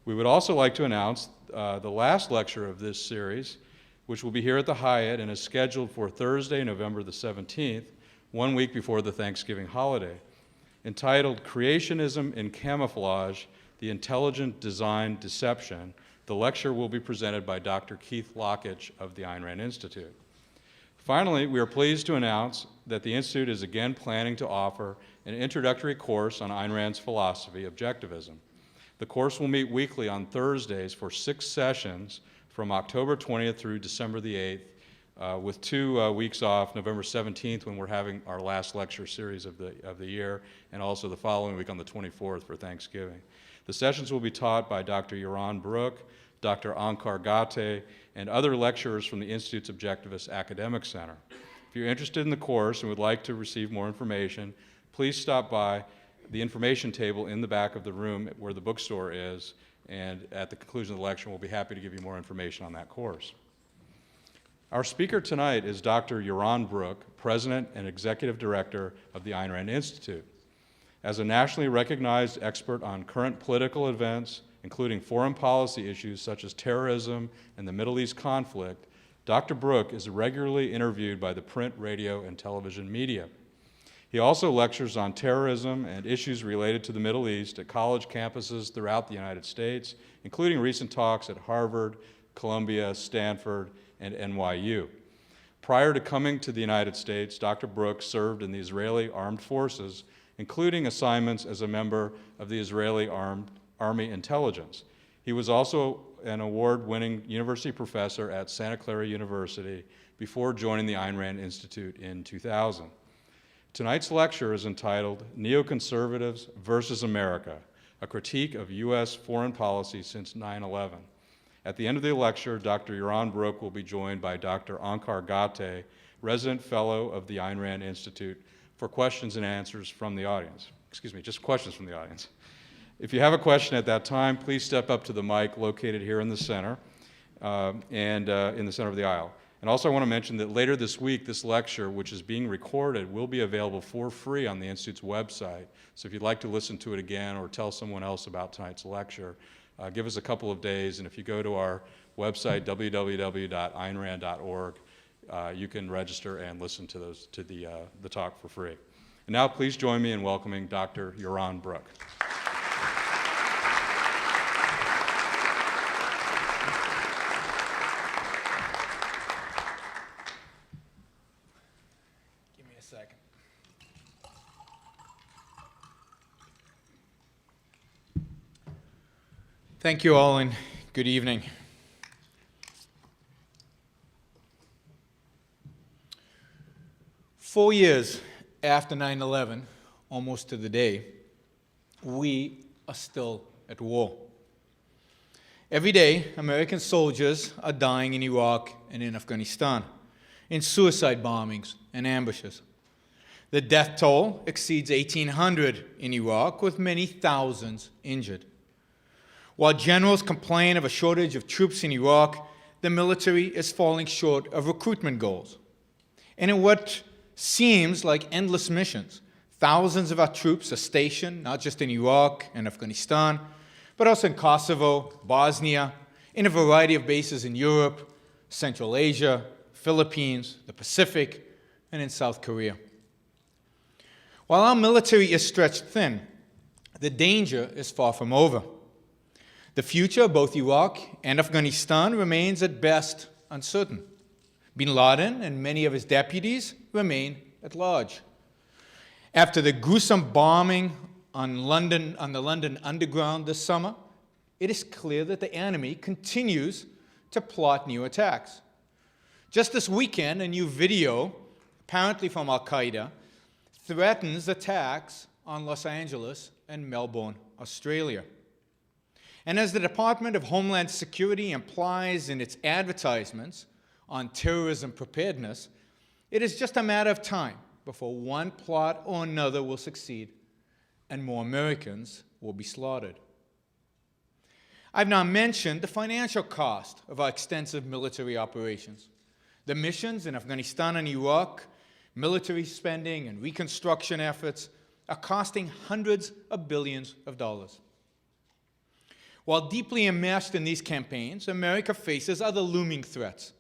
We would also like to announce the last lecture of this series, which will be here at the Hyatt and is scheduled for Thursday, November the 17th, 1 week before the Thanksgiving holiday. Entitled Creationism in Camouflage, the Intelligent Design Deception, the lecture will be presented by Dr. Keith Lockitch of the Ayn Rand Institute. Finally, we are pleased to announce that the Institute is again planning to offer an introductory course on Ayn Rand's philosophy, Objectivism. The course will meet weekly on Thursdays for 6 sessions from October 20th through December the 8th, with 2 weeks off, November 17th when we're having our last lecture series of the year, and also the following week on the 24th for Thanksgiving. The sessions will be taught by Dr. Brook, Dr. Ankar Gate, and other lecturers from the Institute's Objectivist Academic Center. If you're interested in the course and would like to receive more information, please stop by the information table in the back of the room where the bookstore is, and at the conclusion of the lecture, we'll be happy to give you more information on that course. Our speaker tonight is Dr. Brook, President and Executive Director of the Ayn Rand Institute. As a nationally recognized expert on current political events, including foreign policy issues such as terrorism and the Middle East conflict, Dr. Brook is regularly interviewed by the print, radio, and television media. He also lectures on terrorism and issues related to the Middle East at college campuses throughout the United States, including recent talks at Harvard, Columbia, Stanford, and NYU. Prior to coming to the United States, Dr. Brook served in the Israeli Armed Forces, including assignments as a member of the Israeli Army Intelligence. He was also an award-winning university professor at Santa Clara University before joining the Ayn Rand Institute in 2000. Tonight's lecture is entitled Neoconservatives versus America, a critique of U.S. foreign policy since 9/11. At the end of the lecture, Dr. Brook will be joined by Dr. Ankar Gate, resident fellow of the Ayn Rand Institute, for questions and answers from the audience. Excuse me, just questions from the audience. If you have a question at that time, please step up to the mic located here in the center in the center of the aisle. And also I want to mention that later this week, this lecture, which is being recorded, will be available for free on the Institute's website. So if you'd like to listen to it again or tell someone else about tonight's lecture, give us a couple of days. And if you go to our website, www.aynrand.org, you can register and listen to the talk for free. And now please join me in welcoming Dr. Brook. Thank you all, and good evening. Four years after 9/11, almost to the day, we are still at war. Every day, American soldiers are dying in Iraq and in Afghanistan, in suicide bombings and ambushes. The death toll exceeds 1,800 in Iraq, with many thousands injured. While generals complain of a shortage of troops in Iraq, the military is falling short of recruitment goals. And in what seems like endless missions, thousands of our troops are stationed not just in Iraq and Afghanistan, but also in Kosovo, Bosnia, in a variety of bases in Europe, Central Asia, Philippines, the Pacific, and in South Korea. While our military is stretched thin, the danger is far from over. The future of both Iraq and Afghanistan remains at best uncertain. Bin Laden and many of his deputies remain at large. After the gruesome bombing on the London Underground this summer, it is clear that the enemy continues to plot new attacks. Just this weekend, a new video, apparently from Al-Qaeda, threatens attacks on Los Angeles and Melbourne, Australia. And as the Department of Homeland Security implies in its advertisements on terrorism preparedness, it is just a matter of time before one plot or another will succeed and more Americans will be slaughtered. I've now mentioned the financial cost of our extensive military operations. The missions in Afghanistan and Iraq, military spending and reconstruction efforts are costing hundreds of billions of dollars. While deeply enmeshed in these campaigns, America faces other looming threats.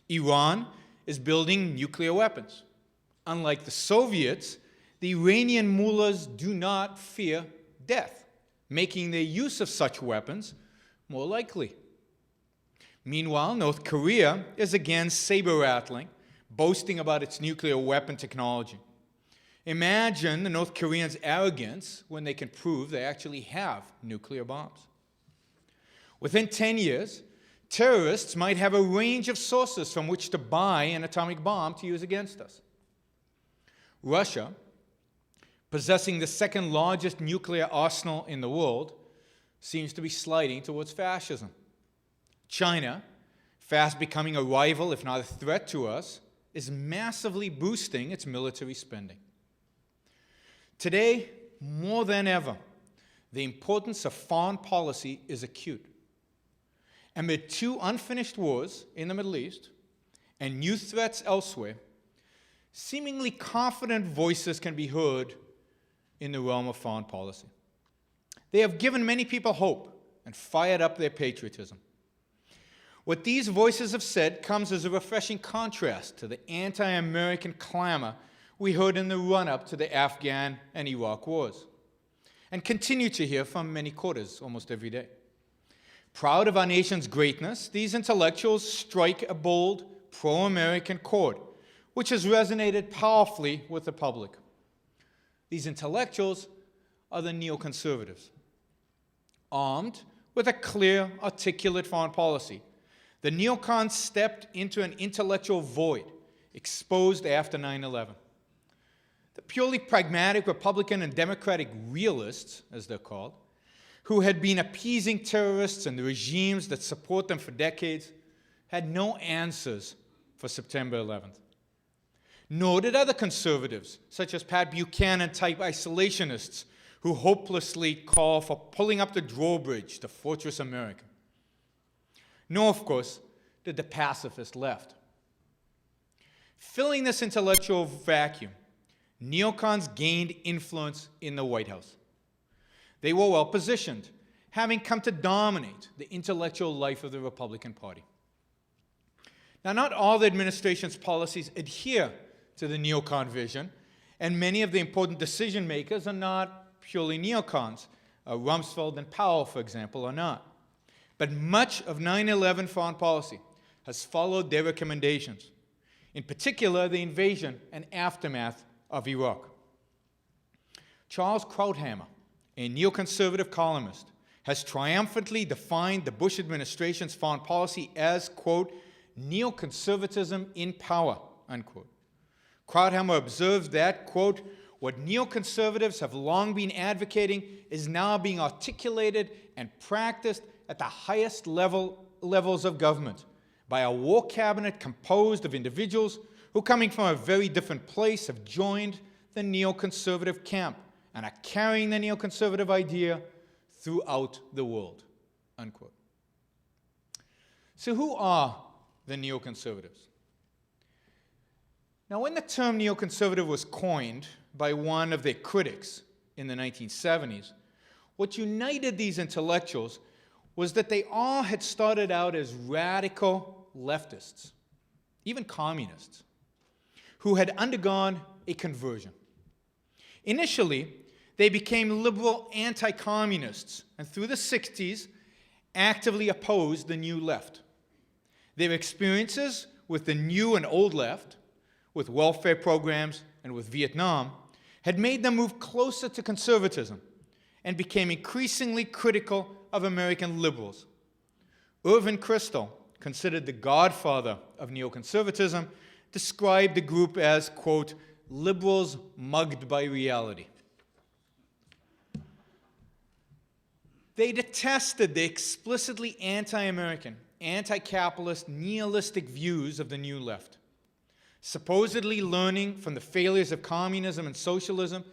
Iran is building nuclear weapons. Unlike the Soviets, the Iranian mullahs do not fear death, making their use of such weapons more likely. Meanwhile, North Korea is again saber-rattling, boasting about its nuclear weapon technology. Imagine the North Koreans' arrogance when they can prove they actually have nuclear bombs. Within 10 years, terrorists might have a range of sources from which to buy an atomic bomb to use against us. Russia, possessing the second largest nuclear arsenal in the world, seems to be sliding towards fascism. China, fast becoming a rival, if not a threat to us, is massively boosting its military spending. Today, more than ever, the importance of foreign policy is acute. Amid two unfinished wars in the Middle East and new threats elsewhere, seemingly confident voices can be heard in the realm of foreign policy. They have given many people hope and fired up their patriotism. What these voices have said comes as a refreshing contrast to the anti-American clamor we heard in the run-up to the Afghan and Iraq wars, and continue to hear from many quarters almost every day. Proud of our nation's greatness, these intellectuals strike a bold, pro-American chord, which has resonated powerfully with the public. These intellectuals are the neoconservatives. Armed with a clear, articulate foreign policy, the neocons stepped into an intellectual void exposed after 9/11. The purely pragmatic Republican and Democratic realists, as they're called, who had been appeasing terrorists and the regimes that support them for decades, had no answers for September 11th. Nor did other conservatives, such as Pat Buchanan-type isolationists, who hopelessly call for pulling up the drawbridge to fortress America. Nor, of course, did the pacifist left. Filling this intellectual vacuum, neocons gained influence in the White House. They were well positioned, having come to dominate the intellectual life of the Republican Party. Now, not all the administration's policies adhere to the neocon vision, and many of the important decision makers are not purely neocons. Rumsfeld and Powell, for example, are not. But much of 9/11 foreign policy has followed their recommendations, in particular the invasion and aftermath of Iraq. Charles Krauthammer, a neoconservative columnist, has triumphantly defined the Bush administration's foreign policy as, quote, neoconservatism in power, unquote. Krauthammer observes that, quote, what neoconservatives have long been advocating is now being articulated and practiced at the highest levels of government by a war cabinet composed of individuals who, coming from a very different place, have joined the neoconservative camp and are carrying the neoconservative idea throughout the world, unquote. So who are the neoconservatives? Now, when the term neoconservative was coined by one of their critics in the 1970s, what united these intellectuals was that they all had started out as radical leftists, even communists, who had undergone a conversion. Initially, they became liberal anti-communists, and through the 60s, actively opposed the new left. Their experiences with the new and old left, with welfare programs and with Vietnam, had made them move closer to conservatism and became increasingly critical of American liberals. Irvine Kristol, considered the godfather of neoconservatism, described the group as, quote, liberals mugged by reality. They detested the explicitly anti-American, anti-capitalist, nihilistic views of the new left. Supposedly learning from the failures of communism and socialism,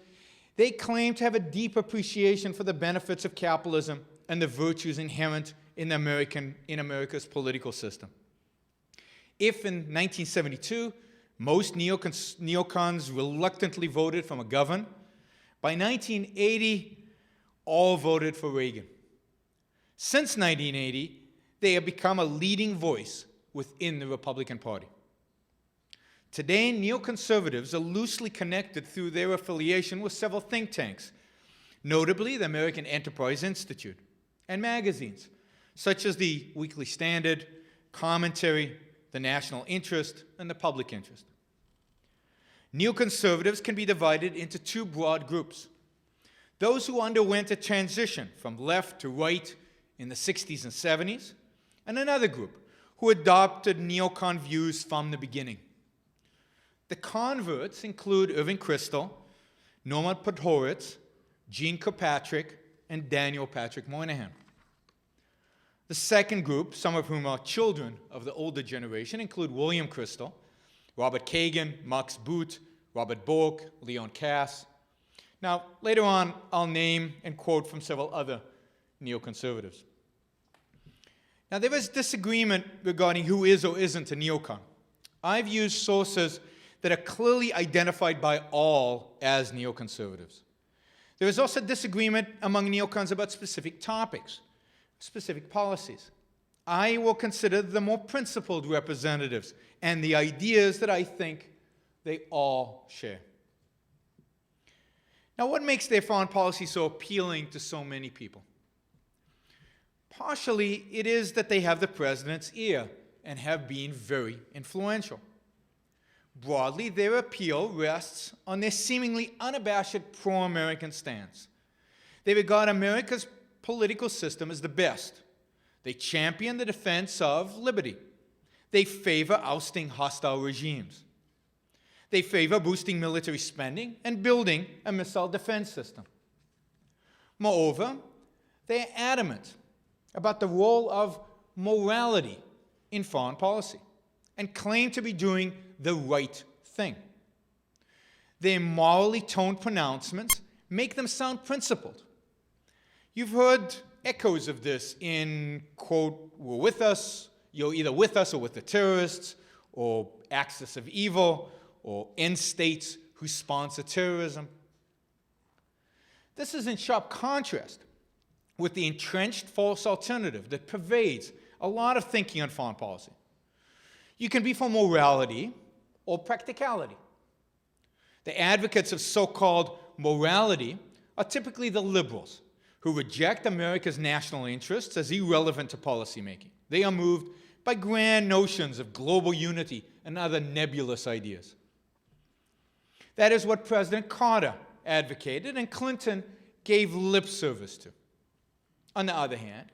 they claimed to have a deep appreciation for the benefits of capitalism and the virtues inherent in America's political system. If in 1972, most neocons reluctantly voted for McGovern, by 1980, all voted for Reagan. Since 1980, they have become a leading voice within the Republican Party. Today, neoconservatives are loosely connected through their affiliation with several think tanks, notably the American Enterprise Institute, and magazines, such as the Weekly Standard, Commentary, the National Interest, and the Public Interest. Neoconservatives can be divided into two broad groups. Those who underwent a transition from left to right in the 60s and 70s, and another group who adopted neocon views from the beginning. The converts include Irving Kristol, Norman Podhoretz, Gene Kirkpatrick, and Daniel Patrick Moynihan. The second group, some of whom are children of the older generation, include William Kristol, Robert Kagan, Max Boot, Robert Brook, Leon Kass. Now, later on, I'll name and quote from several other neoconservatives. Now, there is disagreement regarding who is or isn't a neocon. I've used sources that are clearly identified by all as neoconservatives. There is also disagreement among neocons about specific topics, specific policies. I will consider the more principled representatives and the ideas that I think they all share. Now, what makes their foreign policy so appealing to so many people? Partially, it is that they have the president's ear and have been very influential. Broadly, their appeal rests on their seemingly unabashed pro-American stance. They regard America's political system as the best. They champion the defense of liberty. They favor ousting hostile regimes. They favor boosting military spending and building a missile defense system. Moreover, they are adamant about the role of morality in foreign policy and claim to be doing the right thing. Their morally toned pronouncements make them sound principled. You've heard echoes of this in, quote, "We're with us," "You're either with us or with the terrorists," or "axis of evil," or "end states who sponsor terrorism." This is in sharp contrast with the entrenched false alternative that pervades a lot of thinking on foreign policy. You can be for morality or practicality. The advocates of so-called morality are typically the liberals who reject America's national interests as irrelevant to policymaking. They are moved by grand notions of global unity and other nebulous ideas. That is what President Carter advocated and Clinton gave lip service to. On the other hand,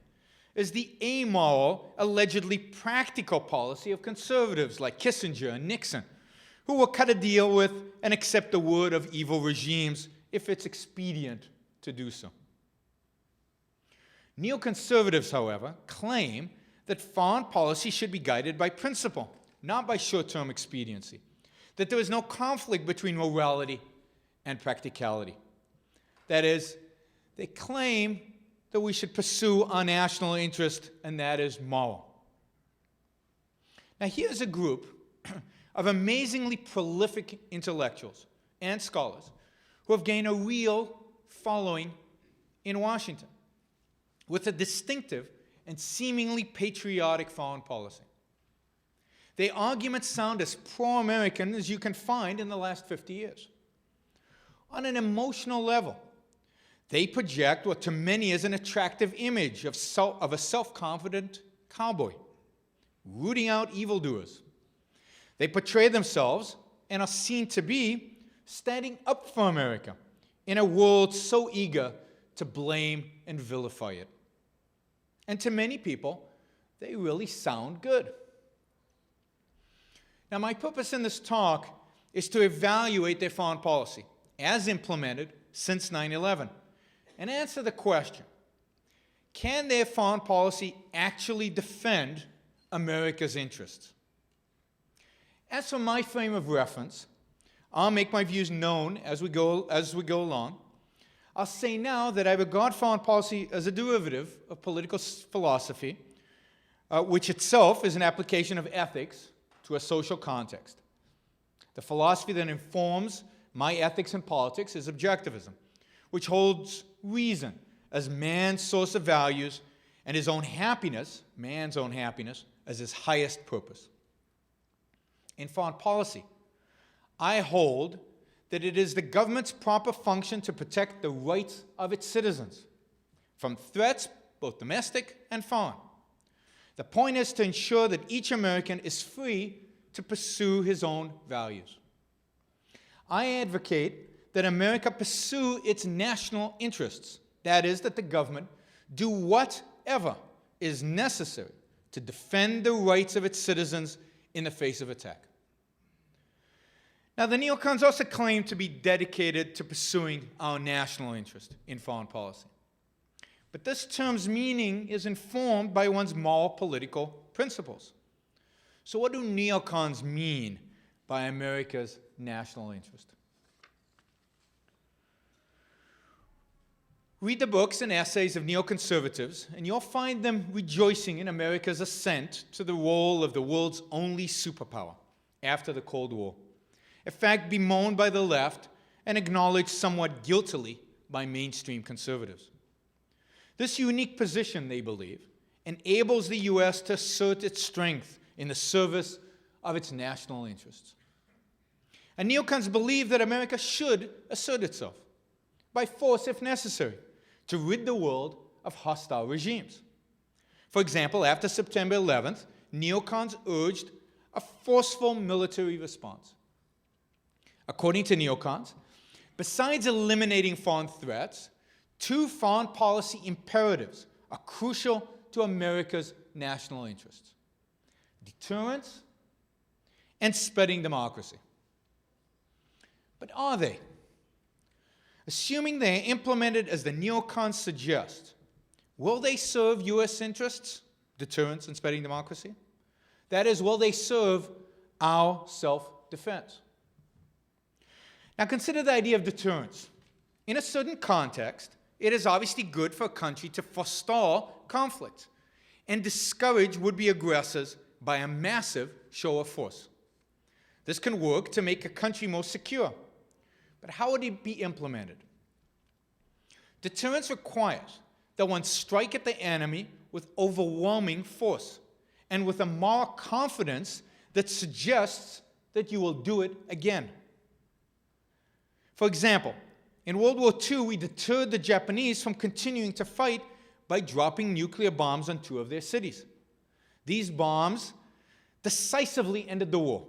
is the amoral, allegedly practical policy of conservatives like Kissinger and Nixon, who will cut a deal with and accept the word of evil regimes if it's expedient to do so. Neoconservatives, however, claim that foreign policy should be guided by principle, not by short-term expediency, that there is no conflict between morality and practicality. That is, they claim that we should pursue our national interest, and that is moral. Now, here's a group of amazingly prolific intellectuals and scholars who have gained a real following in Washington with a distinctive and seemingly patriotic foreign policy. Their arguments sound as pro-American as you can find in the last 50 years. On an emotional level, they project what to many is an attractive image of a self-confident cowboy, rooting out evildoers. They portray themselves and are seen to be standing up for America in a world so eager to blame and vilify it. And to many people, they really sound good. Now, my purpose in this talk is to evaluate their foreign policy as implemented since 9/11 and answer the question, can their foreign policy actually defend America's interests? As for my frame of reference, I'll make my views known as we go along. I'll say now that I regard foreign policy as a derivative of political philosophy, which itself is an application of ethics to a social context. The philosophy that informs my ethics and politics is objectivism, which holds reason as man's source of values and his own happiness, man's own happiness, as his highest purpose. In foreign policy, I hold that it is the government's proper function to protect the rights of its citizens from threats, both domestic and foreign. The point is to ensure that each American is free to pursue his own values. I advocate that America pursue its national interests. That is, that the government do whatever is necessary to defend the rights of its citizens in the face of attack. Now, the neocons also claim to be dedicated to pursuing our national interest in foreign policy. But this term's meaning is informed by one's moral political principles. So what do neocons mean by America's national interest? Read the books and essays of neoconservatives, and you'll find them rejoicing in America's ascent to the role of the world's only superpower after the Cold War. In fact, bemoaned by the left and acknowledged somewhat guiltily by mainstream conservatives. This unique position, they believe, enables the U.S. to assert its strength in the service of its national interests. And neocons believe that America should assert itself, by force if necessary, to rid the world of hostile regimes. For example, after September 11th, neocons urged a forceful military response. According to neocons, besides eliminating foreign threats, two foreign policy imperatives are crucial to America's national interests: deterrence and spreading democracy. But are they? Assuming they are implemented as the neocons suggest, will they serve U.S. interests, deterrence and spreading democracy? That is, will they serve our self-defense? Now consider the idea of deterrence. In a certain context, it is obviously good for a country to forestall conflict and discourage would-be aggressors by a massive show of force. This can work to make a country more secure. But how would it be implemented? Deterrence requires that one strike at the enemy with overwhelming force and with a moral confidence that suggests that you will do it again. For example, in World War II, we deterred the Japanese from continuing to fight by dropping nuclear bombs on two of their cities. These bombs decisively ended the war,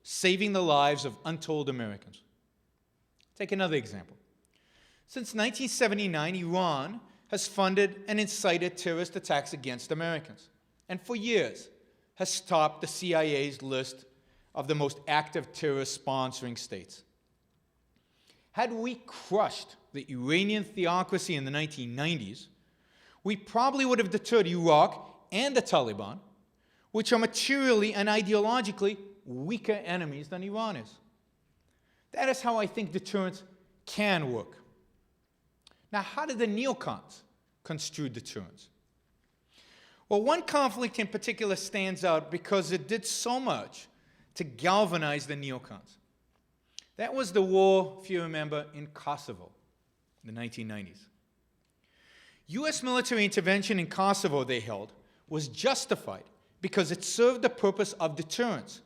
saving the lives of untold Americans. Take another example. Since 1979, Iran has funded and incited terrorist attacks against Americans, and for years has topped the CIA's list of the most active terrorist-sponsoring states. Had we crushed the Iranian theocracy in the 1990s, we probably would have deterred Iraq and the Taliban, which are materially and ideologically weaker enemies than Iran is. That is how I think deterrence can work. Now, how did the neocons construe deterrence? Well, one conflict in particular stands out because it did so much to galvanize the neocons. That was the war, if you remember, in Kosovo in the 1990s. U.S. military intervention in Kosovo, they held, was justified because it served the purpose of deterrence.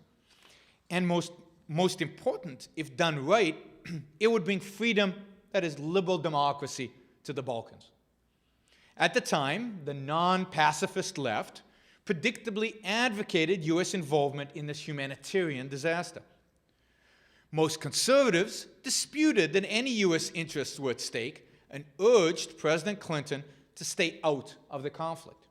And most important, if done right, it would bring freedom, that is, liberal democracy, to the Balkans. At the time, the non-pacifist left predictably advocated U.S. involvement in this humanitarian disaster. Most conservatives disputed that any U.S. interests were at stake and urged President Clinton to stay out of the conflict.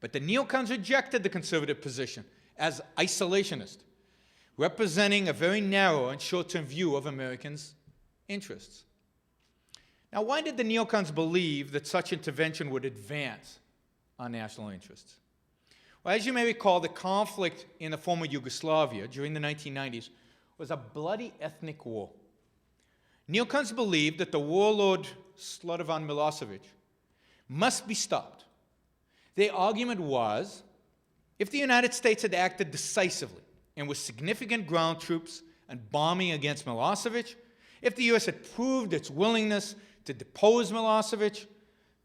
But the neocons rejected the conservative position as isolationist, representing a very narrow and short-term view of Americans' interests. Now, why did the neocons believe that such intervention would advance our national interests? Well, as you may recall, the conflict in the former Yugoslavia during the 1990s was a bloody ethnic war. Neocons believed that the warlord Slobodan Milosevic must be stopped. Their argument was, if the United States had acted decisively and with significant ground troops and bombing against Milosevic, if the U.S. had proved its willingness to depose Milosevic,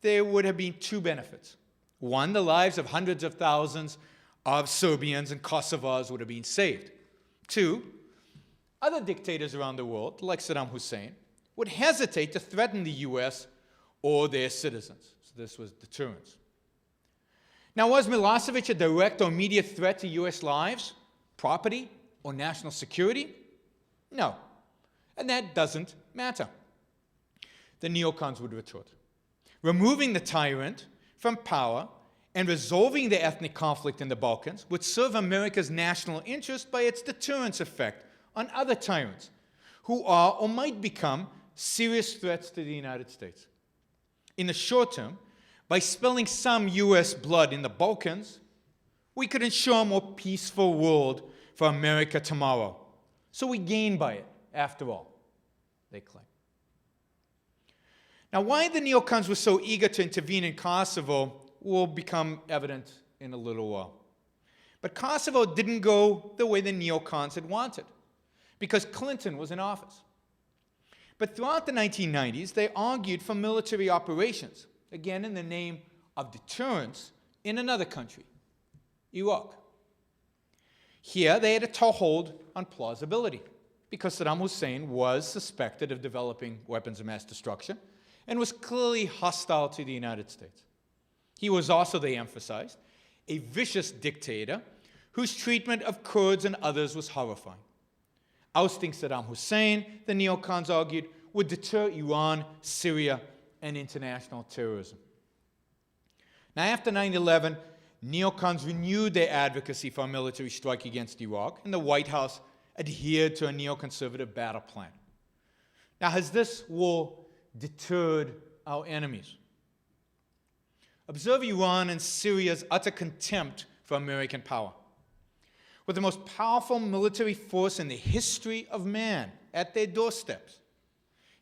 there would have been two benefits. One, the lives of hundreds of thousands of Serbians and Kosovars would have been saved. Two, other dictators around the world, like Saddam Hussein, would hesitate to threaten the U.S. or their citizens. So this was deterrence. Now, was Milosevic a direct or immediate threat to U.S. lives, property, or national security? No. And that doesn't matter. The neocons would retort. Removing the tyrant from power and resolving the ethnic conflict in the Balkans would serve America's national interest by its deterrence effect on other tyrants who are or might become serious threats to the United States. In the short term, by spilling some U.S. blood in the Balkans, we could ensure a more peaceful world for America tomorrow. So we gain by it, after all, they claim. Now, why the neocons were so eager to intervene in Kosovo will become evident in a little while. But Kosovo didn't go the way the neocons had wanted, because Clinton was in office. But throughout the 1990s, they argued for military operations, again in the name of deterrence, in another country, Iraq. Here, they had a toehold on plausibility, because Saddam Hussein was suspected of developing weapons of mass destruction and was clearly hostile to the United States. He was also, they emphasized, a vicious dictator whose treatment of Kurds and others was horrifying. Ousting Saddam Hussein, the neocons argued, would deter Iran, Syria, and international terrorism. Now, after 9/11, neocons renewed their advocacy for a military strike against Iraq, and the White House adhered to a neoconservative battle plan. Now, has this war deterred our enemies? Observe Iran and Syria's utter contempt for American power. With the most powerful military force in the history of man at their doorsteps,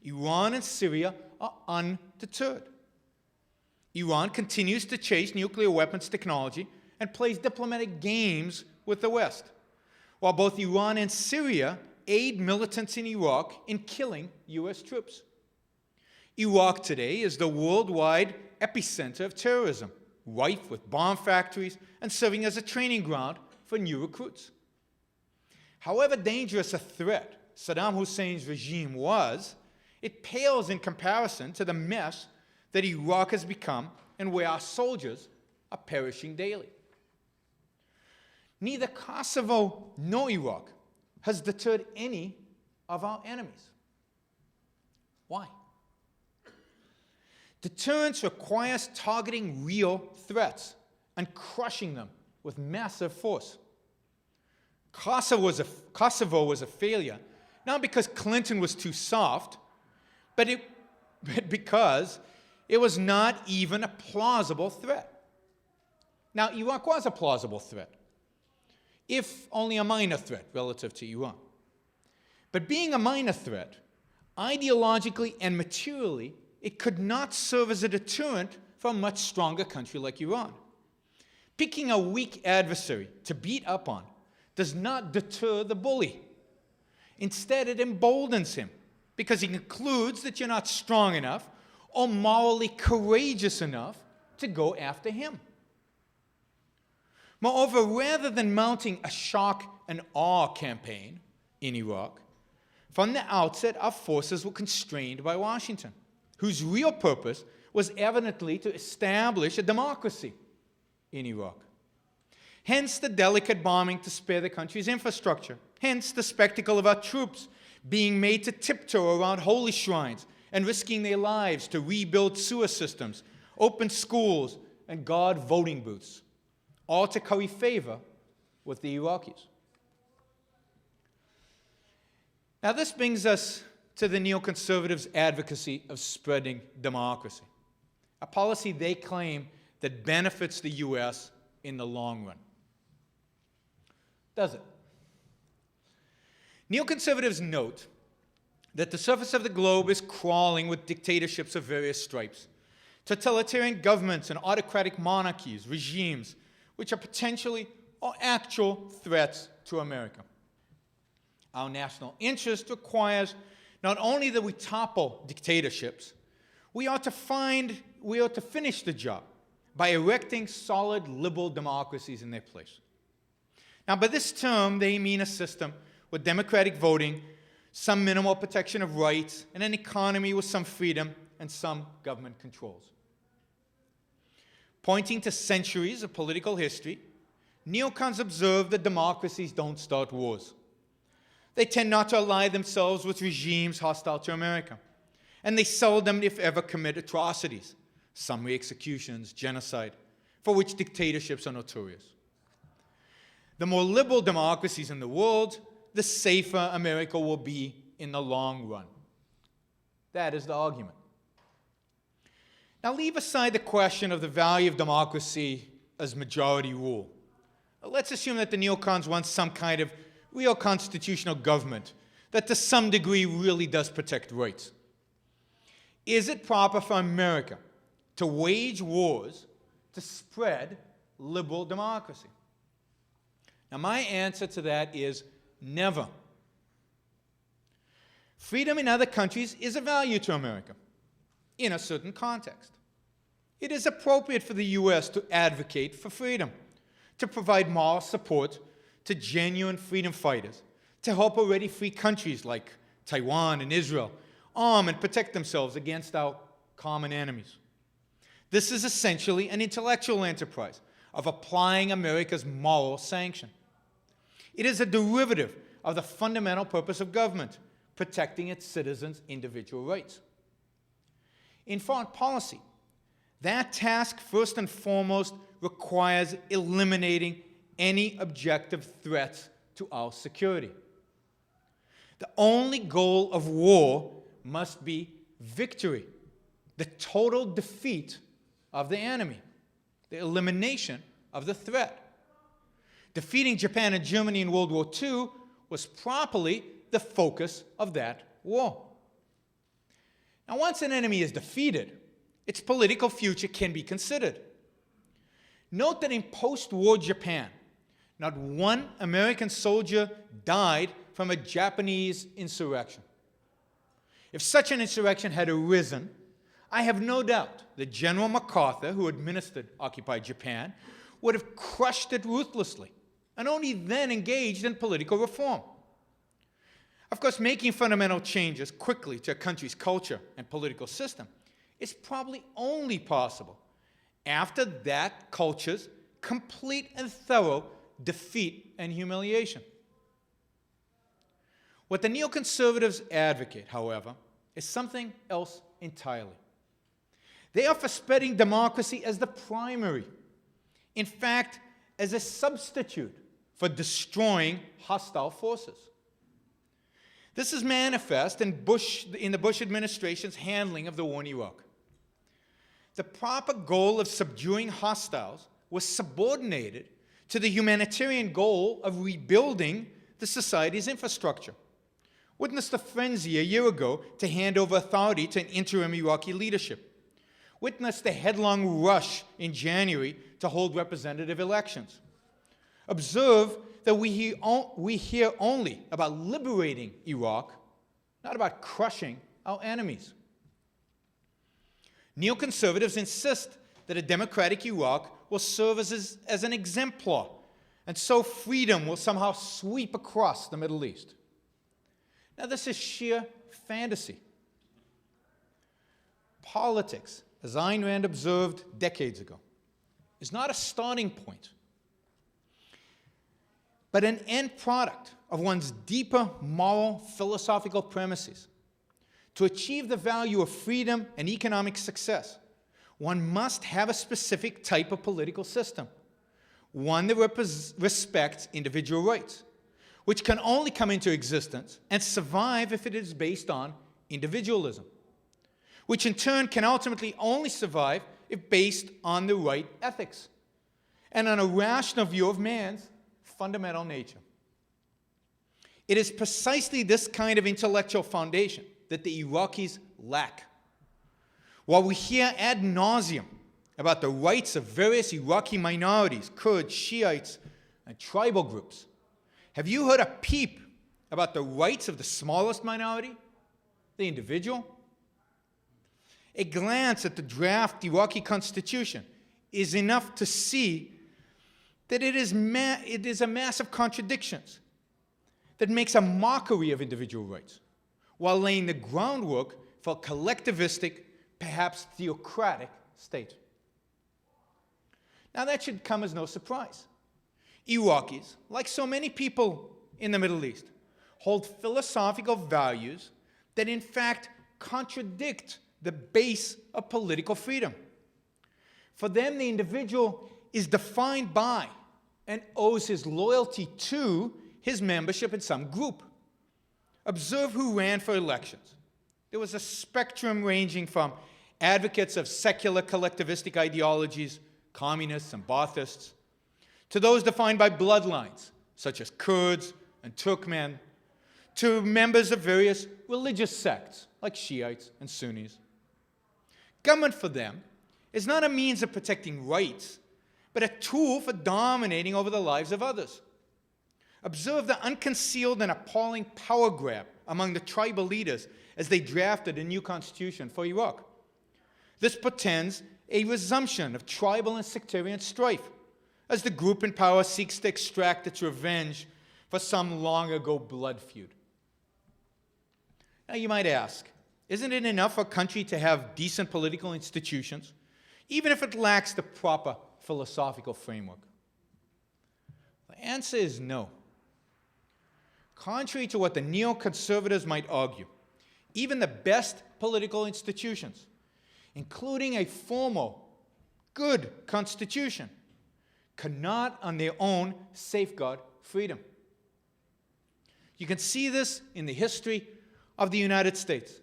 Iran and Syria are undeterred. Iran continues to chase nuclear weapons technology and plays diplomatic games with the West, while both Iran and Syria aid militants in Iraq in killing U.S. troops. Iraq today is the worldwide epicenter of terrorism, rife with bomb factories and serving as a training ground for new recruits. However dangerous a threat Saddam Hussein's regime was, it pales in comparison to the mess that Iraq has become and where our soldiers are perishing daily. Neither Kosovo nor Iraq has deterred any of our enemies. Why? Deterrence requires targeting real threats and crushing them with massive force. Kosovo was a failure, not because Clinton was too soft, but because it was not even a plausible threat. Now, Iraq was a plausible threat, if only a minor threat relative to Iran. But being a minor threat, ideologically and materially, it could not serve as a deterrent for a much stronger country like Iran. Picking a weak adversary to beat up on does not deter the bully. Instead, it emboldens him because he concludes that you're not strong enough or morally courageous enough to go after him. Moreover, rather than mounting a shock and awe campaign in Iraq, from the outset, our forces were constrained by Washington, whose real purpose was evidently to establish a democracy in Iraq. Hence the delicate bombing to spare the country's infrastructure. Hence the spectacle of our troops being made to tiptoe around holy shrines and risking their lives to rebuild sewer systems, open schools, and guard voting booths, all to curry favor with the Iraqis. Now this brings us to the neoconservatives' advocacy of spreading democracy, a policy they claim that benefits the U.S. in the long run. Does it? Neoconservatives note that the surface of the globe is crawling with dictatorships of various stripes, totalitarian governments and autocratic monarchies, regimes, which are potentially or actual threats to America. Our national interest requires not only that we topple dictatorships, we ought to finish the job by erecting solid liberal democracies in their place. Now, by this term, they mean a system with democratic voting, some minimal protection of rights, and an economy with some freedom and some government controls. Pointing to centuries of political history, neocons observe that democracies don't start wars. They tend not to ally themselves with regimes hostile to America, and they seldom, if ever, commit atrocities, summary executions, genocide, for which dictatorships are notorious. The more liberal democracies in the world, the safer America will be in the long run. That is the argument. Now, leave aside the question of the value of democracy as majority rule. Let's assume that the neocons want some kind of real constitutional government that to some degree really does protect rights. Is it proper for America to wage wars to spread liberal democracy? Now, my answer to that is never. Freedom in other countries is a value to America in a certain context. It is appropriate for the U.S. to advocate for freedom, to provide moral support to genuine freedom fighters, to help already free countries like Taiwan and Israel arm and protect themselves against our common enemies. This is essentially an intellectual enterprise of applying America's moral sanction. It is a derivative of the fundamental purpose of government, protecting its citizens' individual rights. In foreign policy, that task first and foremost requires eliminating any objective threats to our security. The only goal of war must be victory, the total defeat of the enemy, the elimination of the threat. Defeating Japan and Germany in World War II was properly the focus of that war. Now, once an enemy is defeated, its political future can be considered. Note that in post-war Japan, not one American soldier died from a Japanese insurrection. If such an insurrection had arisen, I have no doubt that General MacArthur, who administered occupied Japan, would have crushed it ruthlessly and only then engaged in political reform. Of course, making fundamental changes quickly to a country's culture and political system is probably only possible after that culture's complete and thorough defeat and humiliation. What the neoconservatives advocate, however, is something else entirely. They are for spreading democracy as the primary, in fact, as a substitute for destroying hostile forces. This is manifest in the Bush administration's handling of the war in Iraq. The proper goal of subduing hostiles was subordinated to the humanitarian goal of rebuilding the society's infrastructure. Witness the frenzy a year ago to hand over authority to an interim Iraqi leadership. Witness the headlong rush in January to hold representative elections. Observe that we hear only about liberating Iraq, not about crushing our enemies. Neoconservatives insist that a democratic Iraq will serve as an exemplar, and so freedom will somehow sweep across the Middle East. Now, this is sheer fantasy. Politics, as Ayn Rand observed decades ago, is not a starting point, but an end product of one's deeper moral, philosophical premises. To achieve the value of freedom and economic success, one must have a specific type of political system, one that respects individual rights, which can only come into existence and survive if it is based on individualism, which in turn can ultimately only survive if based on the right ethics and on a rational view of man's fundamental nature. It is precisely this kind of intellectual foundation that the Iraqis lack. While we hear ad nauseum about the rights of various Iraqi minorities, Kurds, Shiites, and tribal groups, have you heard a peep about the rights of the smallest minority, the individual? A glance at the draft Iraqi constitution is enough to see that it is a mass of contradictions that makes a mockery of individual rights, while laying the groundwork for a collectivistic, perhaps theocratic state. Now that should come as no surprise. Iraqis, like so many people in the Middle East, hold philosophical values that in fact contradict the base of political freedom. For them, the individual is defined by and owes his loyalty to his membership in some group. Observe who ran for elections. There was a spectrum ranging from advocates of secular collectivistic ideologies, communists and Baathists, to those defined by bloodlines, such as Kurds and Turkmen, to members of various religious sects, like Shiites and Sunnis. Government for them is not a means of protecting rights, but a tool for dominating over the lives of others. Observe the unconcealed and appalling power grab among the tribal leaders as they drafted a new constitution for Iraq. This portends a resumption of tribal and sectarian strife, as the group in power seeks to extract its revenge for some long-ago blood feud. Now you might ask, isn't it enough for a country to have decent political institutions, even if it lacks the proper philosophical framework? The answer is no. Contrary to what the neoconservatives might argue, even the best political institutions, including a formal, good constitution, cannot on their own safeguard freedom. You can see this in the history of the United States,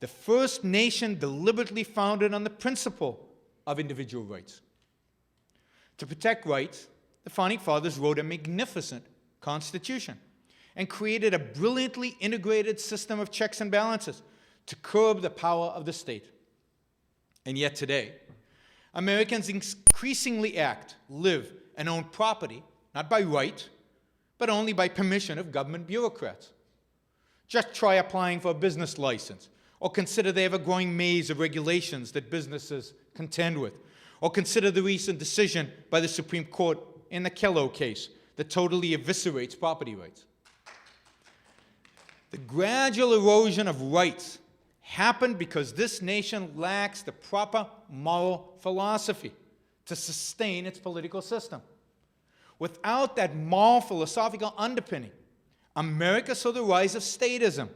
the first nation deliberately founded on the principle of individual rights. To protect rights, the Founding Fathers wrote a magnificent constitution and created a brilliantly integrated system of checks and balances to curb the power of the state. And yet today, Americans increasingly act, live, and own property, not by right, but only by permission of government bureaucrats. Just try applying for a business license, or consider they have a growing maze of regulations that businesses contend with, or consider the recent decision by the Supreme Court in the Kellogg case that totally eviscerates property rights. The gradual erosion of rights happened because this nation lacks the proper moral philosophy to sustain its political system. Without that moral philosophical underpinning, America saw the rise of statism,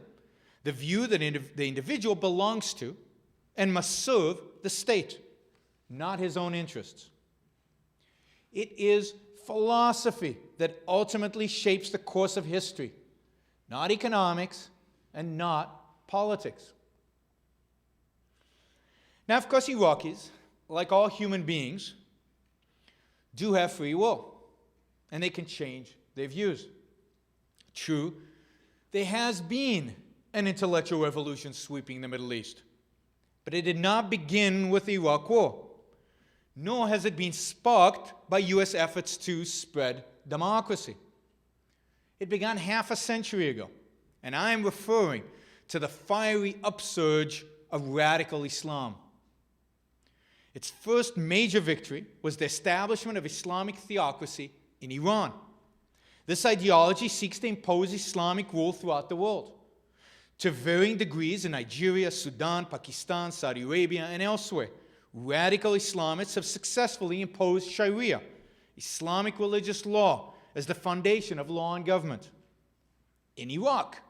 the view that the individual belongs to and must serve the state, not his own interests. It is philosophy that ultimately shapes the course of history, not economics and not politics. Now, of course, Iraqis, like all human beings, do have free will, and they can change their views. True, there has been an intellectual revolution sweeping the Middle East, but it did not begin with the Iraq War, nor has it been sparked by U.S. efforts to spread democracy. It began half a century ago, and I am referring to the fiery upsurge of radical Islam. Its first major victory was the establishment of Islamic theocracy in Iran. This ideology seeks to impose Islamic rule throughout the world. To varying degrees in Nigeria, Sudan, Pakistan, Saudi Arabia, and elsewhere, radical Islamists have successfully imposed Sharia, Islamic religious law, as the foundation of law and government. In Iraq,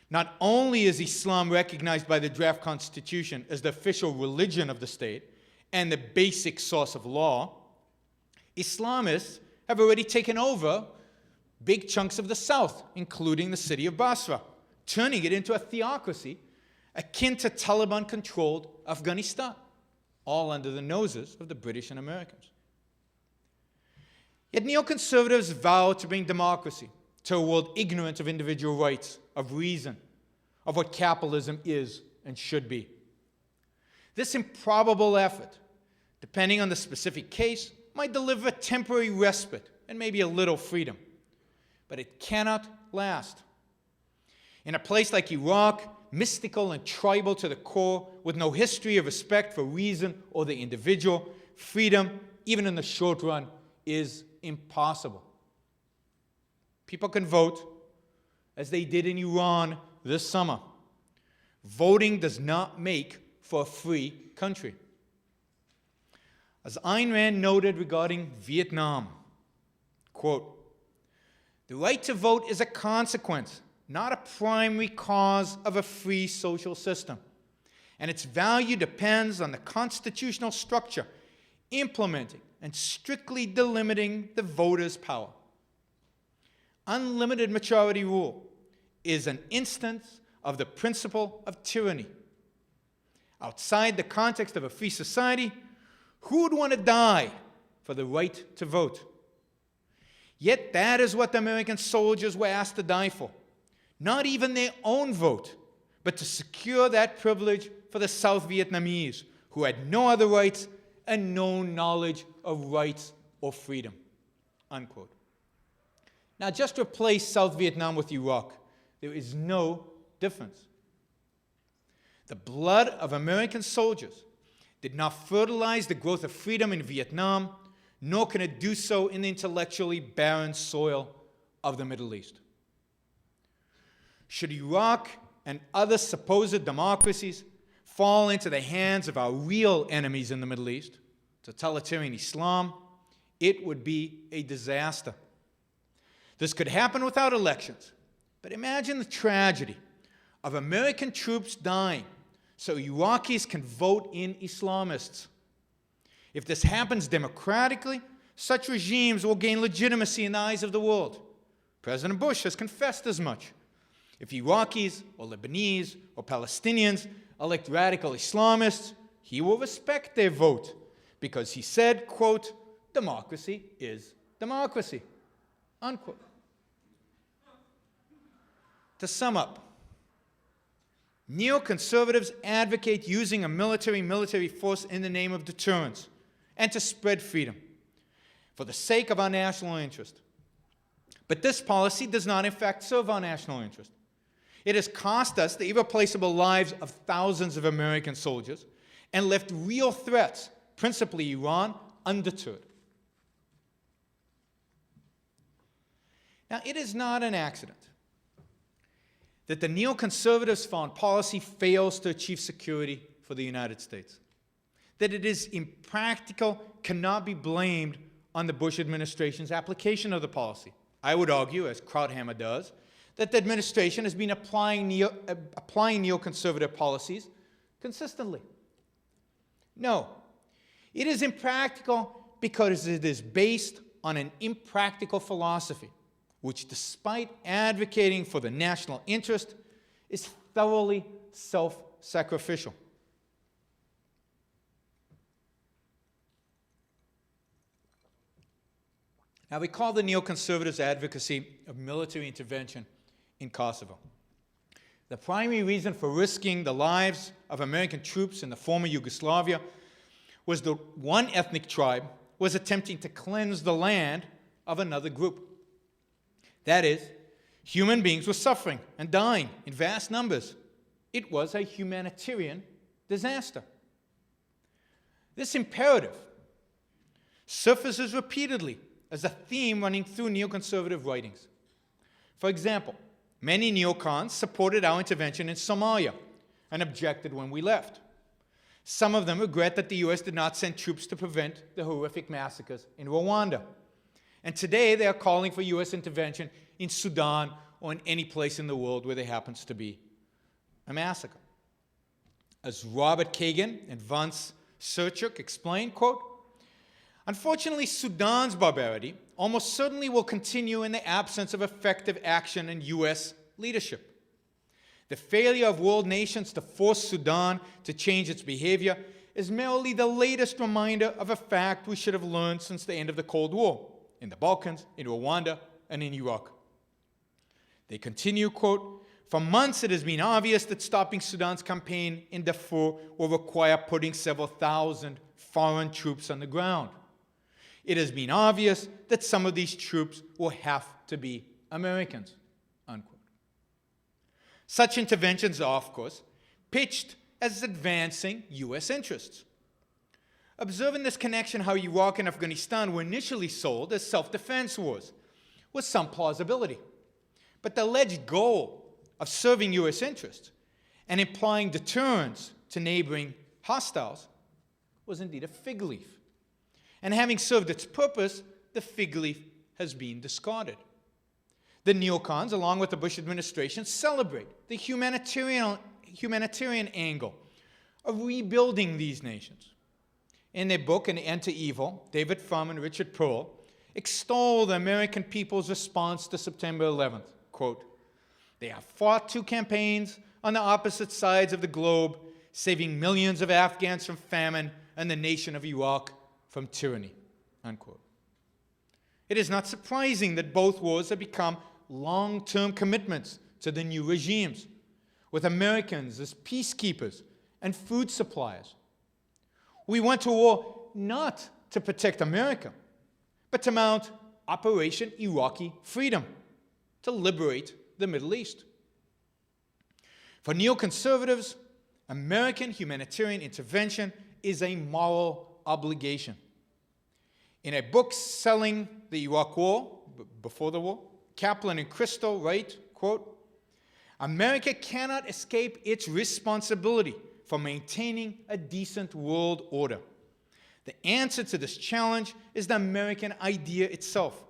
not only is Islam recognized by the draft constitution as the official religion of the state and the basic source of law, Islamists have already taken over big chunks of the south, including the city of Basra, turning it into a theocracy akin to Taliban-controlled Afghanistan, all under the noses of the British and Americans. Yet neoconservatives vow to bring democracy to a world ignorant of individual rights, of reason, of what capitalism is and should be. This improbable effort, depending on the specific case, might deliver a temporary respite and maybe a little freedom, but it cannot last. In a place like Iraq, mystical and tribal to the core, with no history of respect for reason or the individual, freedom, even in the short run, is impossible. People can vote, as they did in Iran this summer. Voting does not make for a free country. As Ayn Rand noted regarding Vietnam, quote, "The right to vote is a consequence, not a primary cause of a free social system, and its value depends on the constitutional structure implementing and strictly delimiting the voter's power. Unlimited majority rule is an instance of the principle of tyranny. Outside the context of a free society, who would want to die for the right to vote? Yet that is what the American soldiers were asked to die for. Not even their own vote, but to secure that privilege for the South Vietnamese, who had no other rights and no knowledge of rights or freedom." Unquote. Now just replace South Vietnam with Iraq. There is no difference. The blood of American soldiers did not fertilize the growth of freedom in Vietnam, nor can it do so in the intellectually barren soil of the Middle East. Should Iraq and other supposed democracies fall into the hands of our real enemies in the Middle East, totalitarian Islam, it would be a disaster. This could happen without elections, but imagine the tragedy of American troops dying so Iraqis can vote in Islamists. If this happens democratically, such regimes will gain legitimacy in the eyes of the world. President Bush has confessed as much. If Iraqis or Lebanese or Palestinians elect radical Islamists, he will respect their vote because he said, quote, "Democracy is democracy," unquote. To sum up, neoconservatives advocate using a military force in the name of deterrence and to spread freedom for the sake of our national interest. But this policy does not in fact serve our national interest. It has cost us the irreplaceable lives of thousands of American soldiers and left real threats, principally Iran, undeterred. Now, it is not an accident that the neoconservatives' foreign policy fails to achieve security for the United States. That it is impractical cannot be blamed on the Bush administration's application of the policy. I would argue, as Krauthammer does, that the administration has been applying neoconservative policies consistently. No, it is impractical because it is based on an impractical philosophy, which, despite advocating for the national interest, is thoroughly self-sacrificial. Now, we call the neoconservatives' advocacy of military intervention in Kosovo. The primary reason for risking the lives of American troops in the former Yugoslavia was that one ethnic tribe was attempting to cleanse the land of another group. That is, human beings were suffering and dying in vast numbers. It was a humanitarian disaster. This imperative surfaces repeatedly as a theme running through neoconservative writings. For example, many neocons supported our intervention in Somalia and objected when we left. Some of them regret that the U.S. did not send troops to prevent the horrific massacres in Rwanda. And today they are calling for U.S. intervention in Sudan or in any place in the world where there happens to be a massacre. As Robert Kagan and Vance Serchuk explained, quote, "Unfortunately, Sudan's barbarity almost certainly will continue in the absence of effective action and U.S. leadership. The failure of world nations to force Sudan to change its behavior is merely the latest reminder of a fact we should have learned since the end of the Cold War, in the Balkans, in Rwanda, and in Iraq." They continue, quote, "For months it has been obvious that stopping Sudan's campaign in Darfur will require putting several thousand foreign troops on the ground. It has been obvious that some of these troops will have to be Americans," unquote. Such interventions are, of course, pitched as advancing U.S. interests. observing this connection how Iraq and Afghanistan were initially sold as self-defense wars with some plausibility. But the alleged goal of serving U.S. interests and implying deterrence to neighboring hostiles was indeed a fig leaf. And having served its purpose, the fig leaf has been discarded. The neocons, along with the Bush administration, celebrate the humanitarian angle of rebuilding these nations. In their book, An End to Evil, David Frum and Richard Pearl extol the American people's response to September 11th. Quote, "They have fought 2 campaigns on the opposite sides of the globe, saving millions of Afghans from famine and the nation of Iraq from tyranny." Unquote. It is not surprising that both wars have become long-term commitments to the new regimes, with Americans as peacekeepers and food suppliers. We went to war not to protect America, but to mount Operation Iraqi Freedom, to liberate the Middle East. For neoconservatives, American humanitarian intervention is a moral obligation. In a book selling the Iraq War, before the war, Kaplan and Crystal write, quote, "America cannot escape its responsibility for maintaining a decent world order. The answer to this challenge is the American idea itself,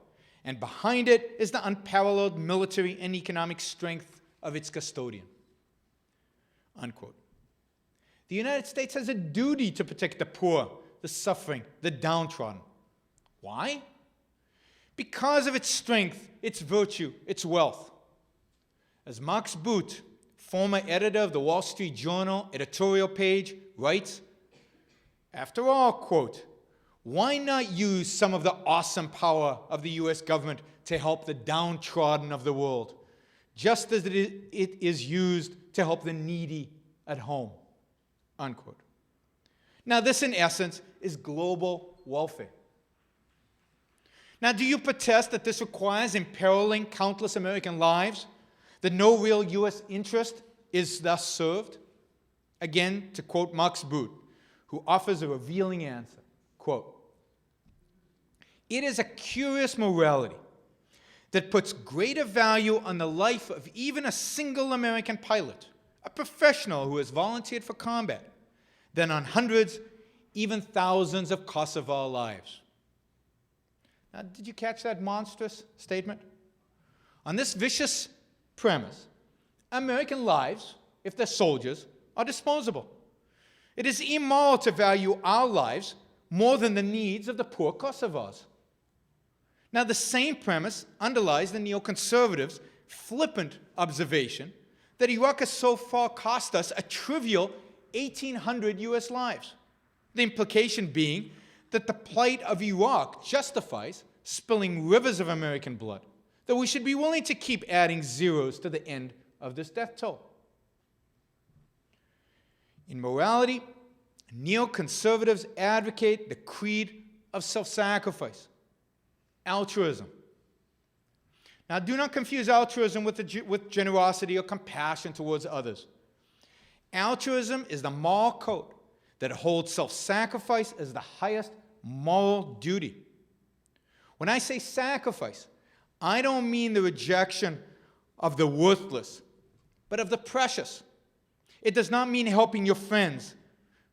and behind it is the unparalleled military and economic strength of its custodian." Unquote. The United States has a duty to protect the poor, the suffering, the downtrodden. Why? Because of its strength, its virtue, its wealth. As Max Boot, former editor of the Wall Street Journal editorial page, writes, after all, quote, "Why not use some of the awesome power of the U.S. government to help the downtrodden of the world, just as it is used to help the needy at home?" Unquote. Now, this, in essence, is global welfare. Now, do you protest that this requires imperiling countless American lives, that no real U.S. interest is thus served? Again, to quote Max Boot, who offers a revealing answer, quote, "It is a curious morality that puts greater value on the life of even a single American pilot, a professional who has volunteered for combat, than on hundreds, even thousands of Kosovo lives." Now, did you catch that monstrous statement? On this vicious premise, American lives, if they're soldiers, are disposable. It is immoral to value our lives more than the needs of the poor Kosovars. Now, the same premise underlies the neoconservatives' flippant observation that Iraq has so far cost us a trivial 1,800 U.S. lives. The implication being that the plight of Iraq justifies spilling rivers of American blood, that we should be willing to keep adding zeros to the end of this death toll. In morality, neoconservatives advocate the creed of self-sacrifice, altruism. Now, do not confuse altruism with generosity or compassion towards others. Altruism is the moral code that holds self-sacrifice as the highest moral duty. When I say sacrifice, I don't mean the rejection of the worthless, but of the precious. It does not mean helping your friends,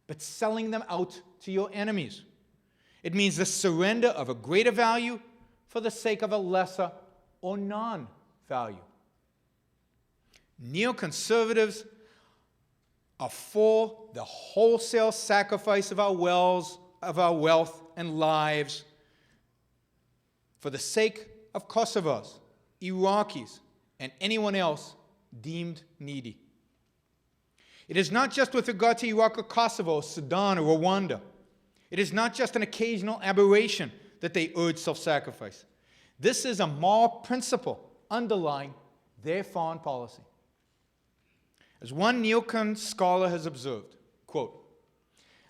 but selling them out to your enemies. It means the surrender of a greater value for the sake of a lesser or non-value. Neoconservatives are for the wholesale sacrifice of our wealth and lives for the sake of Kosovars, Iraqis, and anyone else deemed needy. It is not just with regard to Iraq or Kosovo, Sudan or Rwanda. It is not just an occasional aberration that they urge self-sacrifice. This is a moral principle underlying their foreign policy. As one neocon scholar has observed, quote,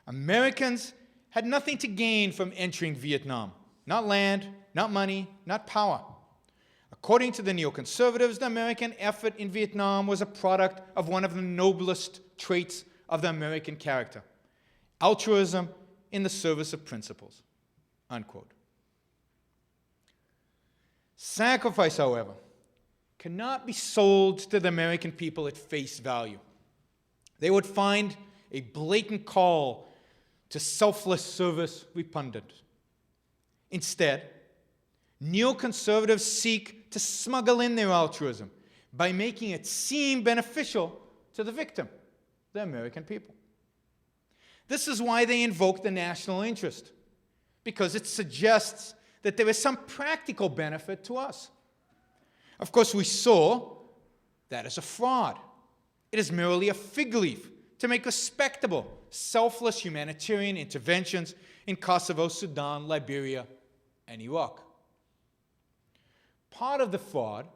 "Americans had nothing to gain from entering Vietnam. Not land, not money, not power. According to the neoconservatives, the American effort in Vietnam was a product of one of the noblest traits of the American character: altruism in the service of principles, unquote. Sacrifice, however, cannot be sold to the American people at face value. They would find a blatant call to selfless service repugnant. Instead, neoconservatives seek to smuggle in their altruism by making it seem beneficial to the victim, the American people. This is why they invoke the national interest, because it suggests that there is some practical benefit to us. Of course, we saw that as a fraud. It is merely a fig leaf to make respectable, selfless humanitarian interventions in Kosovo, Sudan, Liberia, and Iraq. Part of the fraud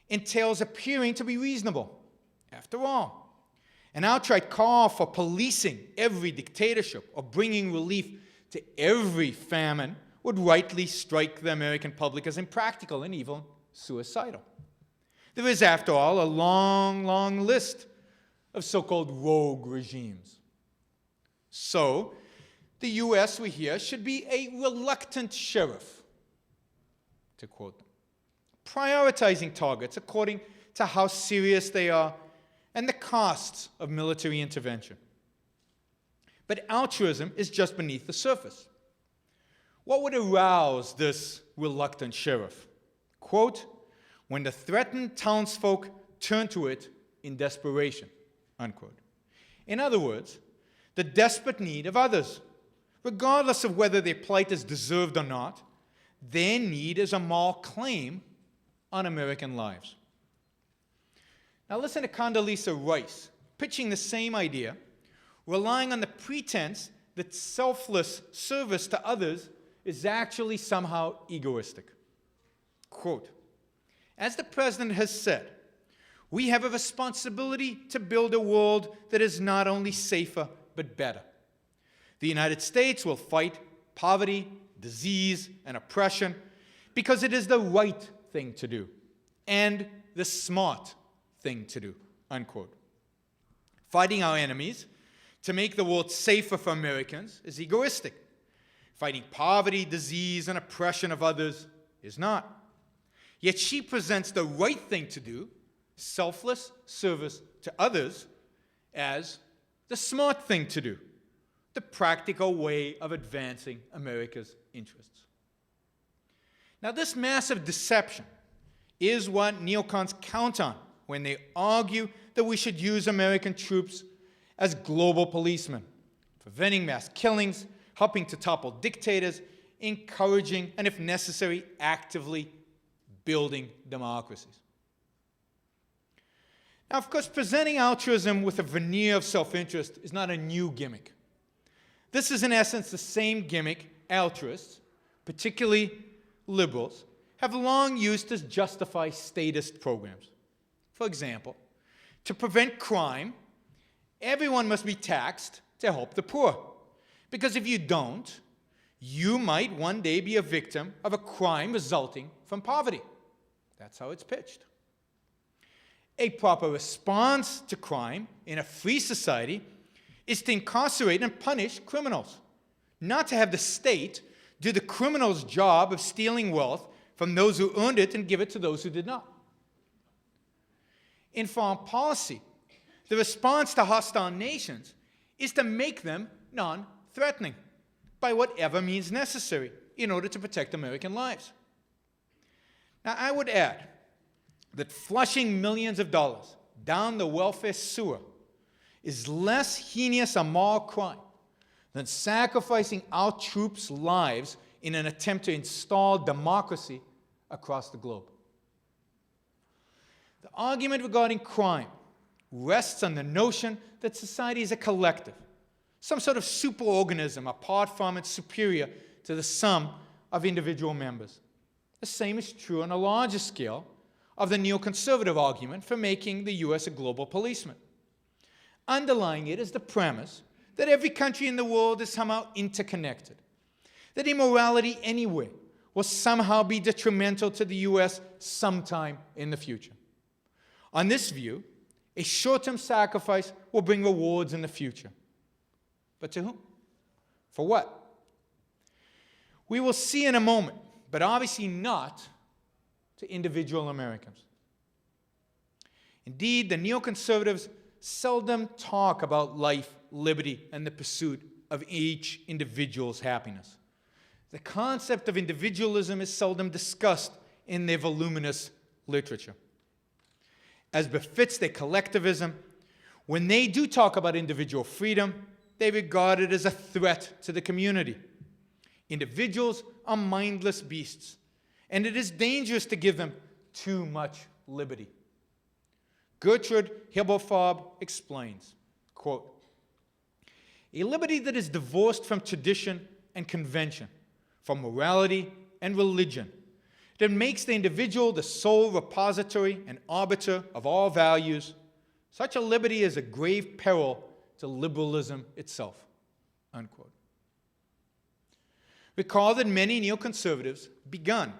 entails appearing to be reasonable. After all, an outright call for policing every dictatorship or bringing relief to every famine would rightly strike the American public as impractical and even suicidal. There is, after all, a long, long list of so-called rogue regimes. So, the U.S., we hear, should be a reluctant sheriff, to quote them, prioritizing targets according to how serious they are and the costs of military intervention. But altruism is just beneath the surface. What would arouse this reluctant sheriff? Quote, when the threatened townsfolk turn to it in desperation, unquote. In other words, the desperate need of others. Regardless of whether their plight is deserved or not, their need is a moral claim on American lives. Now listen to Condoleezza Rice, pitching the same idea, relying on the pretense that selfless service to others is actually somehow egoistic. Quote, as the president has said, we have a responsibility to build a world that is not only safer, but better. The United States will fight poverty, disease, and oppression because it is the right thing to do and the smart thing to do, unquote. Fighting our enemies to make the world safer for Americans is egoistic. Fighting poverty, disease, and oppression of others is not. Yet she presents the right thing to do, selfless service to others, as the smart thing to do, the practical way of advancing America's interests. Now, this massive deception is what neocons count on when they argue that we should use American troops as global policemen, preventing mass killings, helping to topple dictators, encouraging, and if necessary, actively building democracies. Now, of course, presenting altruism with a veneer of self-interest is not a new gimmick. This is, in essence, the same gimmick altruists, particularly liberals, have long used to justify statist programs. For example, to prevent crime, everyone must be taxed to help the poor. Because if you don't, you might one day be a victim of a crime resulting from poverty. That's how it's pitched. A proper response to crime in a free society is to incarcerate and punish criminals, not to have the state do the criminal's job of stealing wealth from those who earned it and give it to those who did not. In foreign policy, the response to hostile nations is to make them non-threatening by whatever means necessary in order to protect American lives. Now, I would add that flushing millions of dollars down the welfare sewer is less heinous a moral crime than sacrificing our troops' lives in an attempt to install democracy across the globe. The argument regarding crime rests on the notion that society is a collective, some sort of superorganism apart from and superior to the sum of individual members. The same is true on a larger scale of the neoconservative argument for making the U.S. a global policeman. Underlying it is the premise that every country in the world is somehow interconnected, that immorality anywhere will somehow be detrimental to the U.S. sometime in the future. On this view, a short-term sacrifice will bring rewards in the future. But to whom? For what? We will see in a moment, but obviously not to individual Americans. Indeed, the neoconservatives seldom talk about life, liberty, and the pursuit of each individual's happiness. The concept of individualism is seldom discussed in their voluminous literature. As befits their collectivism, when they do talk about individual freedom, they regard it as a threat to the community. Individuals are mindless beasts, and it is dangerous to give them too much liberty. Gertrude Himmelfarb explains, quote, "A liberty that is divorced from tradition and convention, from morality and religion, that makes the individual the sole repository and arbiter of all values, such a liberty is a grave peril to liberalism itself." Unquote. Recall that many neoconservatives begun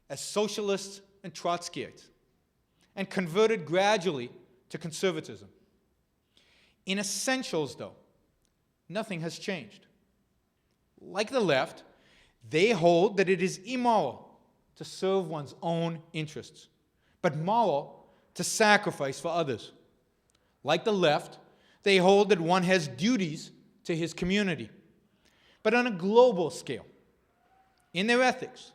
as socialists and Trotskyites and converted gradually to conservatism. In essentials, though, nothing has changed. Like the left, they hold that it is immoral to serve one's own interests, but moral to sacrifice for others. Like the left, they hold that one has duties to his community, but on a global scale. In their ethics,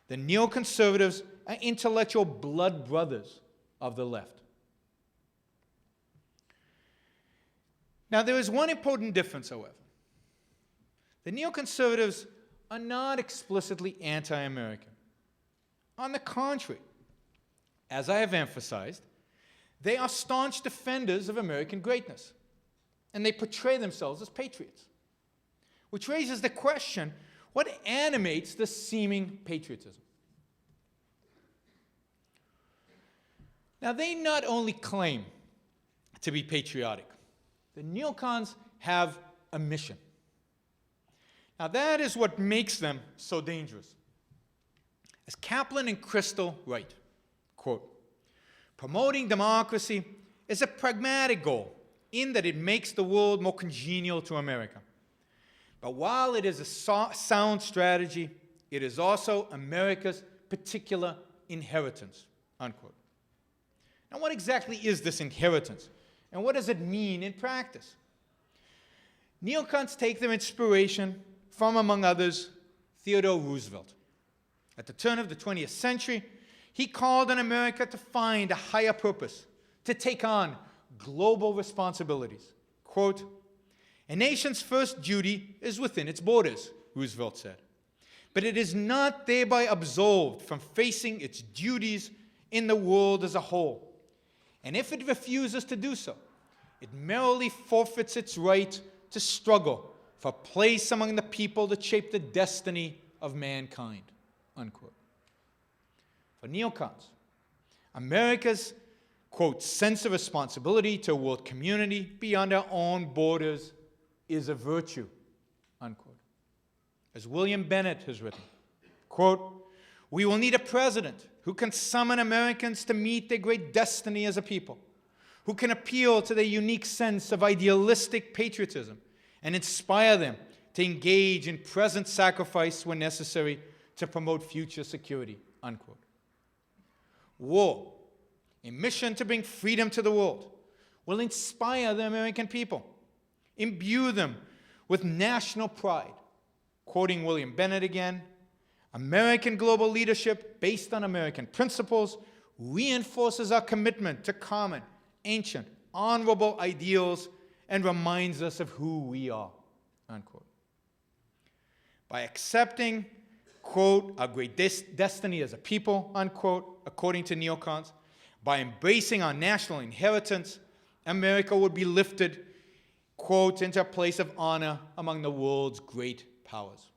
the neoconservatives are intellectual blood brothers of the left. Now, there is one important difference, however. The neoconservatives are not explicitly anti-American. On the contrary, as I have emphasized, they are staunch defenders of American greatness, and they portray themselves as patriots. Which raises the question, what animates this seeming patriotism? Now, they not only claim to be patriotic, the neocons have a mission. Now, that is what makes them so dangerous. As Kaplan and Crystal write, quote, "Promoting democracy is a pragmatic goal in that it makes the world more congenial to America. But while it is a sound strategy, it is also America's particular inheritance." Unquote. Now, what exactly is this inheritance, and what does it mean in practice? Neocons take their inspiration from, among others, Theodore Roosevelt. At the turn of the 20th century, he called on America to find a higher purpose, to take on global responsibilities. Quote, "A nation's first duty is within its borders," Roosevelt said, "but it is not thereby absolved from facing its duties in the world as a whole. And if it refuses to do so, it merely forfeits its right to struggle for place among the people that shape the destiny of mankind." Unquote. For neocons, America's, quote, "sense of responsibility to a world community beyond our own borders is a virtue," unquote. As William Bennett has written, quote, "We will need a president who can summon Americans to meet their great destiny as a people, who can appeal to their unique sense of idealistic patriotism and inspire them to engage in present sacrifice when necessary to promote future security," unquote. War, a mission to bring freedom to the world, will inspire the American people, imbue them with national pride. Quoting William Bennett again, "American global leadership based on American principles reinforces our commitment to common, ancient, honorable ideals and reminds us of who we are," unquote. By accepting, quote, "our great destiny as a people," unquote, according to neocons, by embracing our national inheritance, America would be lifted, quote, "into a place of honor among the world's great powers."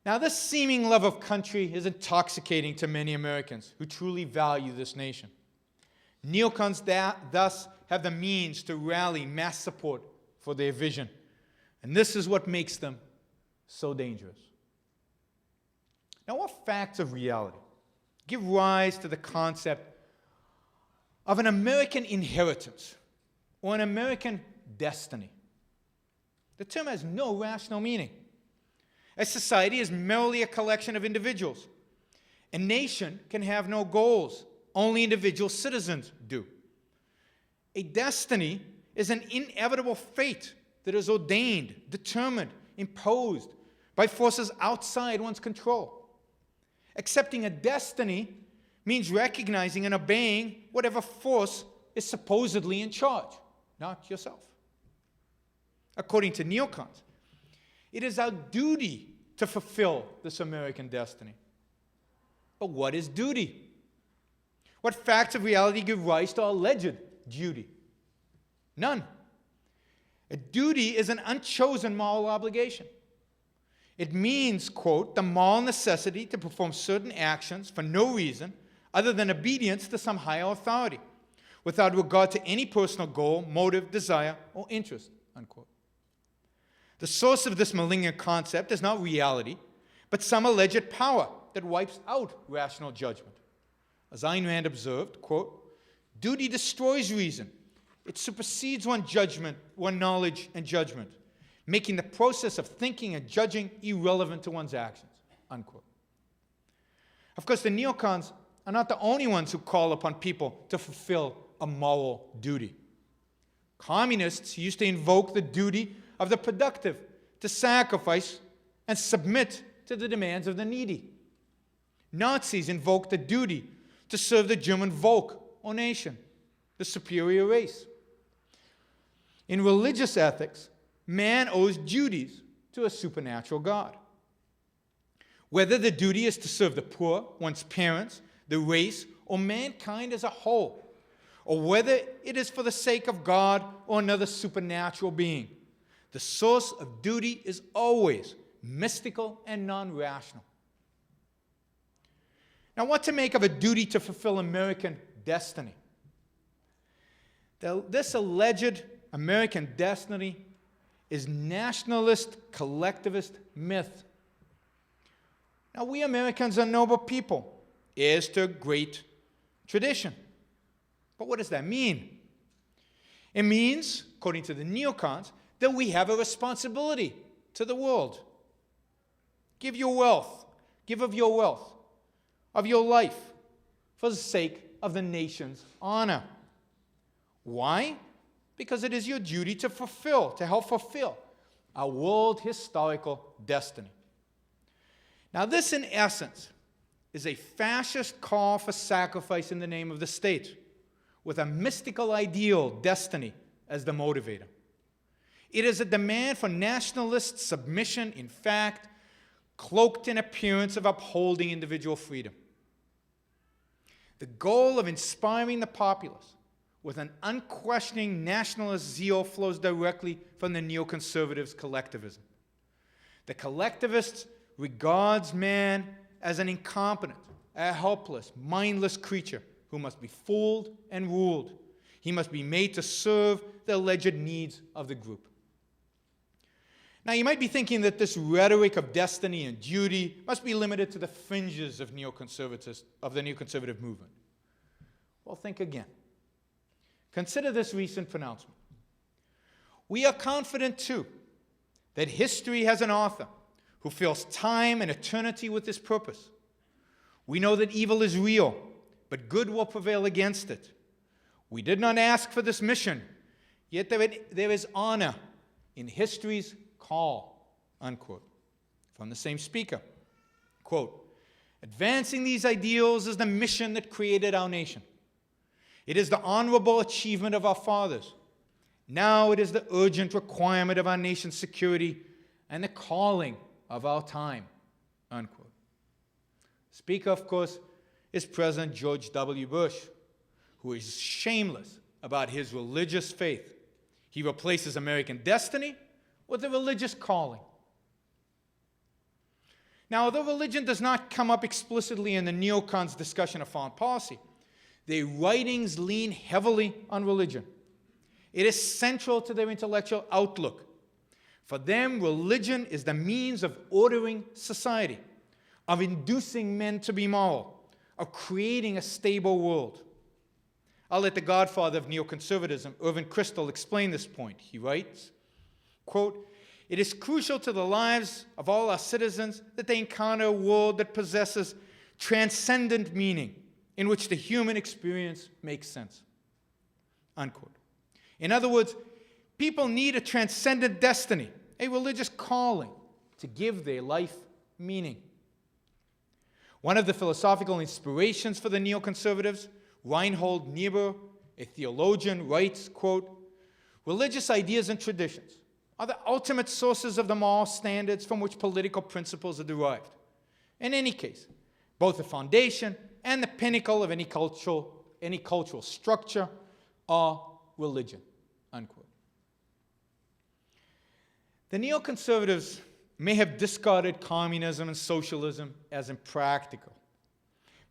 Now, this seeming love of country is intoxicating to many Americans who truly value this nation. Neocons thus have the means to rally mass support for their vision, and this is what makes them so dangerous. Now, what facts of reality give rise to the concept of an American inheritance or an American destiny? The term has no rational meaning. A society is merely a collection of individuals. A nation can have no goals. Only individual citizens do. A destiny is an inevitable fate that is ordained, determined, imposed by forces outside one's control. Accepting a destiny means recognizing and obeying whatever force is supposedly in charge, not yourself. According to neocons, it is our duty to fulfill this American destiny. But what is duty? What facts of reality give rise to alleged duty? None. A duty is an unchosen moral obligation. It means, quote, the moral necessity to perform certain actions for no reason other than obedience to some higher authority, without regard to any personal goal, motive, desire, or interest, unquote. The source of this malignant concept is not reality, but some alleged power that wipes out rational judgment. As Ayn Rand observed, quote, duty destroys reason. It supersedes one's judgment, one's knowledge and judgment, making the process of thinking and judging irrelevant to one's actions, unquote. Of course, the neocons are not the only ones who call upon people to fulfill a moral duty. Communists used to invoke the duty of the productive to sacrifice and submit to the demands of the needy. Nazis invoked the duty to serve the German Volk or nation, the superior race. In religious ethics, man owes duties to a supernatural God. Whether the duty is to serve the poor, one's parents, the race, or mankind as a whole, or whether it is for the sake of God or another supernatural being, the source of duty is always mystical and non-rational. Now, what to make of a duty to fulfill American destiny? This alleged American destiny is nationalist, collectivist myth. Now, we Americans are noble people, heirs to a great tradition. But what does that mean? It means, according to the neocons, that we have a responsibility to the world. Give your wealth, give of your wealth, of your life, for the sake of the nation's honor. Why? Because it is your duty to help fulfill our world historical destiny. Now, this, in essence, is a fascist call for sacrifice in the name of the state, with a mystical ideal, destiny, as the motivator. It is a demand for nationalist submission, in fact, cloaked in appearance of upholding individual freedom. The goal of inspiring the populace with an unquestioning nationalist zeal flows directly from the neoconservatives' collectivism. The collectivists regards man as an incompetent, a helpless, mindless creature who must be fooled and ruled. He must be made to serve the alleged needs of the group. Now, you might be thinking that this rhetoric of destiny and duty must be limited to the fringes of the neoconservative movement. Well, think again. Consider this recent pronouncement. We are confident, too, that history has an author who fills time and eternity with this purpose. We know that evil is real, but good will prevail against it. We did not ask for this mission, yet there is honor in history's call, unquote. From the same speaker, quote, advancing these ideals is the mission that created our nation. It is the honorable achievement of our fathers. Now it is the urgent requirement of our nation's security and the calling of our time, unquote. Speaker, of course, is President George W. Bush, who is shameless about his religious faith. He replaces American destiny with a religious calling. Now, although religion does not come up explicitly in the neocons' discussion of foreign policy, their writings lean heavily on religion. It is central to their intellectual outlook. For them, religion is the means of ordering society, of inducing men to be moral, of creating a stable world. I'll let the godfather of neoconservatism, Irvine, explain this point. He writes, quote, it is crucial to the lives of all our citizens that they encounter a world that possesses transcendent meaning in which the human experience makes sense. Unquote. In other words, people need a transcendent destiny, a religious calling, to give their life meaning. One of the philosophical inspirations for the neoconservatives, Reinhold Niebuhr, a theologian, writes, quote, "Religious ideas and traditions are the ultimate sources of the moral standards from which political principles are derived. In any case, both the foundation and the pinnacle of any cultural structure are religion." Unquote. The neoconservatives may have discarded communism and socialism as impractical,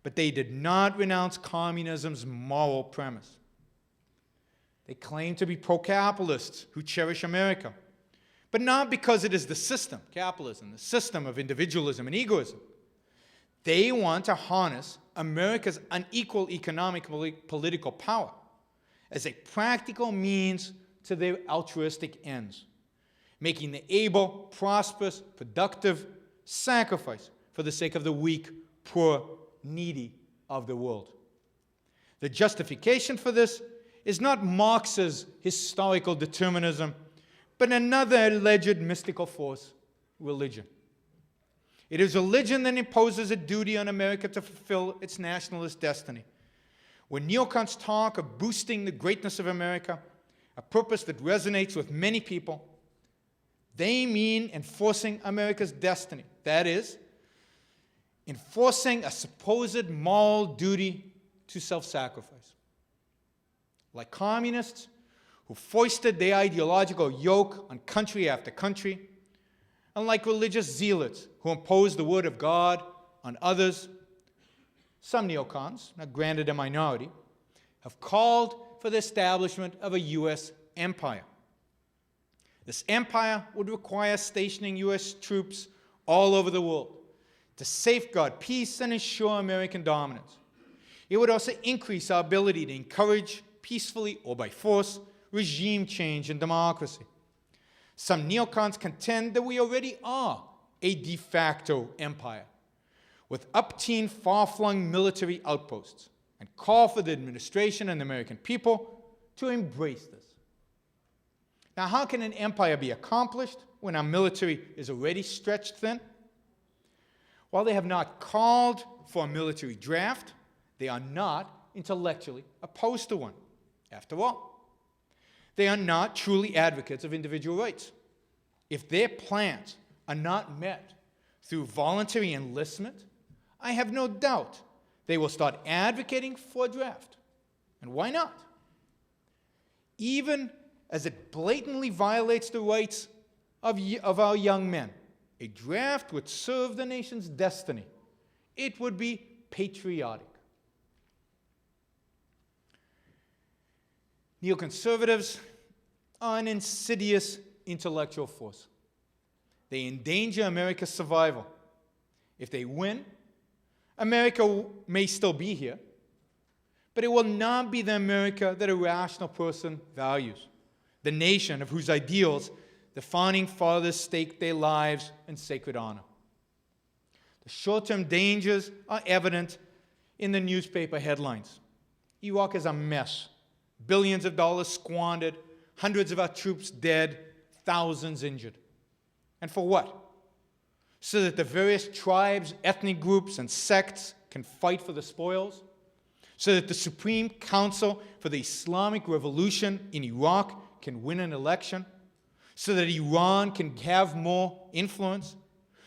but they did not renounce communism's moral premise. They claim to be pro-capitalists who cherish America, but not because it is the system, capitalism, the system of individualism and egoism. They want to harness America's unequal economic political power as a practical means to their altruistic ends, making the able, prosperous, productive sacrifice for the sake of the weak, poor, needy of the world. The justification for this is not Marx's historical determinism, but another alleged mystical force, religion. It is religion that imposes a duty on America to fulfill its nationalist destiny. When neocons talk of boosting the greatness of America, a purpose that resonates with many people, they mean enforcing America's destiny. That is, enforcing a supposed moral duty to self-sacrifice. Like communists who foisted their ideological yoke on country after country, and like religious zealots who imposed the word of God on others, some neocons, now granted a minority, have called for the establishment of a U.S. empire. This empire would require stationing U.S. troops all over the world to safeguard peace and ensure American dominance. It would also increase our ability to encourage, peacefully or by force, regime change and democracy. Some neocons contend that we already are a de facto empire, with upteen, far-flung military outposts, and call for the administration and the American people to embrace this. Now, how can an empire be accomplished when our military is already stretched thin? While they have not called for a military draft, they are not intellectually opposed to one. After all, they are not truly advocates of individual rights. If their plans are not met through voluntary enlistment, I have no doubt they will start advocating for a draft. And why not? Even as it blatantly violates the rights of our young men, a draft would serve the nation's destiny. It would be patriotic. Neoconservatives are an insidious intellectual force. They endanger America's survival. If they win, America may still be here, but it will not be the America that a rational person values, the nation of whose ideals the founding fathers staked their lives in sacred honor. The short-term dangers are evident in the newspaper headlines. Iraq is a mess. Billions of dollars squandered, hundreds of our troops dead, thousands injured. And for what? So that the various tribes, ethnic groups, and sects can fight for the spoils? So that the Supreme Council for the Islamic Revolution in Iraq can win an election? So that Iran can have more influence?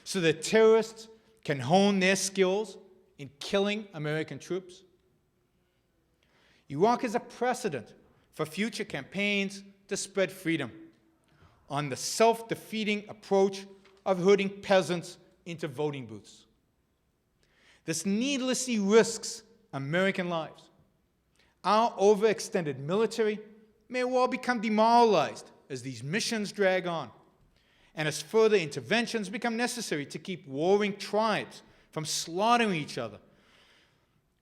So that terrorists can hone their skills in killing American troops? Iraq is a precedent for future campaigns to spread freedom on the self-defeating approach of herding peasants into voting booths. This needlessly risks American lives. Our overextended military may well become demoralized as these missions drag on, and as further interventions become necessary to keep warring tribes from slaughtering each other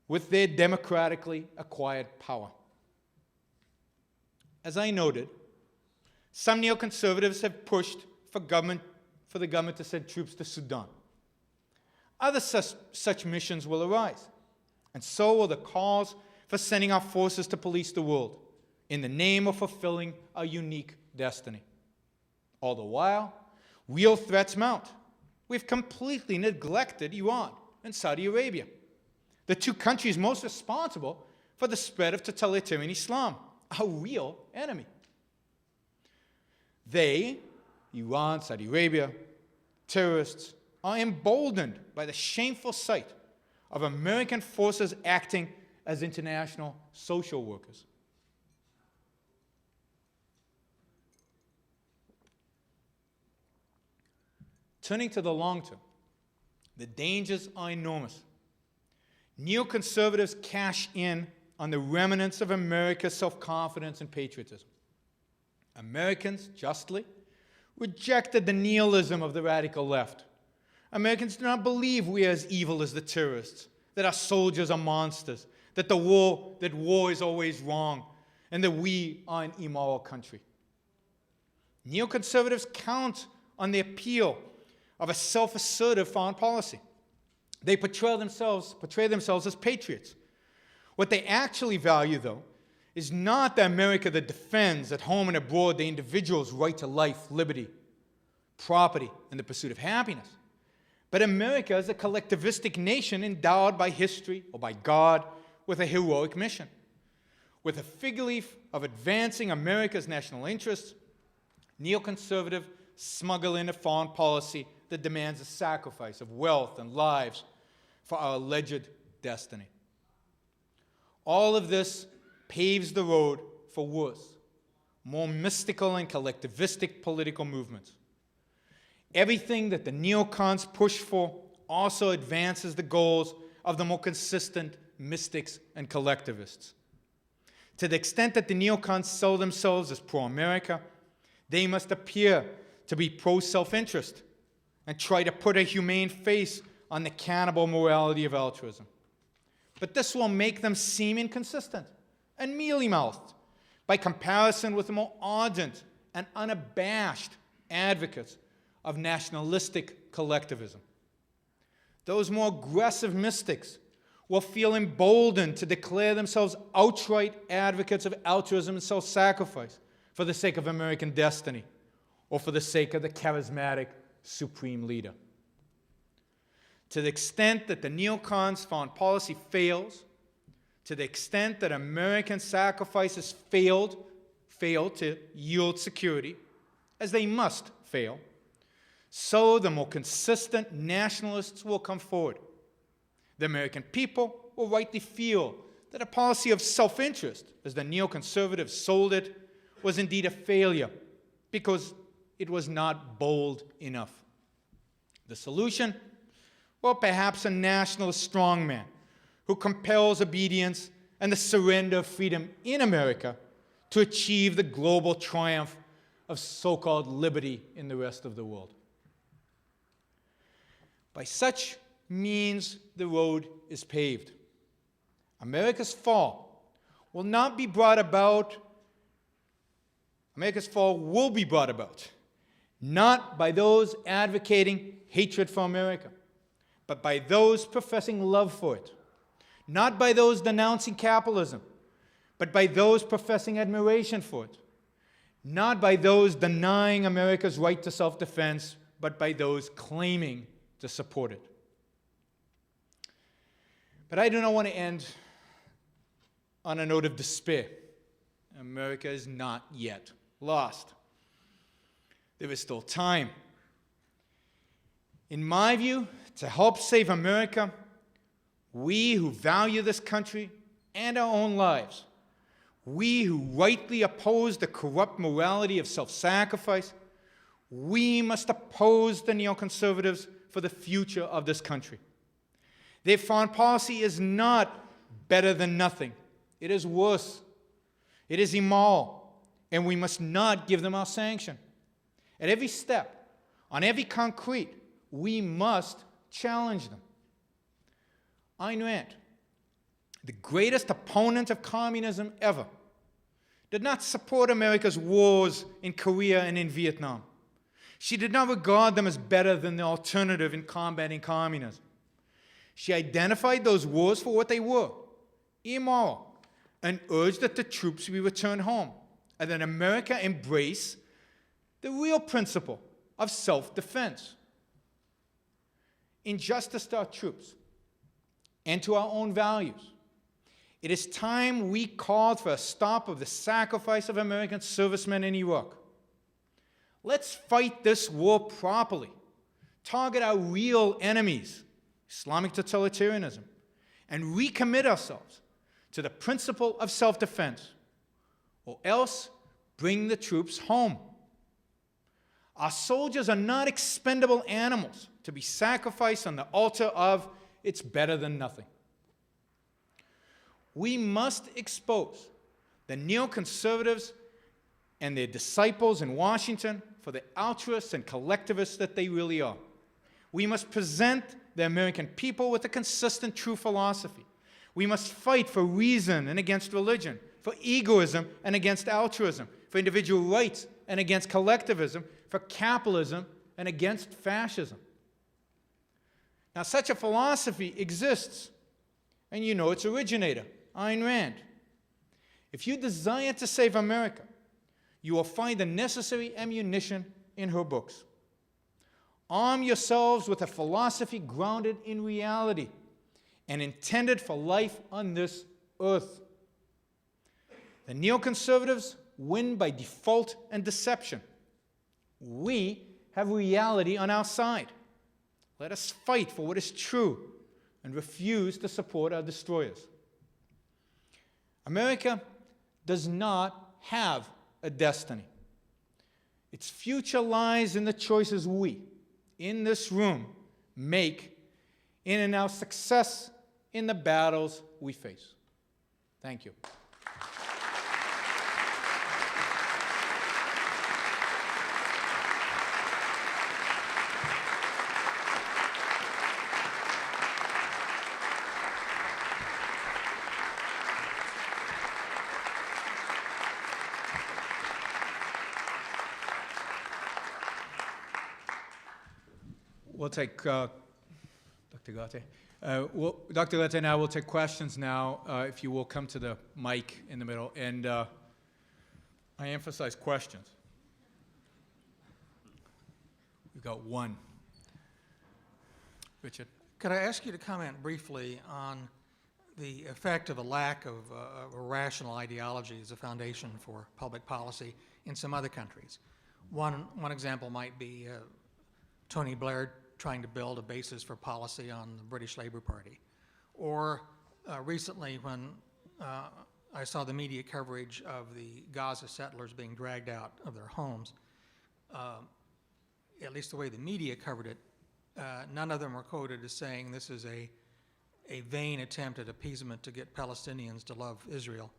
with their democratically acquired power. As I noted, some neoconservatives have pushed for the government to send troops to Sudan. Other such missions will arise, and so will the calls for sending our forces to police the world in the name of fulfilling our unique destiny. All the while, real threats mount. We've completely neglected Iran and Saudi Arabia, the two countries most responsible for the spread of totalitarian Islam, our real enemy. They, Iran, Saudi Arabia, terrorists, are emboldened by the shameful sight of American forces acting as international social workers. Turning to the long term, the dangers are enormous. Neoconservatives cash in on the remnants of America's self-confidence and patriotism. Americans, justly, rejected the nihilism of the radical left. Americans do not believe we are as evil as the terrorists, that our soldiers are monsters, that war is always wrong, and that we are an immoral country. Neoconservatives count on the appeal of a self-assertive foreign policy. They portray themselves as patriots. What they actually value, though, is not the America that defends at home and abroad the individual's right to life, liberty, property, and the pursuit of happiness, but America as a collectivistic nation endowed by history or by God with a heroic mission. With a fig leaf of advancing America's national interests, neoconservative smuggle in a foreign policy that demands a sacrifice of wealth and lives for our alleged destiny. All of this paves the road for worse, more mystical and collectivistic political movements. Everything that the neocons push for also advances the goals of the more consistent mystics and collectivists. To the extent that the neocons sell themselves as pro-America, they must appear to be pro-self-interest and try to put a humane face on the cannibal morality of altruism. But this will make them seem inconsistent and mealy-mouthed by comparison with the more ardent and unabashed advocates of nationalistic collectivism. Those more aggressive mystics will feel emboldened to declare themselves outright advocates of altruism and self-sacrifice for the sake of American destiny or for the sake of the charismatic supreme leader. To the extent that the neocons' foreign policy fails, to the extent that American sacrifices fail to yield security, as they must fail, so the more consistent nationalists will come forward. The American people will rightly feel that a policy of self-interest, as the neoconservatives sold it, was indeed a failure because it was not bold enough. The solution? Well, perhaps a nationalist strongman who compels obedience and the surrender of freedom in America to achieve the global triumph of so-called liberty in the rest of the world. By such means, the road is paved. America's fall will be brought about not by those advocating hatred for America, but by those professing love for it. Not by those denouncing capitalism, but by those professing admiration for it. Not by those denying America's right to self-defense, but by those claiming to support it. But I do not want to end on a note of despair. America is not yet lost. There is still time. In my view, to help save America, we who value this country and our own lives, we who rightly oppose the corrupt morality of self-sacrifice, we must oppose the neoconservatives for the future of this country. Their foreign policy is not better than nothing. It is worse. It is immoral, and we must not give them our sanction. At every step, on every concrete, we must challenge them. Ayn Rand, the greatest opponent of communism ever, did not support America's wars in Korea and in Vietnam. She did not regard them as better than the alternative in combating communism. She identified those wars for what they were, immoral, and urged that the troops be returned home, and that America embrace the real principle of self-defense. In justice to our troops and to our own values, it is time we called for a stop of the sacrifice of American servicemen in Iraq. Let's fight this war properly, target our real enemies, Islamic totalitarianism, and recommit ourselves to the principle of self-defense, or else bring the troops home. Our soldiers are not expendable animals to be sacrificed on the altar of it's better than nothing. We must expose the neoconservatives and their disciples in Washington for the altruists and collectivists that they really are. We must present the American people with a consistent true philosophy. We must fight for reason and against religion, for egoism and against altruism, for individual rights and against collectivism, for capitalism and against fascism. Now, such a philosophy exists, and you know its originator, Ayn Rand. If you desire to save America, you will find the necessary ammunition in her books. Arm yourselves with a philosophy grounded in reality and intended for life on this earth. The neoconservatives win by default and deception. We have reality on our side. Let us fight for what is true and refuse to support our destroyers. America does not have a destiny. Its future lies in the choices we, in this room, make in our success in the battles we face. Thank you. We'll take, Dr. Garte. Dr. Garte and I will take questions now, if you will come to the mic in the middle. And I emphasize questions. We've got one. Richard. Could I ask you to comment briefly on the effect of a lack of a rational ideology as a foundation for public policy in some other countries? One example might be Tony Blair trying to build a basis for policy on the British Labour Party. Or recently when I saw the media coverage of the Gaza settlers being dragged out of their homes, at least the way the media covered it, none of them were quoted as saying this is a vain attempt at appeasement to get Palestinians to love Israel,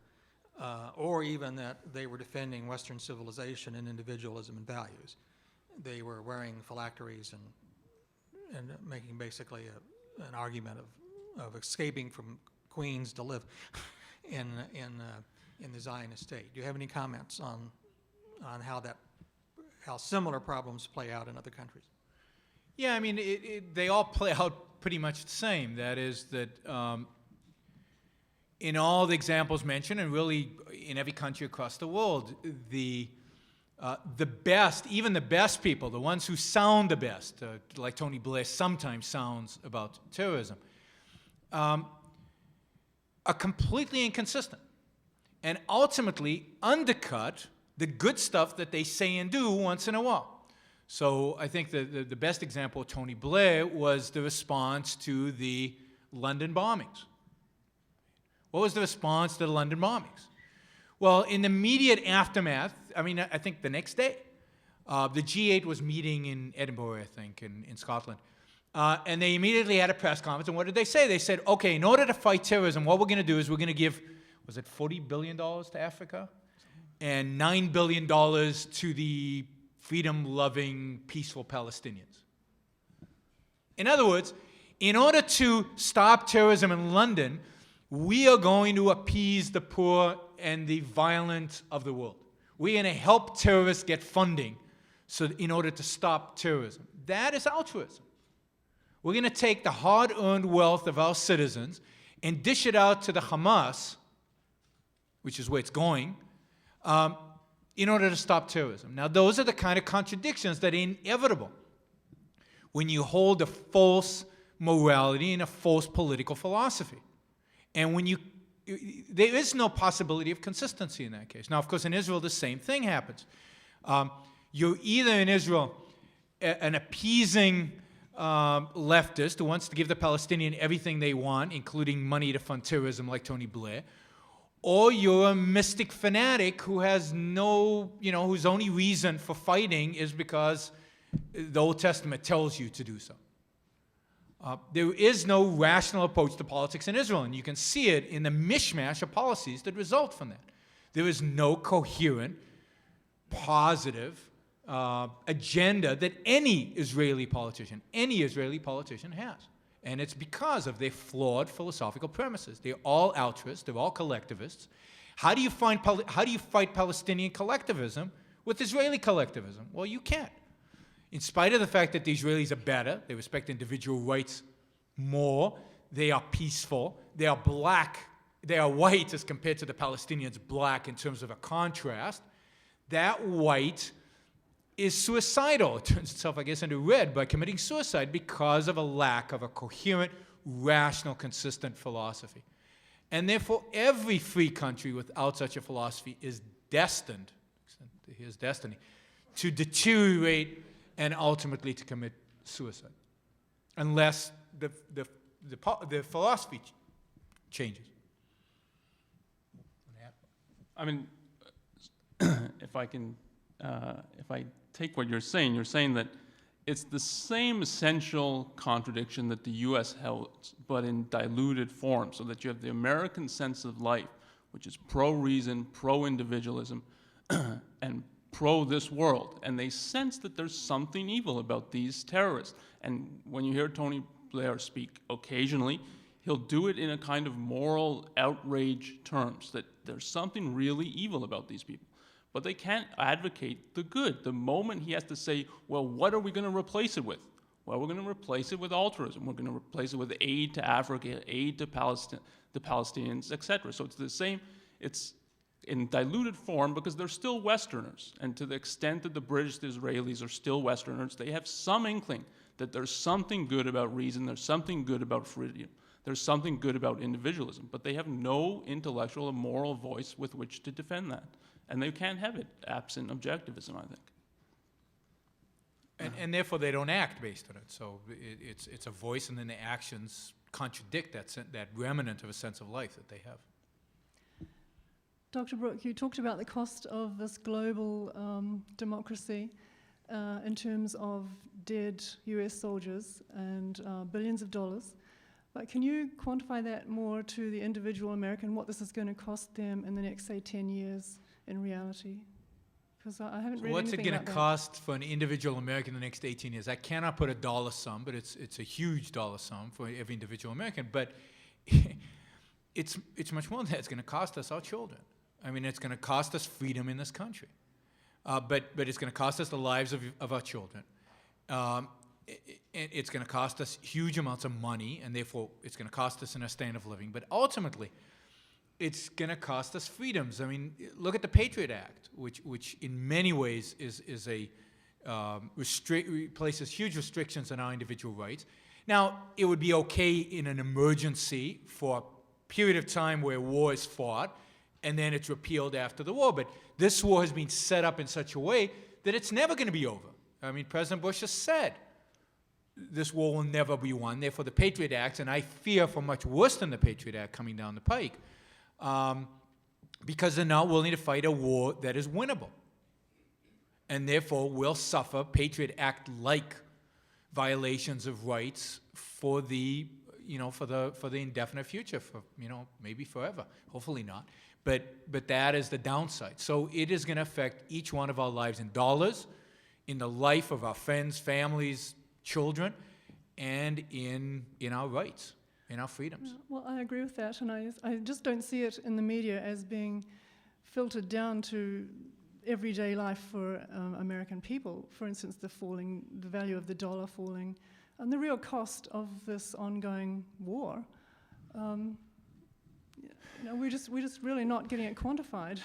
or even that they were defending Western civilization and individualism and values. They were wearing phylacteries and making basically an argument of escaping from Queens to live in the Zionist state. Do you have any comments on how similar problems play out in other countries? Yeah, I mean, they all play out pretty much the same. That is that in all the examples mentioned, and really in every country across the world, the best, even the best people, the ones who sound the best, like Tony Blair sometimes sounds about terrorism, are completely inconsistent and ultimately undercut the good stuff that they say and do once in a while. So I think the best example of Tony Blair was the response to the London bombings. What was the response to the London bombings? Well, in the immediate aftermath, I mean, I think the next day, the G8 was meeting in Edinburgh, I think, in Scotland. And they immediately had a press conference, and what did they say? They said, okay, in order to fight terrorism, what we're going to do is we're going to give, was it $40 billion to Africa? And $9 billion to the freedom-loving, peaceful Palestinians. In other words, in order to stop terrorism in London, we are going to appease the poor and the violent of the world. We're going to help terrorists get funding so in order to stop terrorism. That is altruism. We're going to take the hard-earned wealth of our citizens and dish it out to the Hamas, which is where it's going, in order to stop terrorism. Now, those are the kind of contradictions that are inevitable when you hold a false morality and a false political philosophy. And when there is no possibility of consistency in that case. Now, of course, in Israel, the same thing happens. You're either in Israel an appeasing leftist who wants to give the Palestinian everything they want, including money to fund terrorism like Tony Blair, or you're a mystic fanatic who has whose only reason for fighting is because the Old Testament tells you to do so. There is no rational approach to politics in Israel, and you can see it in the mishmash of policies that result from that. There is no coherent, positive agenda that any Israeli politician has. And it's because of their flawed philosophical premises. They're all altruists. They're all collectivists. How do you fight Palestinian collectivism with Israeli collectivism? Well, you can't. In spite of the fact that the Israelis are better, they respect individual rights more, they are peaceful, they are black, they are white as compared to the Palestinians black in terms of a contrast, that white is suicidal. It turns itself, I guess, into red by committing suicide because of a lack of a coherent, rational, consistent philosophy. And therefore, every free country without such a philosophy is destined, here's destiny, to deteriorate and ultimately to commit suicide, unless the philosophy changes. I mean, if I take what you're saying that it's the same essential contradiction that the U.S. held, but in diluted form, so that you have the American sense of life, which is pro-reason, pro-individualism, and pro this world, and they sense that there's something evil about these terrorists. And when you hear Tony Blair speak occasionally, he'll do it in a kind of moral outrage terms, that there's something really evil about these people. But they can't advocate the good. The moment he has to say, well, what are we going to replace it with? Well, we're going to replace it with altruism. We're going to replace it with aid to Africa, aid to the Palestinians, etc. So it's the same, it's in diluted form because they're still Westerners. And to the extent that the British, the Israelis are still Westerners, they have some inkling that there's something good about reason, there's something good about freedom, there's something good about individualism. But they have no intellectual or moral voice with which to defend that. And they can't have it absent objectivism, I think. And therefore they don't act based on it. So it's a voice, and then the actions contradict that remnant of a sense of life that they have. Dr. Brook, you talked about the cost of this global democracy in terms of dead US soldiers and billions of dollars. But can you quantify that more to the individual American, what this is going to cost them in the next, say, 10 years in reality? Because I haven't read anything about that. What's it going to cost for an individual American in the next 18 years? I cannot put a dollar sum, but it's a huge dollar sum for every individual American. But it's much more than that. It's going to cost us our children. I mean, it's going to cost us freedom in this country. But it's going to cost us the lives of our children. It's going to cost us huge amounts of money, and therefore it's going to cost us in our standard of living. But ultimately, it's going to cost us freedoms. I mean, look at the Patriot Act, which in many ways places huge restrictions on our individual rights. Now, it would be okay in an emergency for a period of time where war is fought, and then it's repealed after the war. But this war has been set up in such a way that it's never going to be over. I mean, President Bush has said this war will never be won. Therefore, the Patriot Act, and I fear for much worse than the Patriot Act coming down the pike, because they're not willing to fight a war that is winnable. And therefore will suffer Patriot Act-like violations of rights for the indefinite future, for maybe forever. Hopefully not. But that is the downside. So it is going to affect each one of our lives in dollars, in the life of our friends, families, children, and in our rights, in our freedoms. Well, I agree with that, and I just don't see it in the media as being filtered down to everyday life for American people. For instance, the value of the dollar falling, and the real cost of this ongoing war. We're just really not getting it quantified.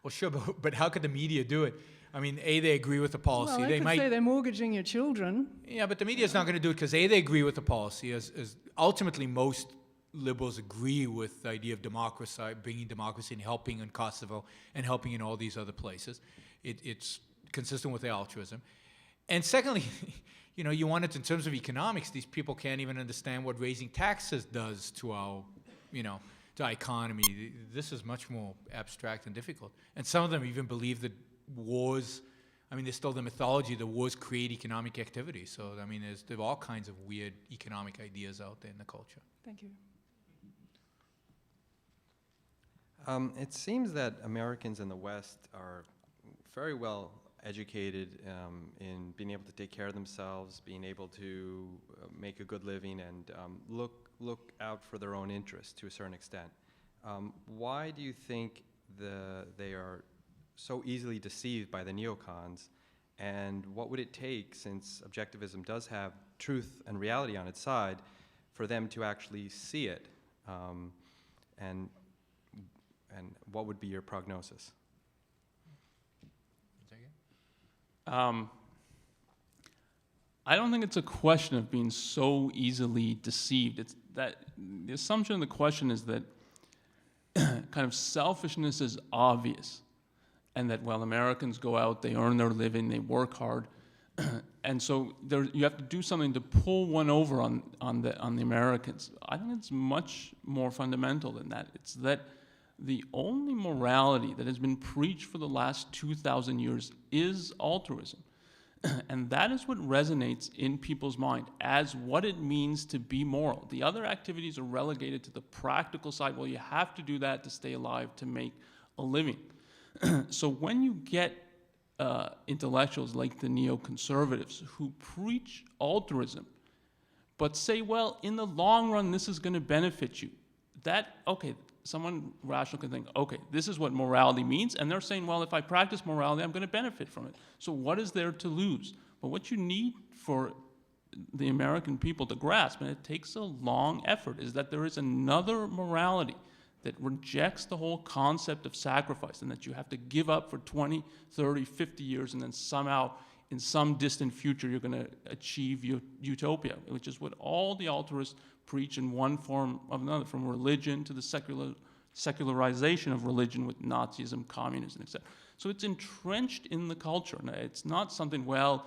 Well, sure, but how could the media do it? I mean, A, they agree with the policy. Well, they could might say they're mortgaging your children. Yeah, but the media is not going to do it because A, they agree with the policy. As ultimately, most liberals agree with the idea of democracy, bringing democracy and helping in Kosovo and helping in all these other places. It's consistent with the altruism. And secondly, you want it in terms of economics. These people can't even understand what raising taxes does to our, to our economy. This is much more abstract and difficult. And some of them even believe that wars, there's still the mythology that wars create economic activity. So, there are all kinds of weird economic ideas out there in the culture. Thank you. It seems that Americans in the West are very well educated in being able to take care of themselves, being able to make a good living, and look out for their own interests to a certain extent. Why do you think they are so easily deceived by the neocons, and what would it take, since objectivism does have truth and reality on its side, for them to actually see it? And what would be your prognosis? I don't think it's a question of being so easily deceived. It's that the assumption of the question is that kind of selfishness is obvious, and that, well, Americans go out, they earn their living, they work hard, and so you have to do something to pull one over on the Americans. I think it's much more fundamental than that. It's that the only morality that has been preached for the last 2,000 years is altruism. And that is what resonates in people's mind as what it means to be moral. The other activities are relegated to the practical side. Well, you have to do that to stay alive, to make a living. So when you get intellectuals like the neoconservatives who preach altruism, but say, well, in the long run, this is going to benefit you, someone rational can think, okay, this is what morality means, and they're saying, well, if I practice morality, I'm going to benefit from it. So what is there to lose? But what you need for the American people to grasp, and it takes a long effort, is that there is another morality that rejects the whole concept of sacrifice, and that you have to give up for 20, 30, 50 years, and then somehow in some distant future you're going to achieve utopia, which is what all the altruists preach in one form or another, from religion to the secularization of religion with Nazism, communism, etc. So it's entrenched in the culture. And it's not something, well,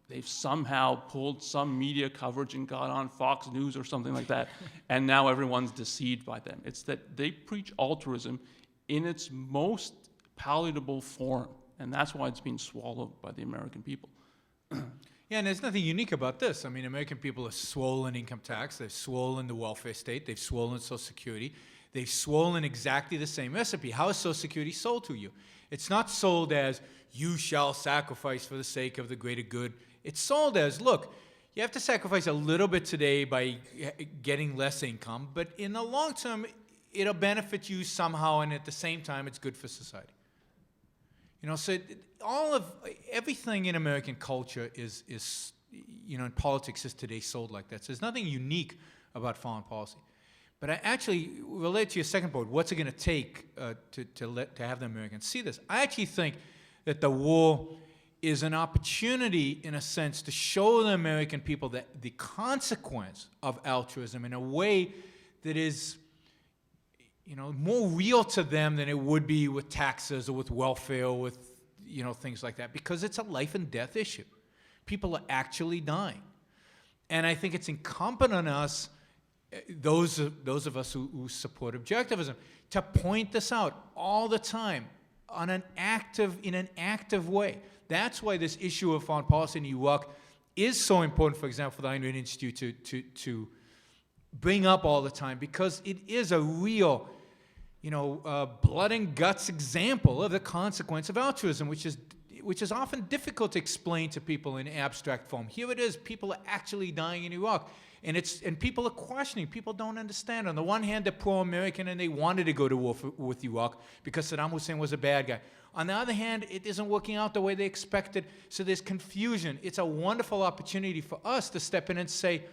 they've somehow pulled some media coverage and got on Fox News or something like that, and now everyone's deceived by them. It's that they preach altruism in its most palatable form, and that's why it's being swallowed by the American people. Yeah, and there's nothing unique about this. American people have swollen income tax, they've swollen the welfare state, they've swollen Social Security, they've swollen exactly the same recipe. How is Social Security sold to you? It's not sold as, you shall sacrifice for the sake of the greater good. It's sold as, look, you have to sacrifice a little bit today by getting less income, but in the long term, it'll benefit you somehow, and at the same time, it's good for society. So everything in American culture is in politics is today sold like that. So there's nothing unique about foreign policy. But I actually relate to your second point. What's it going to take to have the Americans see this? I actually think that the war is an opportunity, in a sense, to show the American people that the consequence of altruism in a way that is more real to them than it would be with taxes or with welfare or with, things like that, because it's a life and death issue. People are actually dying. And I think it's incumbent on us, those of us who support objectivism, to point this out all the time in an active way. That's why this issue of foreign policy in Iraq is so important, for example, for the Ayn Rand Institute to bring up all the time, because it is a real blood and guts example of the consequence of altruism, which is which is often difficult to explain to people in abstract form. Here it is, people are actually dying in Iraq. And people are questioning, people don't understand. On the one hand, they're pro-American and they wanted to go to war with Iraq because Saddam Hussein was a bad guy. On the other hand, it isn't working out the way they expected, so there's confusion. It's a wonderful opportunity for us to step in and say,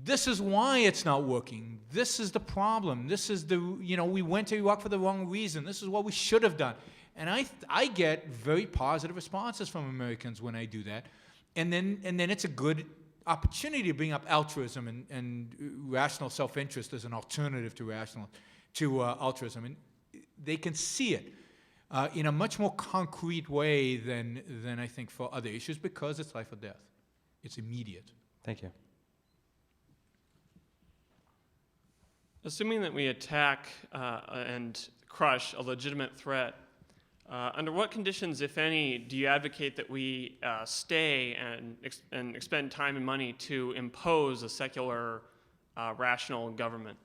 this is why it's not working. This is the problem. This is we went to Iraq for the wrong reason. This is what we should have done. And I get very positive responses from Americans when I do that. And then it's a good opportunity to bring up altruism and rational self-interest as an alternative to altruism. And they can see it in a much more concrete way than I think for other issues, because it's life or death. It's immediate. Thank you. Assuming that we attack and crush a legitimate threat, under what conditions, if any, do you advocate that we stay and expend time and money to impose a secular, rational government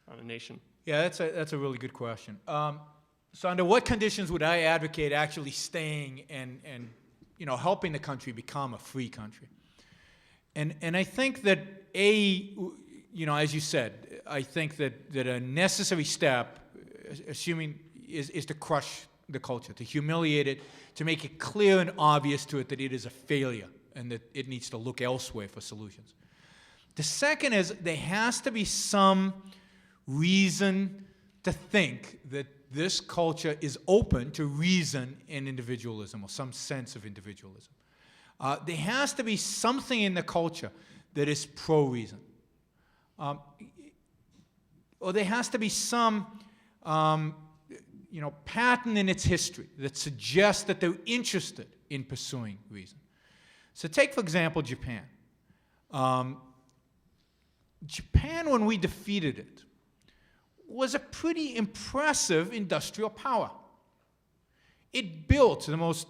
on a nation? Yeah, that's a really good question. So under what conditions would I advocate actually staying and helping the country become a free country? And I think that as you said, I think that a necessary step, assuming, is to crush the culture, to humiliate it, to make it clear and obvious to it that it is a failure and that it needs to look elsewhere for solutions. The second is there has to be some reason to think that this culture is open to reason and individualism, or some sense of individualism. There has to be something in the culture that is pro-reason. Or there has to be some pattern in its history that suggests that they're interested in pursuing reason. So take, for example, Japan. Japan, when we defeated it, was a pretty impressive industrial power. It built the most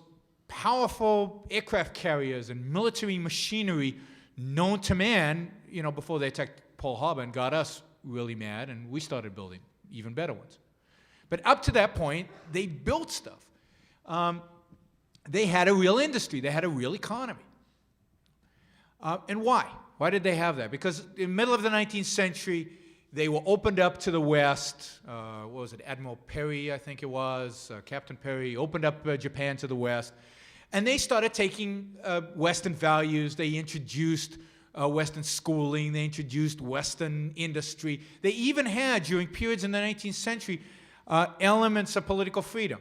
powerful aircraft carriers and military machinery known to man, before they attacked Pearl Harbor and got us really mad, and we started building even better ones. But up to that point, they built stuff. They had a real industry. They had a real economy. And why? Why did they have that? Because in the middle of the 19th century, they were opened up to the West. What was it? Admiral Perry, I think it was. Captain Perry opened up Japan to the West. And they started taking Western values. They introduced Western schooling. They introduced Western industry. They even had, during periods in the 19th century, elements of political freedom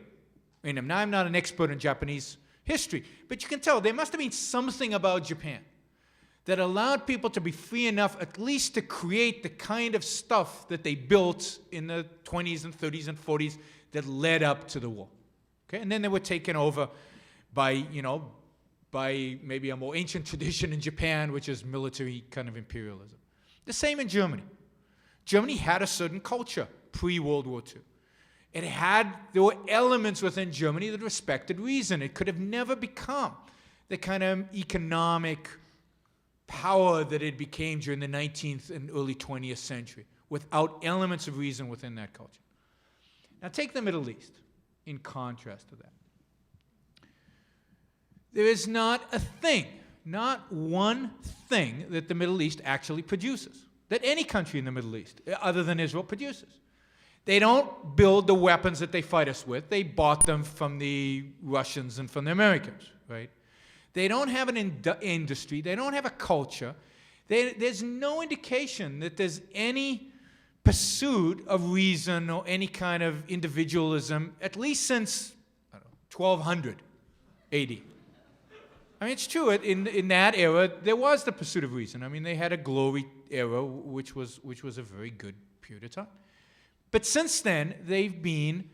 in them. Now, I'm not an expert in Japanese history, but you can tell there must have been something about Japan that allowed people to be free enough at least to create the kind of stuff that they built in the 20s and 30s and 40s that led up to the war. Okay? And then they were taken over by maybe a more ancient tradition in Japan, which is military kind of imperialism. The same in Germany. Germany had a certain culture pre-World War II. There were elements within Germany that respected reason. It could have never become the kind of economic power that it became during the 19th and early 20th century without elements of reason within that culture. Now take the Middle East in contrast to that. There is not a thing, not one thing that the Middle East actually produces, that any country in the Middle East, other than Israel, produces. They don't build the weapons that they fight us with. They bought them from the Russians and from the Americans, right? They don't have an industry. They don't have a culture. There's no indication that there's any pursuit of reason or any kind of individualism, at least since 1200 AD. I mean, it's true. In that era, there was the pursuit of reason. I mean, they had a glory era, which was a very good period of time. But since then, they've been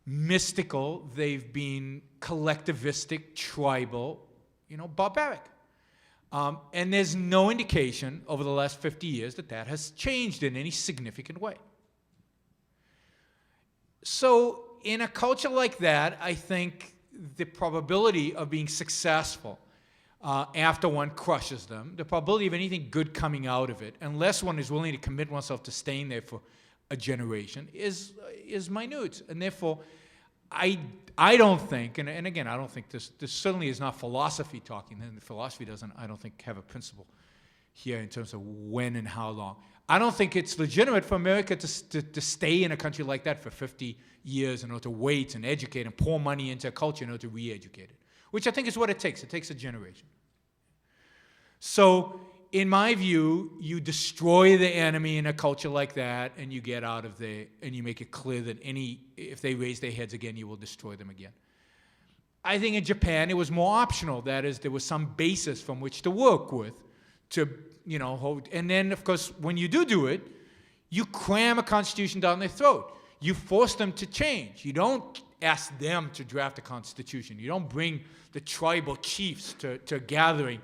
mystical. They've been collectivistic, tribal, barbaric. And there's no indication over the last 50 years that that has changed in any significant way. So in a culture like that, I think the probability of being successful after one crushes them, the probability of anything good coming out of it, unless one is willing to commit oneself to staying there for a generation, is minute. And therefore, I I don't think, and again, I don't think this certainly is not philosophy talking, and philosophy doesn't, I don't think, have a principle here in terms of when and how long. I don't think it's legitimate for America to stay in a country like that for 50 years in order to wait and educate and pour money into a culture in order to re-educate it, which I think is what it takes. It takes a generation. So, in my view, you destroy the enemy in a culture like that, and you get out of there, and you make it clear that if they raise their heads again, you will destroy them again. I think in Japan it was more optional. That is, there was some basis from which to work with, to hold. And then, of course, when you do it, you cram a constitution down their throat. You force them to change. You don't ask them to draft a constitution. You don't bring the tribal chiefs to a gathering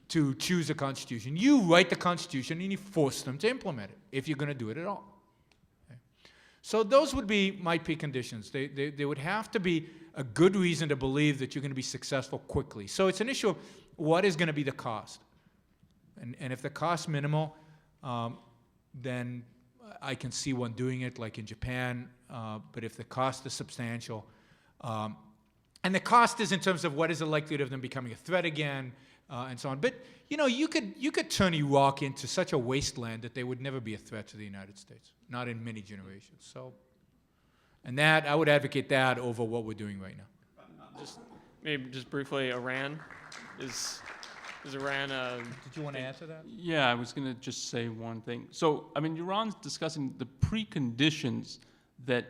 to choose a constitution. You write the constitution and you force them to implement it, if you're going to do it at all. Okay. So those would be my preconditions. They would have to be a good reason to believe that you're going to be successful quickly. So it's an issue of what is going to be the cost. And if the cost minimal, then I can see one doing it, like in Japan. But if the cost is substantial, and the cost is in terms of what is the likelihood of them becoming a threat again, and so on. But you could turn Iraq into such a wasteland that they would never be a threat to the United States, not in many generations. So, and that I would advocate that over what we're doing right now. Maybe just briefly, Iran is Iran. Did you want to answer that? Yeah, I was going to just say one thing. So, I mean, Iran's discussing the preconditions that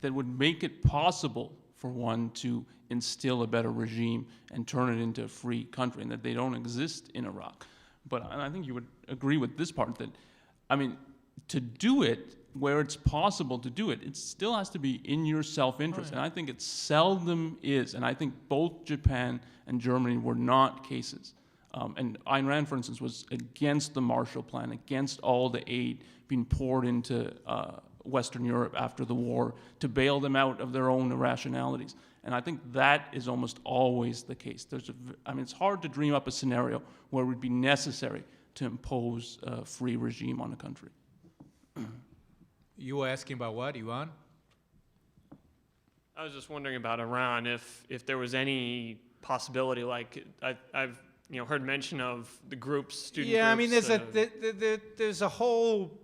would make it possible for one to instill a better regime and turn it into a free country, and that they don't exist in Iraq. And I think you would agree with this part that, I mean, to do it where it's possible to do it, it still has to be in your self-interest. Right. And I think it seldom is. And I think both Japan and Germany were not cases. And Ayn Rand, for instance, was against the Marshall Plan, against all the aid being poured into Western Europe after the war to bail them out of their own irrationalities. And I think that is almost always the case. It's hard to dream up a scenario where it would be necessary to impose a free regime on a country. You were asking about what, Iran? I was just wondering about Iran, if there was any possibility, like I've heard mention of the groups, student groups. Yeah, I mean, there's a whole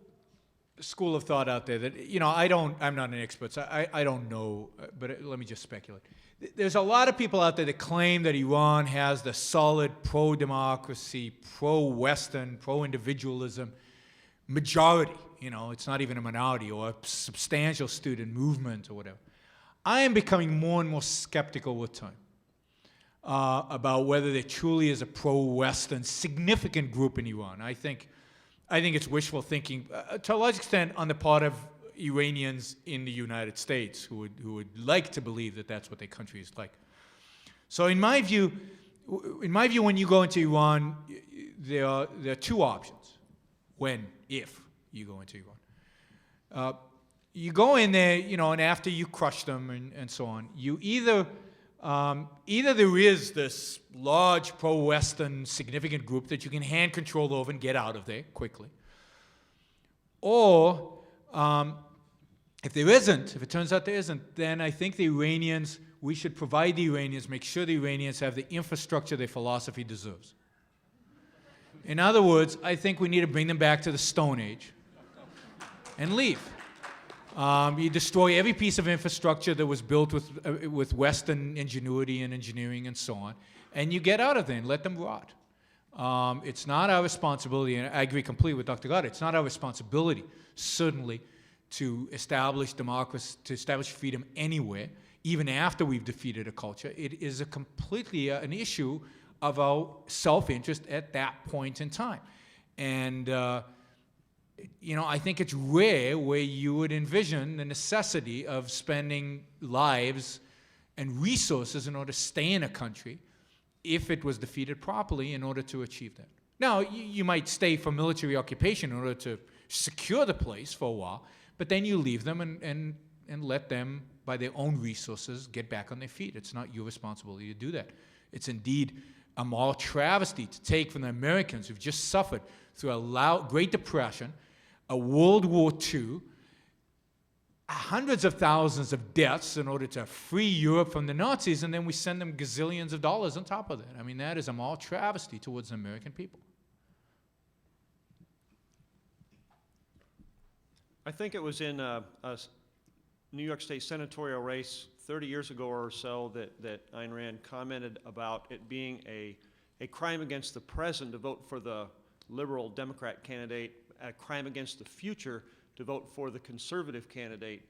school of thought out there that, I'm not an expert, so I don't know, but let me just speculate. There's a lot of people out there that claim that Iran has the solid pro-democracy, pro-Western, pro-individualism majority. It's not even a minority or a substantial student movement or whatever. I am becoming more and more skeptical with time about whether there truly is a pro-Western significant group in Iran. I think it's wishful thinking, to a large extent, on the part of Iranians in the United States who would like to believe that that's what their country is like. So in my view, when you go into Iran, there are two options. If you go into Iran, you go in there, and after you crush them and so on, you either there is this large pro-Western significant group that you can hand control over and get out of there quickly. Or, if it turns out there isn't, then I think we should provide the Iranians, make sure the Iranians have the infrastructure their philosophy deserves. In other words, I think we need to bring them back to the Stone Age and leave. You destroy every piece of infrastructure that was built with Western ingenuity and engineering and so on, and you get out of there and let them rot. It's not our responsibility, and I agree completely with Dr. Goddard, it's not our responsibility, certainly, to establish democracy, to establish freedom anywhere, even after we've defeated a culture. It is completely an issue of our self-interest at that point in time. And I think it's rare where you would envision the necessity of spending lives and resources in order to stay in a country if it was defeated properly in order to achieve that. Now, you might stay for military occupation in order to secure the place for a while, but then you leave them and let them, by their own resources, get back on their feet. It's not your responsibility to do that. It's indeed a moral travesty to take from the Americans who've just suffered through a Great Depression, a World War II, hundreds of thousands of deaths in order to free Europe from the Nazis, and then we send them gazillions of dollars on top of that. I mean, that is a moral travesty towards the American people. I think it was in a New York State senatorial race 30 years ago or so that Ayn Rand commented about it being a crime against the present to vote for the liberal Democrat candidate, a crime against the future to vote for the conservative candidate.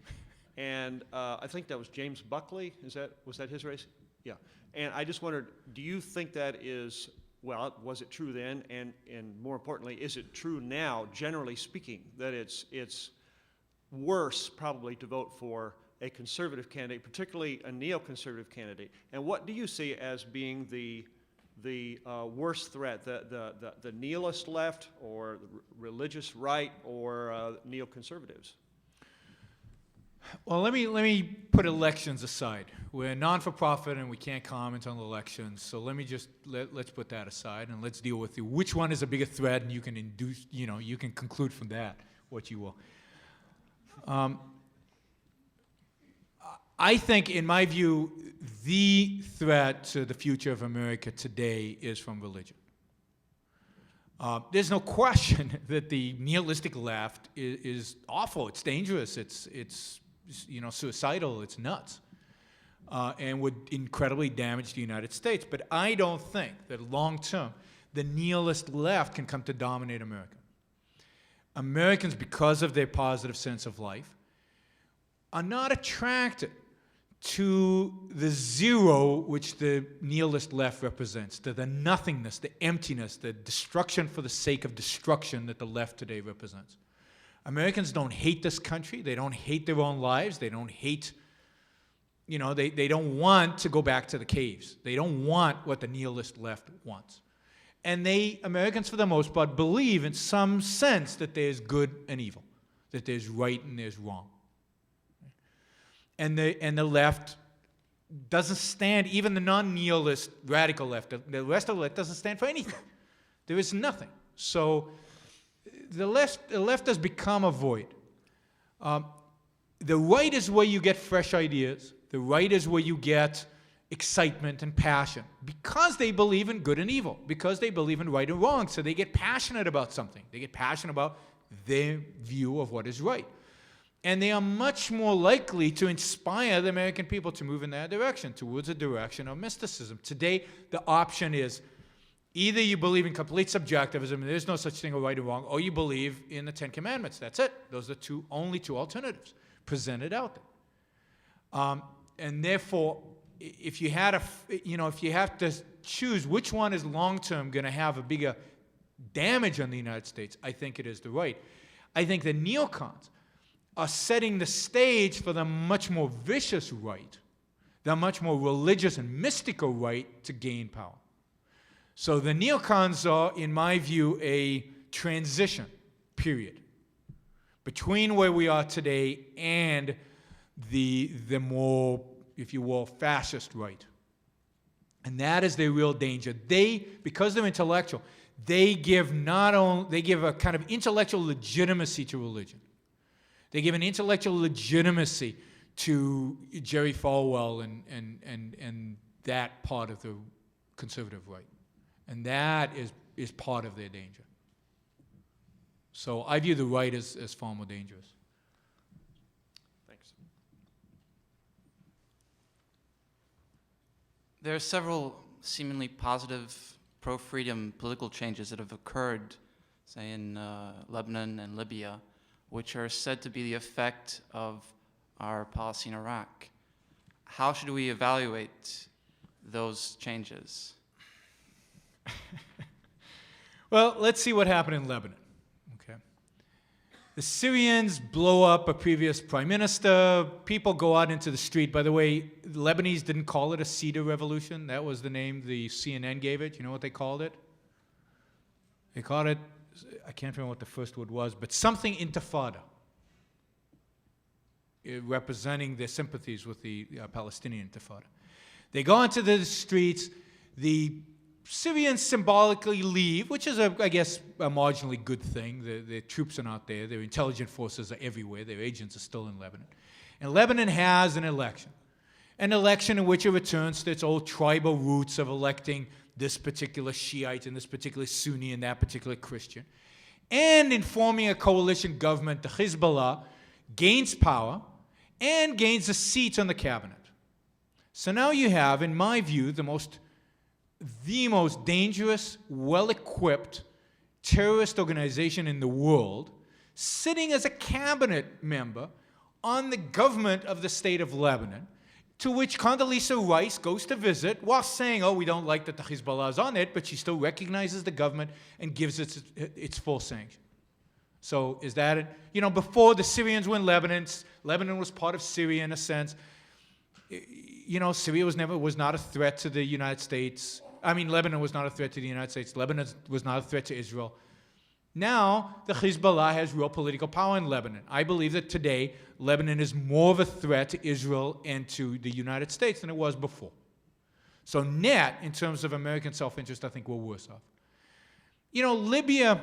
And I think that was James Buckley. Was that his race? Yeah. And I just wondered, do you think that is, well, was it true then? And more importantly, is it true now, generally speaking, that it's worse probably to vote for a conservative candidate, particularly a neoconservative candidate? And what do you see as being the worst threat, the nihilist left or the religious right or neoconservatives? Well, let me put elections aside. We're non-for-profit and we can't comment on elections, so let me just let's put that aside and let's deal with which one is a bigger threat, and you can induce, you can conclude from that what you will. I think, in my view, the threat to the future of America today is from religion. There's no question that the nihilistic left is awful. It's dangerous. It's suicidal. It's nuts, and would incredibly damage the United States. But I don't think that long term the nihilist left can come to dominate America. Americans, because of their positive sense of life, are not attracted to the zero which the nihilist left represents, to the nothingness, the emptiness, the destruction for the sake of destruction that the left today represents. Americans don't hate this country. They don't hate their own lives. They don't hate, they don't want to go back to the caves. They don't want what the nihilist left wants. And Americans, for the most part, believe in some sense that there's good and evil, that there's right and there's wrong. And the left doesn't stand, even the non-nihilist radical left, the rest of the left doesn't stand for anything. There is nothing. So the left has become a void. The right is where you get fresh ideas. The right is where you get excitement and passion, because they believe in good and evil, because they believe in right and wrong. So they get passionate about something. They get passionate about their view of what is right. And they are much more likely to inspire the American people to move in that direction, towards a direction of mysticism. Today, the option is either you believe in complete subjectivism, and there's no such thing as right or wrong, or you believe in the Ten Commandments. That's it. Those are only two alternatives presented out there. And therefore, if you have to choose which one is long-term going to have a bigger damage on the United States, I think it is the right. I think the neocons are setting the stage for the much more vicious right, the much more religious and mystical right to gain power. So the neocons are, in my view, a transition period between where we are today and the more, if you will, fascist right. And that is their real danger. Because they're intellectual, they give a kind of intellectual legitimacy to religion. They give an intellectual legitimacy to Jerry Falwell and that part of the conservative right. And that is part of their danger. So I view the right as far more dangerous. Thanks. There are several seemingly positive pro-freedom political changes that have occurred, say in Lebanon and Libya, which are said to be the effect of our policy in Iraq. How should we evaluate those changes? Well, let's see what happened in Lebanon. Okay. The Syrians blow up a previous prime minister. People go out into the street. By the way, the Lebanese didn't call it a cedar revolution. That was the name the CNN gave it. You know what they called it? They called it, I can't remember what the first word was, but something intifada, representing their sympathies with the Palestinian intifada. They go into the streets. The Syrians symbolically leave, which is, I guess, a marginally good thing. The troops are not there. Their intelligence forces are everywhere. Their agents are still in Lebanon. And Lebanon has an election in which it returns to its old tribal roots of electing this particular Shiite and this particular Sunni and that particular Christian. And in forming a coalition government, the Hezbollah gains power and gains a seat on the cabinet. So now you have, in my view, the most dangerous, well-equipped terrorist organization in the world sitting as a cabinet member on the government of the state of Lebanon, to which Condoleezza Rice goes to visit while saying, oh, we don't like that the Hezbollah is on it, but she still recognizes the government and gives it its full sanction. So is that it? You know, before the Syrians were in Lebanon, Lebanon was part of Syria in a sense. You know, Syria was not a threat to the United States. I mean, Lebanon was not a threat to the United States. Lebanon was not a threat to Israel. Now, the Hezbollah has real political power in Lebanon. I believe that today, Lebanon is more of a threat to Israel and to the United States than it was before. So net, in terms of American self-interest, I think we're worse off. You know, Libya,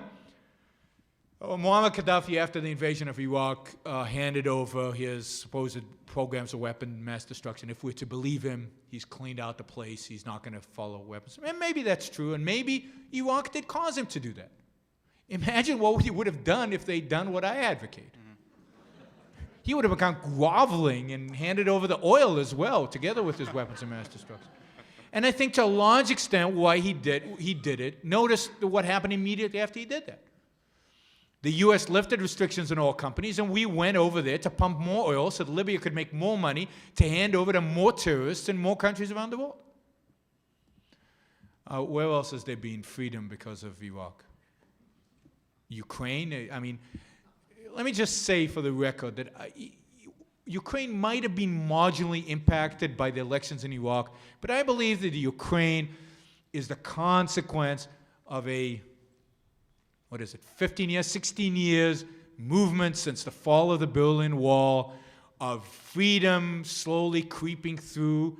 Muammar Gaddafi, after the invasion of Iraq, handed over his supposed programs of weapon mass destruction. If we're to believe him, he's cleaned out the place. He's not going to follow weapons. And maybe that's true, and maybe Iraq did cause him to do that. Imagine what he would have done if they'd done what I advocate. He would have become groveling and handed over the oil as well, together with his weapons of mass destruction. And I think to a large extent why he did it, notice what happened immediately after he did that. The U.S. lifted restrictions on oil companies, and we went over there to pump more oil so that Libya could make more money to hand over to more terrorists in more countries around the world. Where else has there been freedom because of Iraq? Ukraine, I mean, let me just say for the record that Ukraine might have been marginally impacted by the elections in Iraq, but I believe that Ukraine is the consequence of a, 15 years, 16 years movement since the fall of the Berlin Wall, of freedom slowly creeping through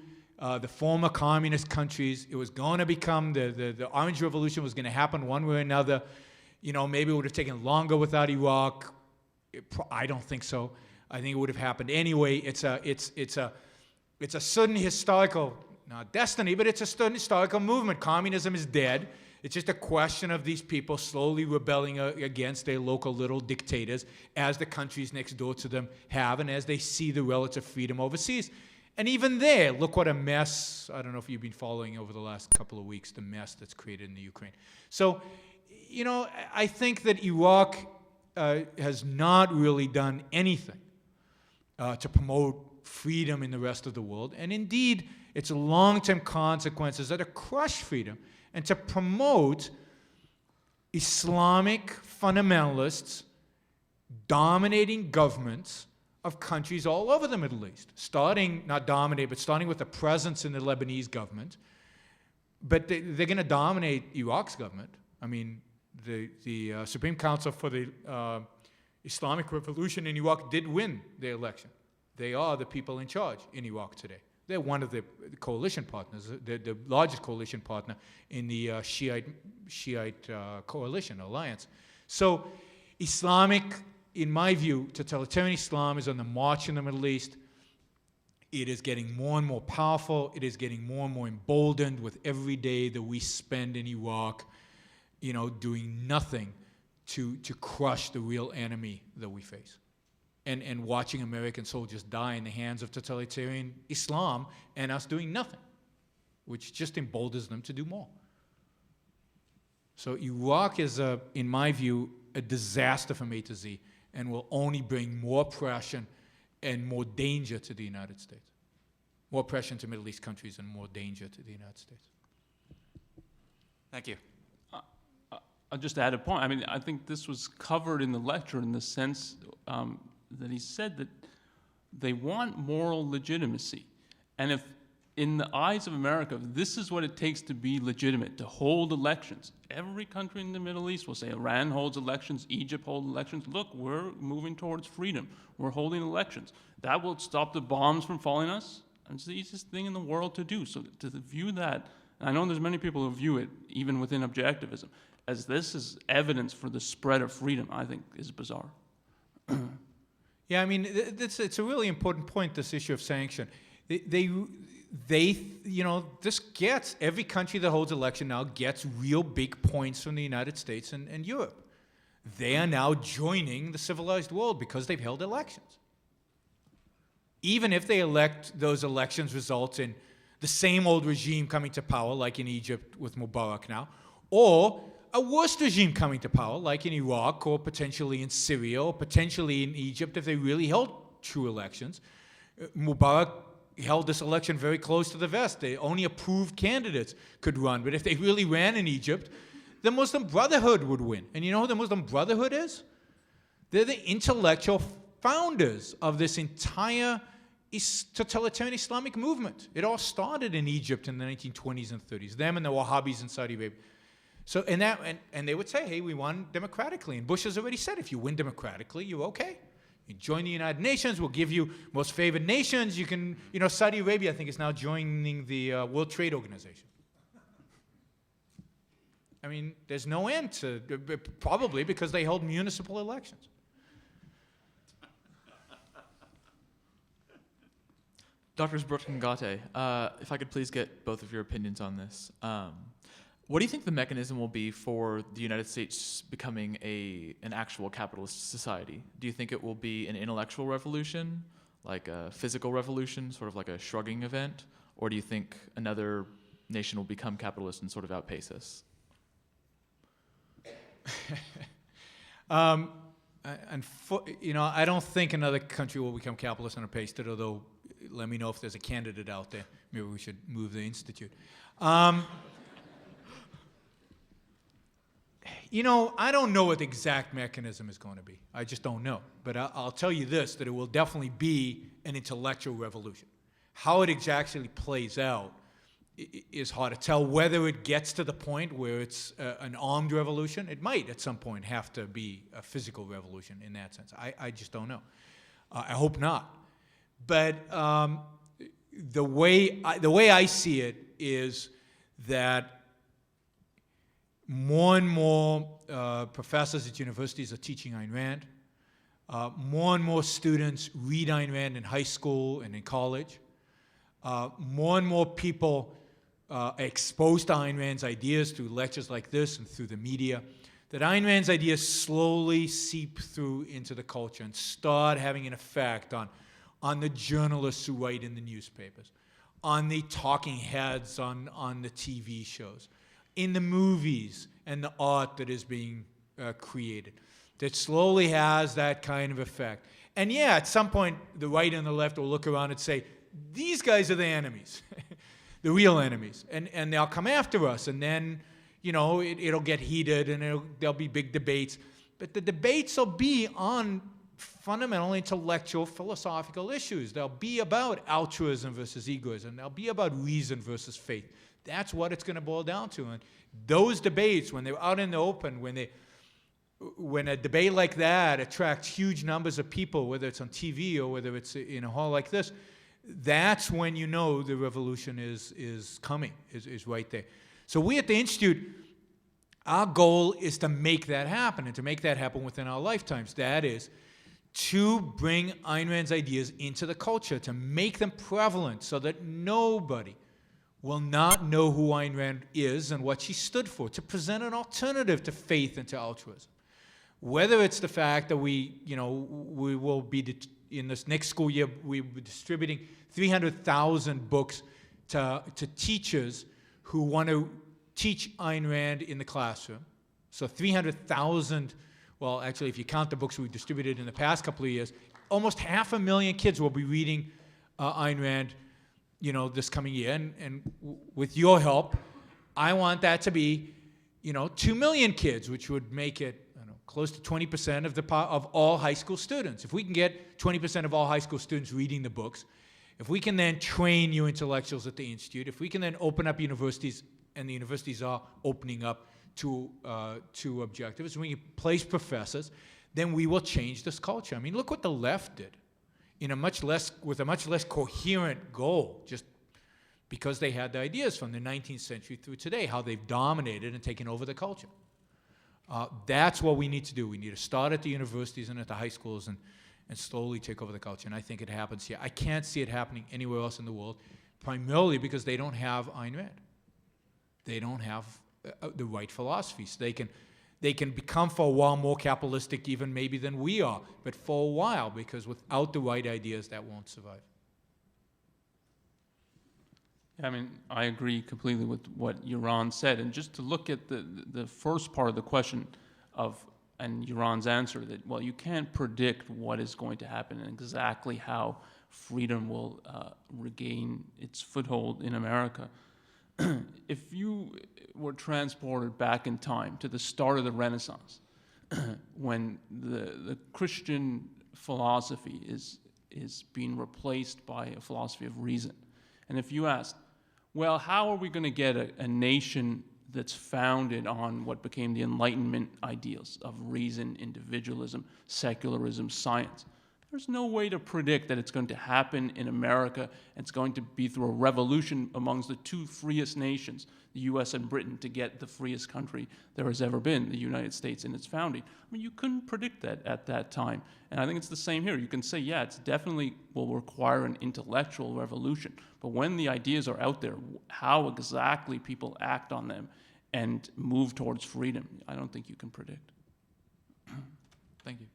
the former communist countries. It was going to become, the Orange Revolution was going to happen one way or another. You know, maybe it would have taken longer without Iraq. I don't think so. I think it would have happened anyway. It's a certain historical, not destiny, but it's a certain historical movement. Communism is dead. It's just a question of these people slowly rebelling against their local little dictators as the countries next door to them have and as they see the relative freedom overseas. And even there, look what a mess, I don't know if you've been following over the last couple of weeks, the mess that's created in the Ukraine. So, you know, I think that Iraq has not really done anything to promote freedom in the rest of the world. And indeed, its long-term consequences are to crush freedom and to promote Islamic fundamentalists dominating governments of countries all over the Middle East, starting with the presence in the Lebanese government. But they're going to dominate Iraq's government. I mean, the Supreme Council for the Islamic Revolution in Iraq did win the election. They are the people in charge in Iraq today. They're one of the coalition partners, the largest coalition partner in the Shiite coalition alliance. So Islamic, in my view, totalitarian Islam is on the march in the Middle East. It is getting more and more powerful. It is getting more and more emboldened with every day that we spend in Iraq, you know, doing nothing to crush the real enemy that we face. And watching American soldiers die in the hands of totalitarian Islam and us doing nothing, which just emboldens them to do more. So Iraq is, in my view, a disaster from A to Z and will only bring more oppression and more danger to the United States. More oppression to Middle East countries and more danger to the United States. Thank you. I'll just add a point. I mean, I think this was covered in the lecture in the sense that he said that they want moral legitimacy. And if, in the eyes of America, this is what it takes to be legitimate, to hold elections. Every country in the Middle East will say Iran holds elections, Egypt holds elections. Look, we're moving towards freedom. We're holding elections. That will stop the bombs from falling on us. It's the easiest thing in the world to do. So to view that and I know there's many people who view it, even within objectivism, as this is evidence for the spread of freedom, I think is bizarre. Yeah, I mean, it's a really important point, this issue of sanction. They this gets, every country that holds election now gets real big points from the United States and Europe. They are now joining the civilized world because they've held elections. Even if those elections result in the same old regime coming to power, like in Egypt with Mubarak now, or a worse regime coming to power, like in Iraq, or potentially in Syria, or potentially in Egypt, if they really held true elections. Mubarak held this election very close to the vest. The only approved candidates could run, but if they really ran in Egypt, the Muslim Brotherhood would win. And you know who the Muslim Brotherhood is? They're the intellectual founders of this entire totalitarian Islamic movement. It all started in Egypt in the 1920s and 30s. Them and the Wahhabis in Saudi Arabia. So, and they would say, hey, we won democratically. And Bush has already said, if you win democratically, you're okay. You join the United Nations, we'll give you most favored nations. You can, Saudi Arabia, I think, is now joining the World Trade Organization. I mean, there's no end to, probably because they held municipal elections. Drs. Brook and Gate, if I could please get both of your opinions on this. What do you think the mechanism will be for the United States becoming an actual capitalist society? Do you think it will be an intellectual revolution, like a physical revolution, sort of like a shrugging event? Or do you think another nation will become capitalist and sort of outpace us? I don't think another country will become capitalist and outpace it, although let me know if there's a candidate out there. Maybe we should move the institute. I don't know what the exact mechanism is going to be. I just don't know. But I'll tell you this, that it will definitely be an intellectual revolution. How it exactly plays out is hard to tell. Whether it gets to the point where it's an armed revolution, it might at some point have to be a physical revolution in that sense. I just don't know. I hope not. But the way I see it is that more and more professors at universities are teaching Ayn Rand. More and more students read Ayn Rand in high school and in college. More and more people are exposed to Ayn Rand's ideas through lectures like this and through the media. That Ayn Rand's ideas slowly seep through into the culture and start having an effect on the journalists who write in the newspapers, on the talking heads on the TV shows, in the movies and the art that is being created, that slowly has that kind of effect. And yeah, at some point, the right and the left will look around and say, these guys are the enemies, the real enemies, and they'll come after us, and then, it'll get heated, and there'll be big debates. But the debates will be on fundamental intellectual philosophical issues. They'll be about altruism versus egoism. They'll be about reason versus faith. That's what it's going to boil down to. And those debates, when they're out in the open, when a debate like that attracts huge numbers of people, whether it's on TV or whether it's in a hall like this, that's when you know the revolution is coming, is right there. So we at the Institute, our goal is to make that happen, and to make that happen within our lifetimes. That is, to bring Ayn Rand's ideas into the culture, to make them prevalent so that nobody will not know who Ayn Rand is and what she stood for, to present an alternative to faith and to altruism. Whether it's the fact that we will be, in this next school year, we'll be distributing 300,000 books to teachers who want to teach Ayn Rand in the classroom. So 300,000, well, actually, if you count the books we've distributed in the past couple of years, almost 500,000 kids will be reading Ayn Rand, this coming year. And with your help, I want that to be, 2 million kids, which would make it close to 20% of all high school students. If we can get 20% of all high school students reading the books, if we can then train you intellectuals at the Institute, if we can then open up universities, and the universities are opening up to objectives, when we place professors, then we will change this culture. I mean, look what the left did with a much less coherent goal, just because they had the ideas from the 19th century through today, how they've dominated and taken over the culture. That's what we need to do. We need to start at the universities and at the high schools and slowly take over the culture. And I think it happens here. I can't see it happening anywhere else in the world, primarily because they don't have Ayn Rand. They don't have the right philosophies. They can become for a while more capitalistic even maybe than we are, but for a while, because without the right ideas, that won't survive. I mean, I agree completely with what Yaron said. And just to look at the first part of the question and Yaron's answer, that, well, you can't predict what is going to happen and exactly how freedom will regain its foothold in America. If you were transported back in time to the start of the Renaissance, when the Christian philosophy is being replaced by a philosophy of reason, and if you asked, well, how are we going to get a nation that's founded on what became the Enlightenment ideals of reason, individualism, secularism, science? There's no way to predict that it's going to happen in America. It's going to be through a revolution amongst the two freest nations, the U.S. and Britain, to get the freest country there has ever been, the United States, in its founding. I mean, you couldn't predict that at that time. And I think it's the same here. You can say, yeah, it's definitely will require an intellectual revolution. But when the ideas are out there, how exactly people act on them and move towards freedom, I don't think you can predict. Thank you.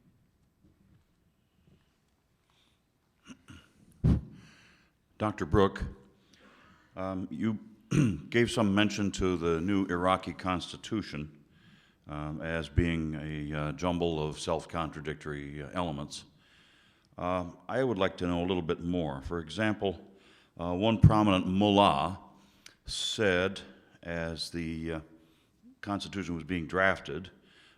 Dr. Brook, you gave some mention to the new Iraqi constitution as being a jumble of self-contradictory elements. I would like to know a little bit more. For example, one prominent mullah said, as the Constitution was being drafted,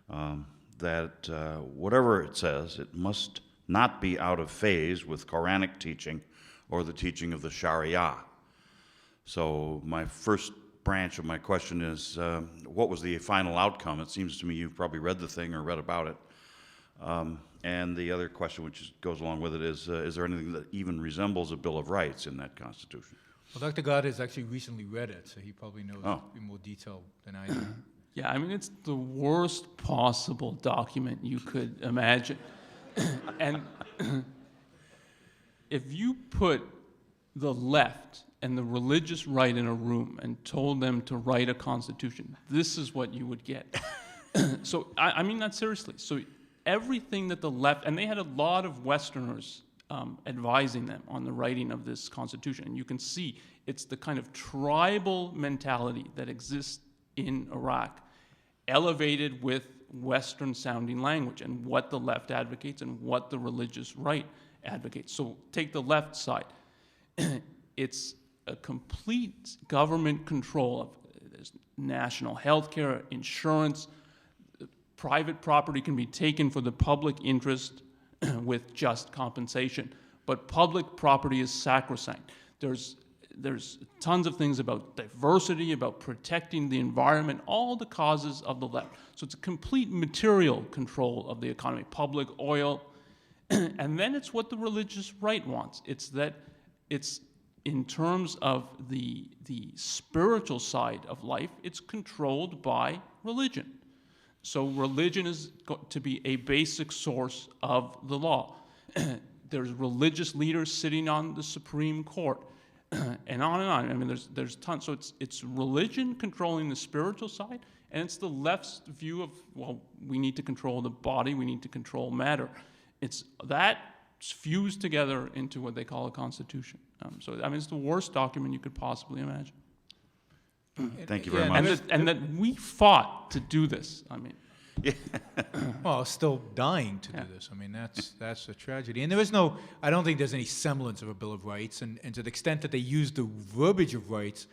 that whatever it says, it must not be out of phase with Quranic teaching or the teaching of the Sharia. So my first branch of my question is, what was the final outcome? It seems to me you've probably read the thing or read about it. And the other question, which goes along with it, is there anything that even resembles a Bill of Rights in that Constitution? Well, Dr. Gott has actually recently read it, so he probably knows in more detail than I do. Yeah, I mean, it's the worst possible document you could imagine. And if you put the left and the religious right in a room and told them to write a constitution, this is what you would get. So, I mean that seriously. So everything that the left, and they had a lot of Westerners advising them on the writing of this constitution, and you can see it's the kind of tribal mentality that exists in Iraq, elevated with Western-sounding language and what the left advocates and what the religious right advocates. So take the left side. It's a complete government control of national health care, insurance. Private property can be taken for the public interest with just compensation, but public property is sacrosanct. There's tons of things about diversity, about protecting the environment, all the causes of the left. So it's a complete material control of the economy, public oil, and then it's what the religious right wants. It's in terms of the spiritual side of life, it's controlled by religion. So religion is to be a basic source of the law. There's religious leaders sitting on the Supreme Court, and on and on. I mean, there's tons. So it's religion controlling the spiritual side, and it's the left's view of, well, we need to control the body, we need to control matter. It's that fused together into what they call a constitution. So I mean, it's the worst document you could possibly imagine. Thank you very much. And that we fought to do this. I mean, Well, still dying to do this. I mean, that's a tragedy. And I don't think there's any semblance of a Bill of Rights. And to the extent that they use the verbiage of rights,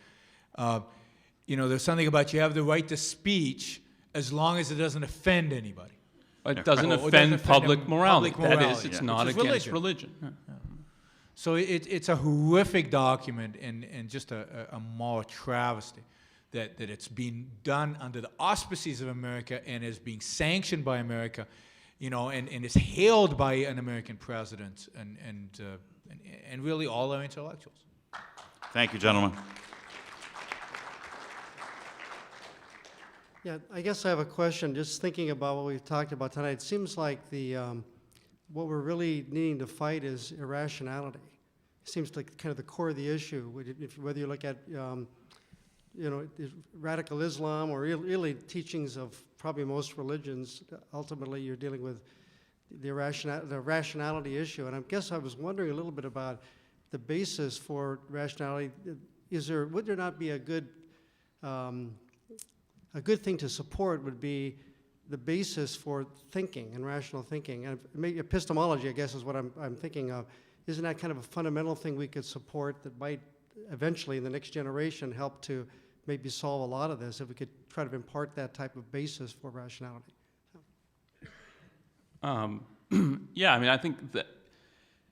there's something about you have the right to speech as long as it doesn't offend anybody. it doesn't offend public morality. That is, it's not against religion. Yeah. So it's a horrific document and just a moral travesty that it's being done under the auspices of America and is being sanctioned by America, and is hailed by an American president and really all our intellectuals. Thank you, gentlemen. Yeah, I guess I have a question. Just thinking about what we've talked about tonight, it seems like what we're really needing to fight is irrationality. It seems like kind of the core of the issue. Whether you look at radical Islam or really teachings of probably most religions, ultimately you're dealing with the rationality issue. And I guess I was wondering a little bit about the basis for rationality. Would there not be a good thing to support would be the basis for thinking and rational thinking. And maybe epistemology, I guess, is what I'm thinking of. Isn't that kind of a fundamental thing we could support that might eventually in the next generation help to maybe solve a lot of this, if we could try to impart that type of basis for rationality? Yeah, I mean, I think that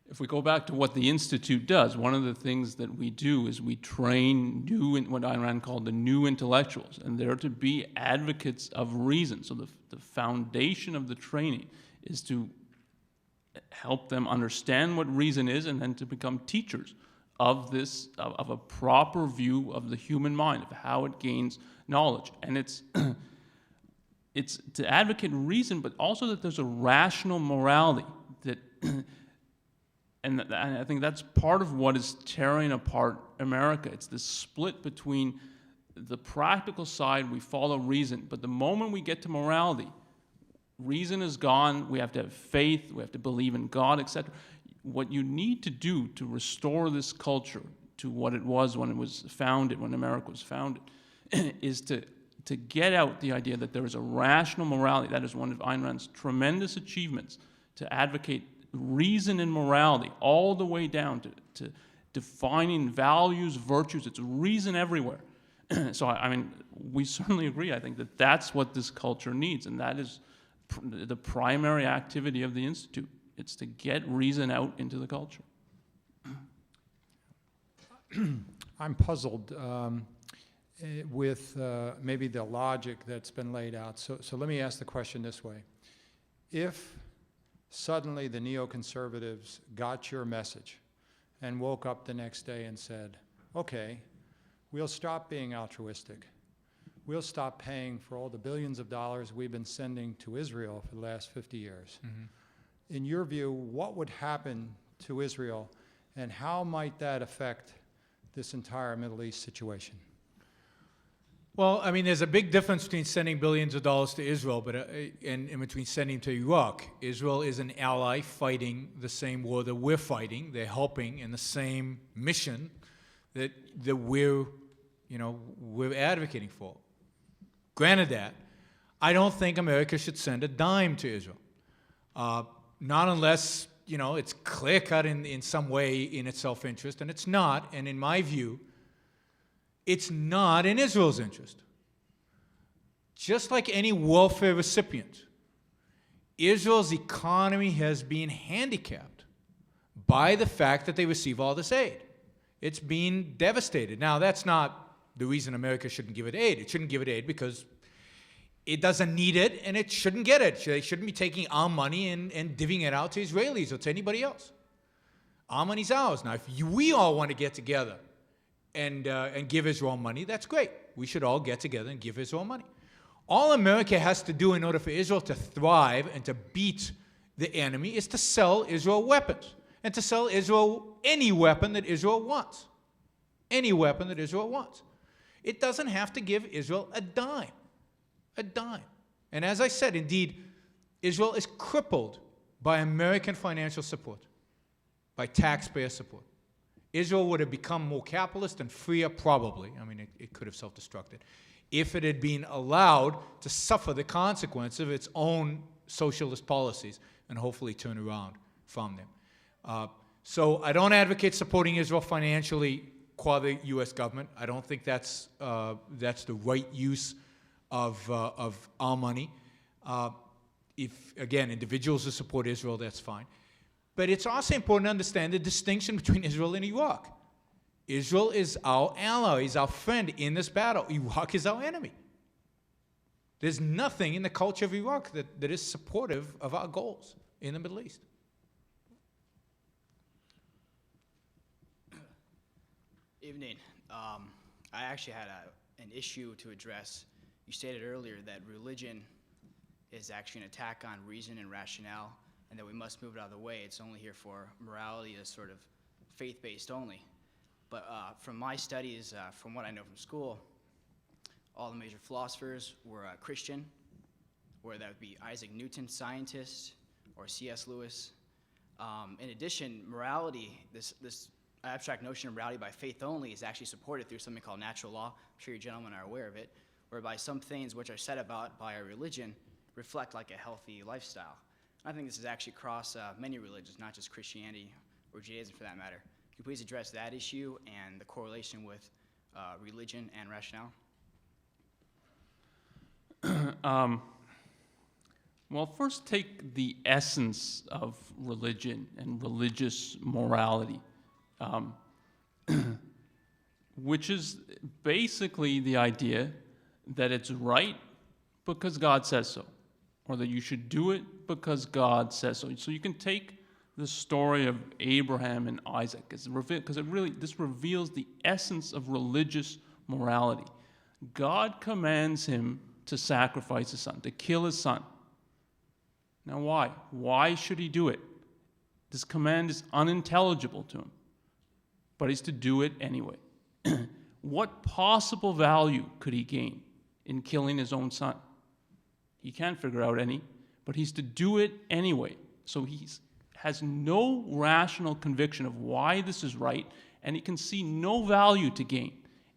if we go back to what the Institute does, one of the things that we do is we train what Ayn Rand called the new intellectuals, and they're to be advocates of reason. So the foundation of the training is to help them understand what reason is and then to become teachers of this, of a proper view of the human mind, of how it gains knowledge. And it's to advocate reason, but also that there's a rational morality that and I think that's part of what is tearing apart America. It's this split between the practical side, we follow reason, but the moment we get to morality, reason is gone, we have to have faith, we have to believe in God, etc. What you need to do to restore this culture to what it was when it was founded, when America was founded, is to get out the idea that there is a rational morality. That is one of Ayn Rand's tremendous achievements, to advocate reason and morality all the way down to defining values, virtues. It's reason everywhere. So, I mean, we certainly agree. I think that that's what this culture needs, and that is the primary activity of the Institute. It's to get reason out into the culture. I'm puzzled with maybe the logic that's been laid out. So let me ask the question this way. If suddenly the neoconservatives got your message and woke up the next day and said, okay, we'll stop being altruistic. We'll stop paying for all the billions of dollars we've been sending to Israel for the last 50 years. Mm-hmm. In your view, what would happen to Israel, and how might that affect this entire Middle East situation? Well, I mean, there's a big difference between sending billions of dollars to Israel and between sending to Iraq. Israel is an ally fighting the same war that we're fighting. They're helping in the same mission that we're advocating for. Granted that, I don't think America should send a dime to Israel. Not unless, it's clear-cut in some way in its self-interest, and it's not, and in my view, it's not in Israel's interest. Just like any welfare recipient, Israel's economy has been handicapped by the fact that they receive all this aid. It's been devastated. Now, that's not the reason America shouldn't give it aid. It shouldn't give it aid because it doesn't need it, and it shouldn't get it. They shouldn't be taking our money and divvying it out to Israelis or to anybody else. Our money's ours. Now, if we all want to get together and give Israel money, that's great. We should all get together and give Israel money. All America has to do in order for Israel to thrive and to beat the enemy is to sell Israel weapons, and to sell Israel any weapon that Israel wants. Any weapon that Israel wants. It doesn't have to give Israel a dime. A dime. And as I said, indeed, Israel is crippled by American financial support, by taxpayer support. Israel would have become more capitalist and freer, probably. I mean, it could have self-destructed, if it had been allowed to suffer the consequence of its own socialist policies and hopefully turn around from them. So I don't advocate supporting Israel financially qua the U.S. government. I don't think that's the right use of our money. If, again, individuals who support Israel, that's fine. But it's also important to understand the distinction between Israel and Iraq. Israel is our ally, is our friend in this battle. Iraq is our enemy. There's nothing in the culture of Iraq that is supportive of our goals in the Middle East. Evening. I actually had an issue to address. You stated earlier that religion is actually an attack on reason and rationale, and that we must move it out of the way. It's only here for morality as sort of faith-based only. But from my studies, from what I know from school, all the major philosophers were Christian, where that would be Isaac Newton, scientist, or C.S. Lewis. In addition, morality, this abstract notion of morality by faith only is actually supported through something called natural law. I'm sure you gentlemen are aware of it, whereby some things which are said about by a religion reflect like a healthy lifestyle. I think this is actually across many religions, not just Christianity or Judaism for that matter. Can you please address that issue and the correlation with religion and rationale? Well, first take the essence of religion and religious morality, which is basically the idea that it's right because God says so, or that you should do it because God says so. So you can take the story of Abraham and Isaac, because this reveals the essence of religious morality. God commands him to sacrifice his son, to kill his son. Now why? Why should he do it? This command is unintelligible to him, but he's to do it anyway. What possible value could he gain in killing his own son? He can't figure out any, but he's to do it anyway. So he has no rational conviction of why this is right, and he can see no value to gain,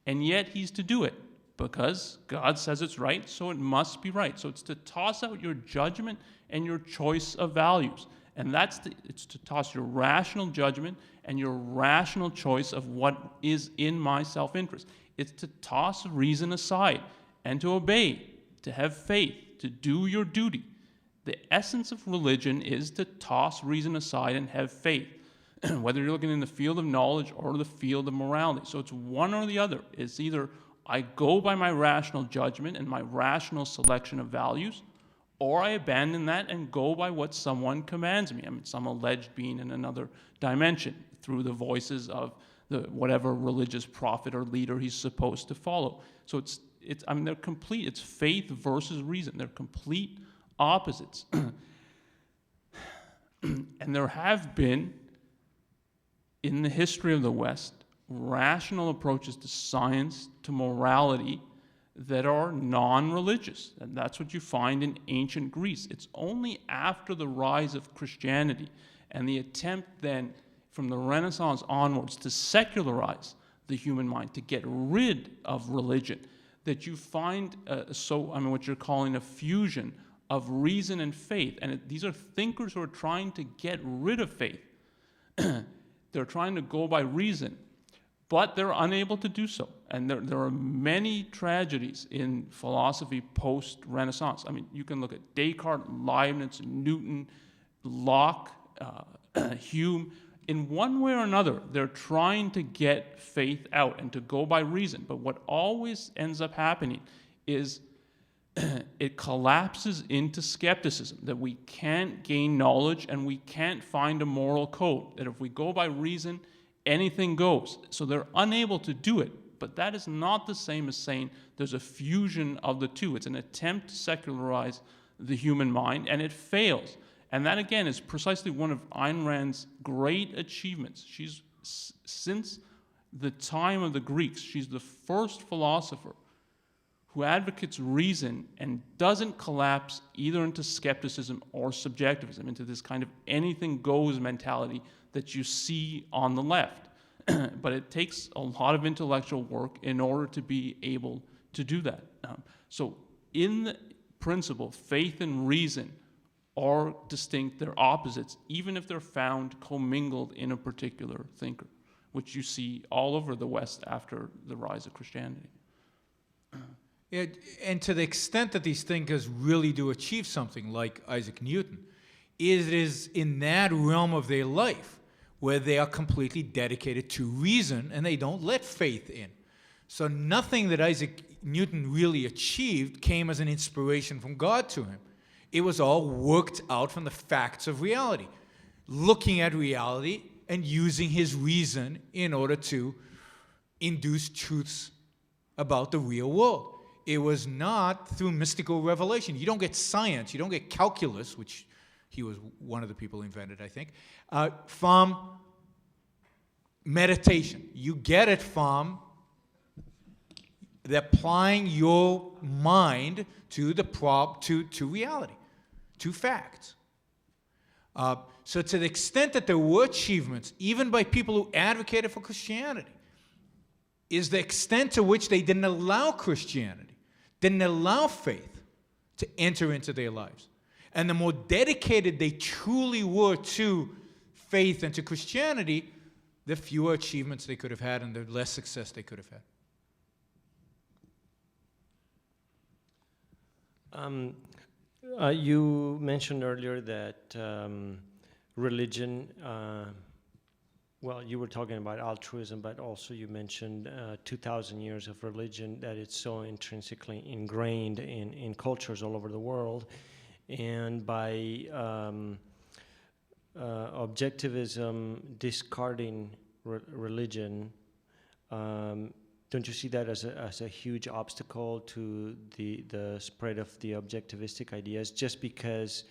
and yet he's to do it because God says it's right, so it must be right. So it's to toss out your judgment and your choice of values. And it's to toss your rational judgment and your rational choice of what is in my self-interest. It's to toss reason aside and to obey, to have faith, to do your duty. The essence of religion is to toss reason aside and have faith, whether you're looking in the field of knowledge or the field of morality. So it's one or the other. It's either I go by my rational judgment and my rational selection of values, or I abandon that and go by what someone commands me. I mean, some alleged being in another dimension through the voices of whatever religious prophet or leader he's supposed to follow. So they're complete. It's faith versus reason. They're complete opposites. And there have been, in the history of the West, rational approaches to science, to morality, that are non-religious. And that's what you find in ancient Greece. It's only after the rise of Christianity and the attempt then from the Renaissance onwards to secularize the human mind, to get rid of religion, that you find what you're calling a fusion of reason and faith. And these are thinkers who are trying to get rid of faith. They're trying to go by reason, but they're unable to do so. And there are many tragedies in philosophy post-Renaissance. I mean, you can look at Descartes, Leibniz, Newton, Locke, Hume. In one way or another, they're trying to get faith out and to go by reason. But what always ends up happening is it collapses into skepticism, that we can't gain knowledge and we can't find a moral code, that if we go by reason, anything goes. So they're unable to do it. But that is not the same as saying there's a fusion of the two. It's an attempt to secularize the human mind, and it fails. And that, again, is precisely one of Ayn Rand's great achievements. Since the time of the Greeks, she's the first philosopher who advocates reason and doesn't collapse either into skepticism or subjectivism, into this kind of anything goes mentality that you see on the left. But it takes a lot of intellectual work in order to be able to do that. So in the principle, faith and reason are distinct, they're opposites, even if they're found commingled in a particular thinker, which you see all over the West after the rise of Christianity. And to the extent that these thinkers really do achieve something like Isaac Newton, it is in that realm of their life where they are completely dedicated to reason and they don't let faith in. So nothing that Isaac Newton really achieved came as an inspiration from God to him. It was all worked out from the facts of reality, looking at reality and using his reason in order to induced truths about the real world. It was not through mystical revelation. You don't get science, you don't get calculus, which he was one of the people who invented, I think, from meditation. You get it from applying your mind to to reality, to facts. So to the extent that there were achievements, even by people who advocated for Christianity, is the extent to which they didn't allow Christianity, didn't allow faith to enter into their lives. And the more dedicated they truly were to faith and to Christianity, the fewer achievements they could have had and the less success they could have had. You mentioned earlier that religion, well, you were talking about altruism, but also you mentioned 2,000 years of religion, that it's so intrinsically ingrained in cultures all over the world. And by objectivism discarding religion, don't you see that as a huge obstacle to the spread of the objectivistic ideas, just because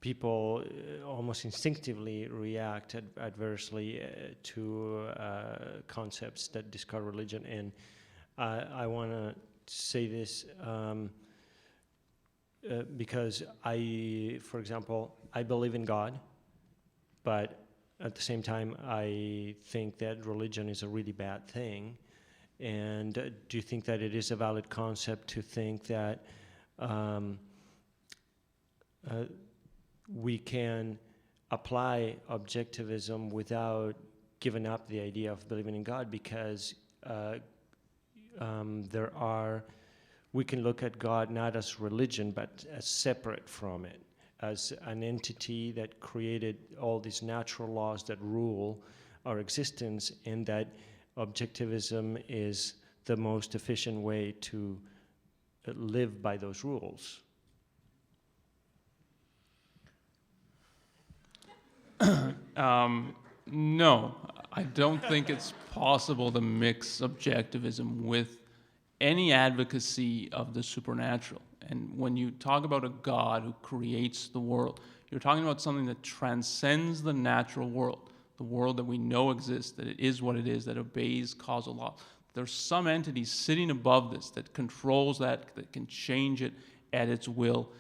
people almost instinctively react adversely to concepts that discard religion? And I want to say this because for example, I believe in God, but at the same time, I think that religion is a really bad thing. And do you think that it is a valid concept to think that we can apply objectivism without giving up the idea of believing in God? Because we can look at God not as religion, but as separate from it, as an entity that created all these natural laws that rule our existence, and that objectivism is the most efficient way to live by those rules. No, I don't think it's possible to mix objectivism with any advocacy of the supernatural. And when you talk about a God who creates the world, you're talking about something that transcends the natural world, the world that we know exists, that it is what it is, that obeys causal law. There's some entity sitting above this that controls that can change it at its will.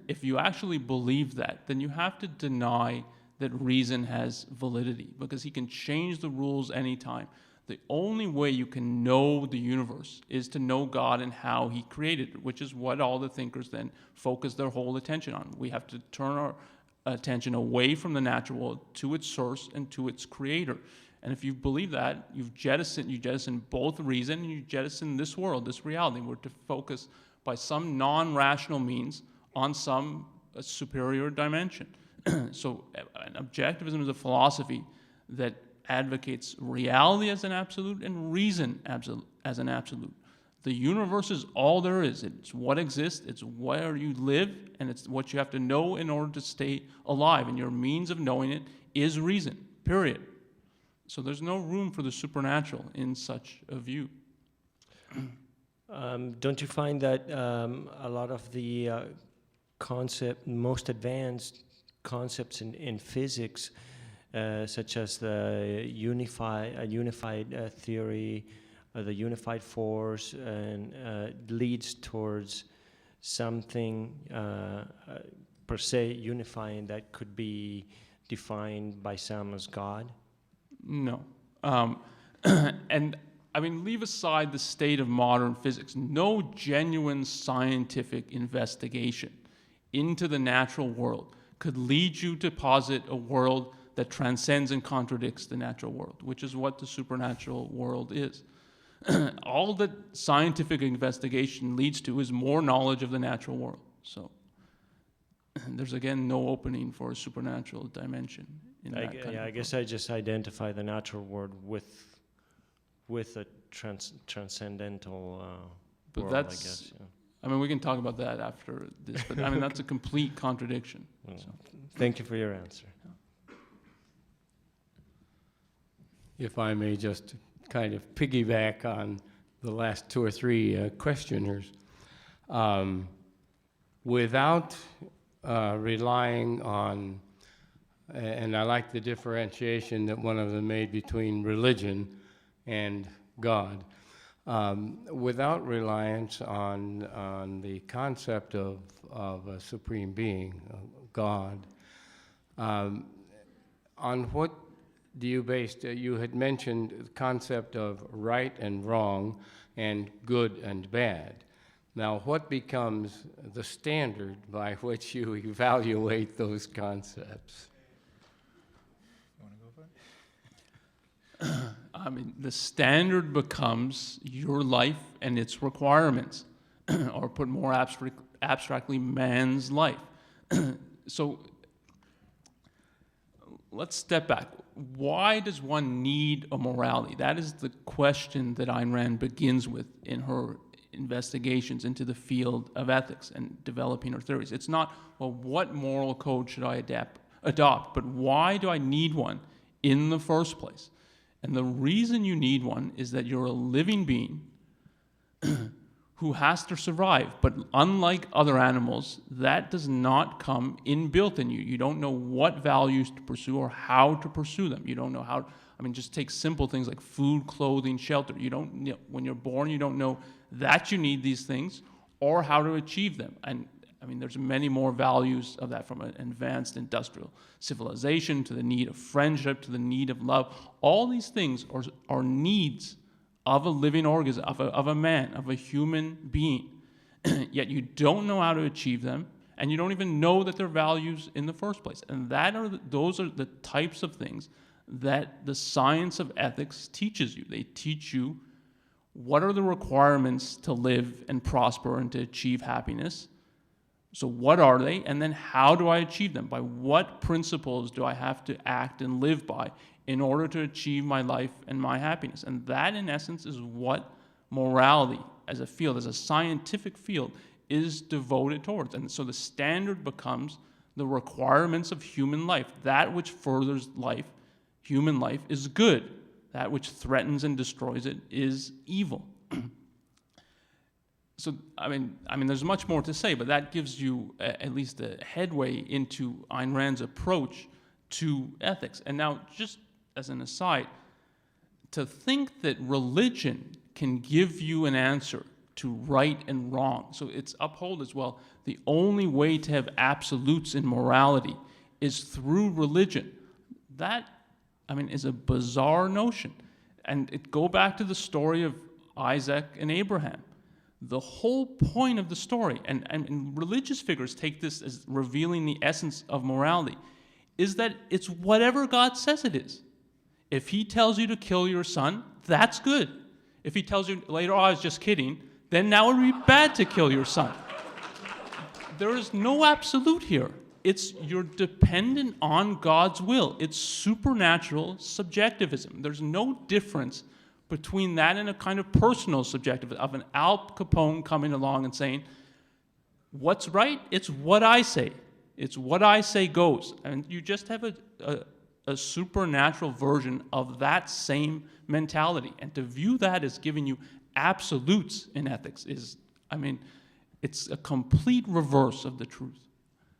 If you actually believe that, then you have to deny that reason has validity, because he can change the rules anytime. The only way you can know the universe is to know God and how he created it, which is what all the thinkers then focus their whole attention on. We have to turn our attention away from the natural world to its source and to its creator. And if you believe that, you jettison both reason and you jettison this world, this reality. We're to focus by some non-rational means on some superior dimension. So objectivism is a philosophy that advocates reality as an absolute and reason as an absolute. The universe is all there is. It's what exists, it's where you live, and it's what you have to know in order to stay alive. And your means of knowing it is reason, period. So there's no room for the supernatural in such a view. Don't you find that a lot of the most advanced concepts in physics, such as the unified theory, the unified force, and leads towards something per se unifying that could be defined by some as God? No. And I mean, leave aside the state of modern physics. No genuine scientific investigation into the natural world could lead you to posit a world that transcends and contradicts the natural world, which is what the supernatural world is. All that scientific investigation leads to is more knowledge of the natural world. So there's, again, no opening for a supernatural dimension in that kind of I guess I just identify the natural world with a transcendental but world, that's, I guess. Yeah. I mean, we can talk about that after this, but I mean, that's a complete contradiction. Well, So. Thank you for your answer. If I may just kind of piggyback on the last two or three questioners. Without relying on, and I like the differentiation that one of them made between religion and God, without reliance on the concept of a supreme being, God, on what do you base, you had mentioned the concept of right and wrong and good and bad. Now, what becomes the standard by which you evaluate those concepts? I mean, the standard becomes your life and its requirements, or put more abstractly, man's life. So let's step back. Why does one need a morality? That is the question that Ayn Rand begins with in her investigations into the field of ethics and developing her theories. It's not, well, what moral code should I adopt, but why do I need one in the first place? And the reason you need one is that you're a living being who has to survive. But unlike other animals, that does not come inbuilt in you. You don't know what values to pursue or how to pursue them. You don't know how, I mean, just take simple things like food, clothing, shelter. You don't, you know, when you're born, you don't know that you need these things or how to achieve them. And I mean, there's many more values of that, from an advanced industrial civilization to the need of friendship to the need of love. All these things are needs of a living organism, of a man, of a human being. Yet you don't know how to achieve them, and you don't even know that they're values in the first place. And those are the types of things that the science of ethics teaches you. They teach you what are the requirements to live and prosper and to achieve happiness. So what are they? And then how do I achieve them? By what principles do I have to act and live by in order to achieve my life and my happiness? And that, in essence, is what morality as a field, as a scientific field, is devoted towards. And so the standard becomes the requirements of human life. That which furthers life, human life, is good. That which threatens and destroys it is evil. So, I mean, there's much more to say, but that gives you at least a headway into Ayn Rand's approach to ethics. And now, just as an aside, to think that religion can give you an answer to right and wrong, so it's uphold as well, the only way to have absolutes in morality is through religion. That, I mean, is a bizarre notion. And go back to the story of Isaac and Abraham. The whole point of the story, and religious figures take this as revealing the essence of morality, is that it's whatever God says it is. If he tells you to kill your son, that's good. If he tells you later, oh, I was just kidding, then now it would be bad to kill your son. There is no absolute here. You're dependent on God's will. It's supernatural subjectivism. There's no difference between that and a kind of personal subjectivism of an Al Capone coming along and saying, what's right? It's what I say. It's what I say goes. And you just have a supernatural version of that same mentality. And to view that as giving you absolutes in ethics is, I mean, it's a complete reverse of the truth.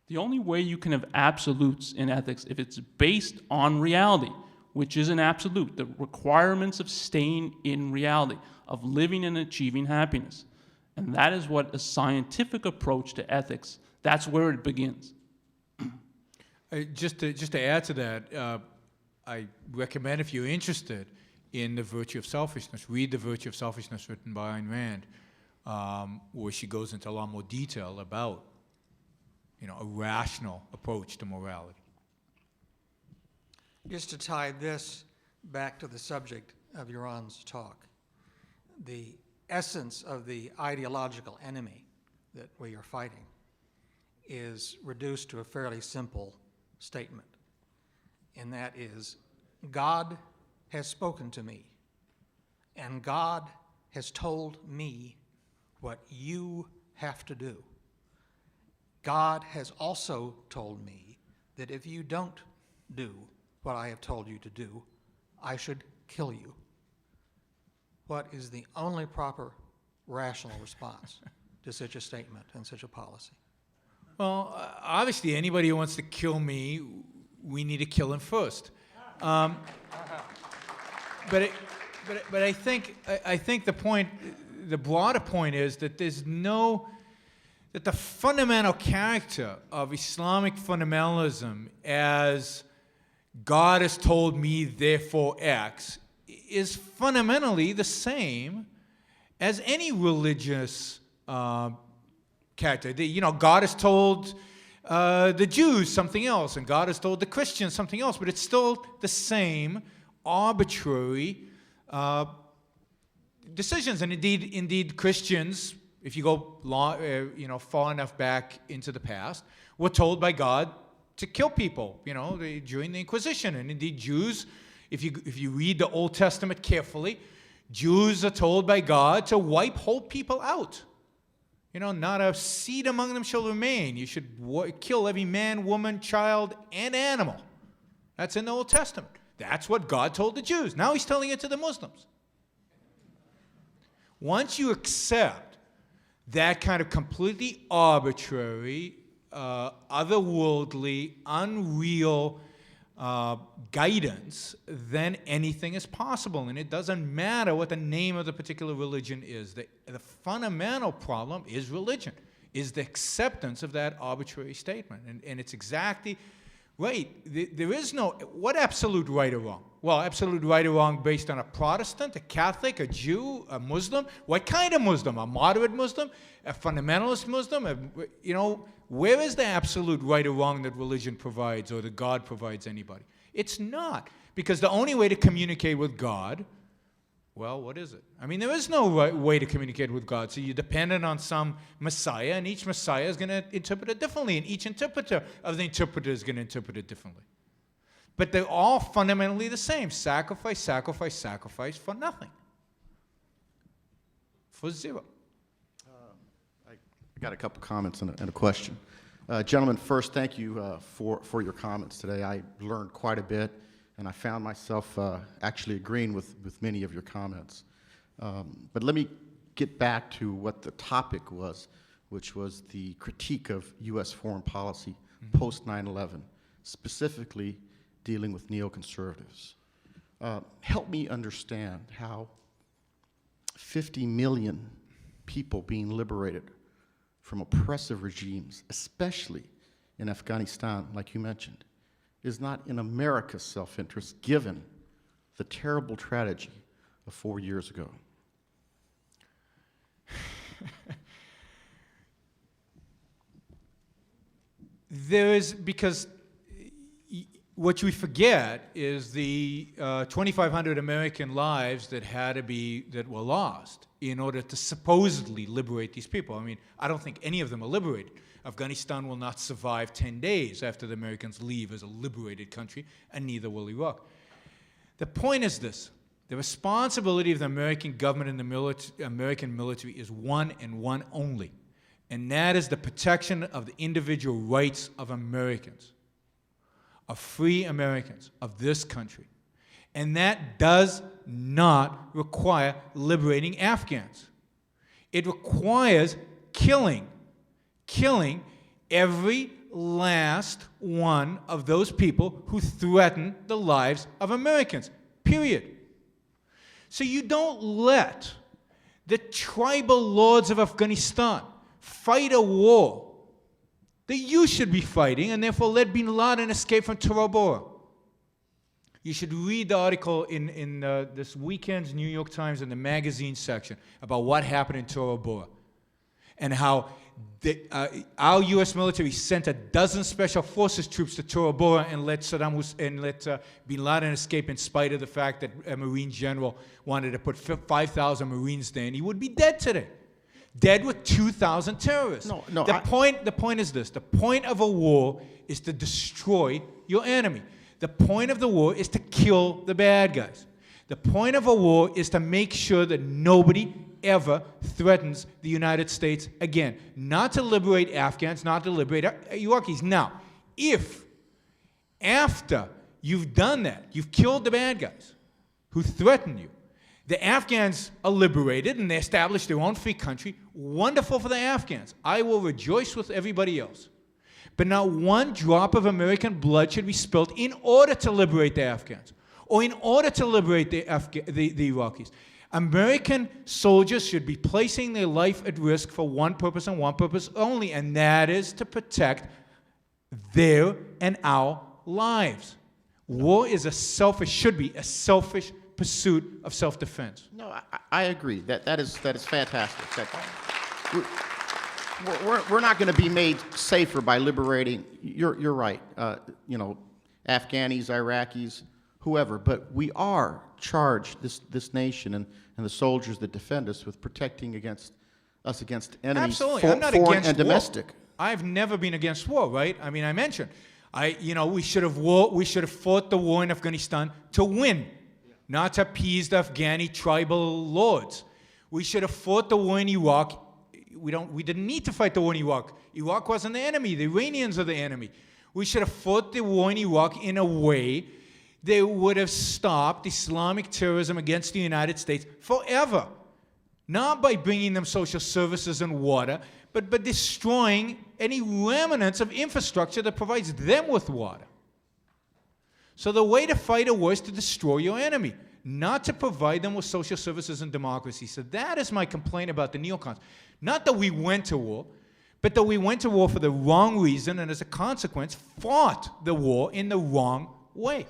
The only way you can have absolutes in ethics if it's based on reality, which is an absolute, the requirements of staying in reality, of living and achieving happiness. And that is what a scientific approach to ethics, that's where it begins. Just to add to that, I recommend, if you're interested in the virtue of selfishness, read The Virtue of Selfishness written by Ayn Rand, where she goes into a lot more detail about, a rational approach to morality. Just to tie this back to the subject of Yaron's talk, the essence of the ideological enemy that we are fighting is reduced to a fairly simple statement, and that is, God has spoken to me, and God has told me what you have to do. God has also told me that if you don't do what I have told you to do, I should kill you. what is the only proper rational response to such a statement and such a policy? Well, obviously, anybody who wants to kill me, we need to kill him first. But I think the point, the broader point is that that the fundamental character of Islamic fundamentalism as God has told me, therefore X, is fundamentally the same as any religious character. God has told the Jews something else, and God has told the Christians something else, but it's still the same arbitrary decisions. And indeed, Christians, if you go far enough back into the past, were told by God to kill people, during the Inquisition. And indeed, Jews, if you read the Old Testament carefully, Jews are told by God to wipe whole people out. Not a seed among them shall remain. You should kill every man, woman, child, and animal. That's in the Old Testament. That's what God told the Jews. Now he's telling it to the Muslims. Once you accept that kind of completely arbitrary, otherworldly, unreal guidance, then anything is possible. And it doesn't matter what the name of the particular religion is. The fundamental problem is religion, is the acceptance of that arbitrary statement. And it's exactly right. There is no, what absolute right or wrong? Well, absolute right or wrong based on a Protestant, a Catholic, a Jew, a Muslim? What kind of Muslim? A moderate Muslim? A fundamentalist Muslim? Where is the absolute right or wrong that religion provides or that God provides anybody? It's not. Because the only way to communicate with God, well, what is it? There is no way to communicate with God. So you're dependent on some Messiah, and each Messiah is going to interpret it differently, and each interpreter of the interpreter is going to interpret it differently. But they're all fundamentally the same. Sacrifice, sacrifice, sacrifice for nothing. For zero. I got a couple comments and a question. Gentlemen, first, thank you for your comments today. I learned quite a bit, and I found myself actually agreeing with many of your comments. But let me get back to what the topic was, which was the critique of U.S. foreign policy post 9/11, specifically dealing with neoconservatives. Help me understand how 50 million people being liberated from oppressive regimes, especially in Afghanistan, like you mentioned, is not in America's self-interest, given the terrible tragedy of 4 years ago. Because what we forget is the 2,500 American lives that were lost in order to supposedly liberate these people. I don't think any of them are liberated. Afghanistan will not survive 10 days after the Americans leave as a liberated country, and neither will Iraq. The point is this. The responsibility of the American government and the American military is one and one only, and that is the protection of the individual rights of Americans, of free Americans, of this country. And that does not require liberating Afghans. It requires killing every last one of those people who threaten the lives of Americans, period. So you don't let the tribal lords of Afghanistan fight a war that you should be fighting, and therefore let bin Laden escape from Tora Bora. You should read the article in this weekend's New York Times in the magazine section about what happened in Tora Bora and how our U.S. military sent 12 special forces troops to Tora Bora and let bin Laden escape in spite of the fact that a Marine general wanted to put 5,000 Marines there, and he would be dead today. Dead with 2,000 terrorists. The point is this. The point of a war is to destroy your enemy. The point of the war is to kill the bad guys. The point of a war is to make sure that nobody ever threatens the United States again. Not to liberate Afghans, not to liberate Iraqis. Now, if after you've done that, you've killed the bad guys who threaten you, The Afghans are liberated and they establish their own free country. Wonderful for the Afghans. I will rejoice with everybody else. But not one drop of American blood should be spilled in order to liberate the Afghans or in order to liberate the Iraqis. American soldiers should be placing their life at risk for one purpose and one purpose only, and that is to protect their and our lives. War is should be a selfish pursuit of self-defense. No, I agree. That is fantastic. We're not going to be made safer by liberating. You're right. Afghanis, Iraqis, whoever. But we are charged, this nation and the soldiers that defend us, with protecting against enemies, Absolutely. I'm not foreign against and war. domestic. I've never been against war, right? I mean, I mentioned, we should have fought the war in Afghanistan to win, not to appease the Afghani tribal lords. We should have fought the war in Iraq. We didn't need to fight the war in Iraq. Iraq wasn't the enemy. The Iranians are the enemy. We should have fought the war in Iraq in a way that would have stopped Islamic terrorism against the United States forever. Not by bringing them social services and water, but by destroying any remnants of infrastructure that provides them with water. So the way to fight a war is to destroy your enemy, not to provide them with social services and democracy. So that is my complaint about the neocons. Not that we went to war, but that we went to war for the wrong reason and as a consequence fought the war in the wrong way.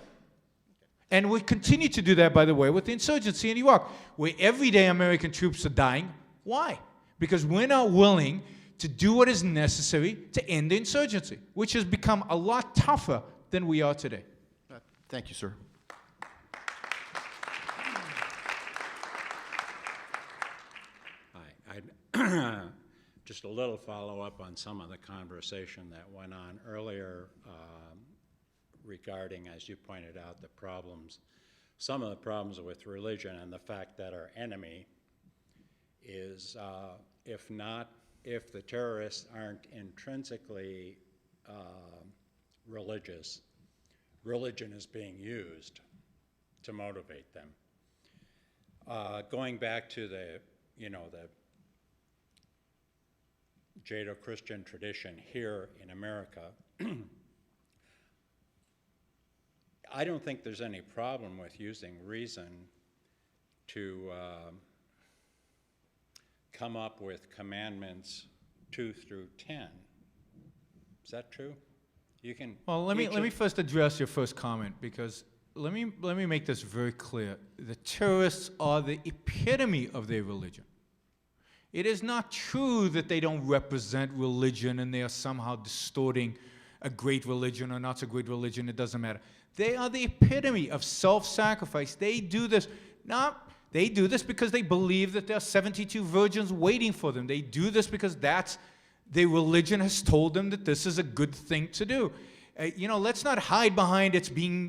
And we continue to do that, by the way, with the insurgency in Iraq, where every day American troops are dying. Why? Because we're not willing to do what is necessary to end the insurgency, which has become a lot tougher than we are today. Thank you, sir. Hi. Just a little follow-up on some of the conversation that went on earlier regarding, as you pointed out, some of the problems with religion and the fact that our enemy is, if the terrorists aren't intrinsically religious, religion is being used to motivate them. Going back to the Judeo-Christian tradition here in America, I don't think there's any problem with using reason to come up with commandments 2 through 10. Is that true? You can. Well, let me first address your first comment, because let me make this very clear. The terrorists are the epitome of their religion. It is not true that they don't represent religion and they are somehow distorting a great religion or not so great religion. It doesn't matter. They are the epitome of self-sacrifice. They do this because they believe that there are 72 virgins waiting for them. They do this because their religion has told them that this is a good thing to do. Let's not hide behind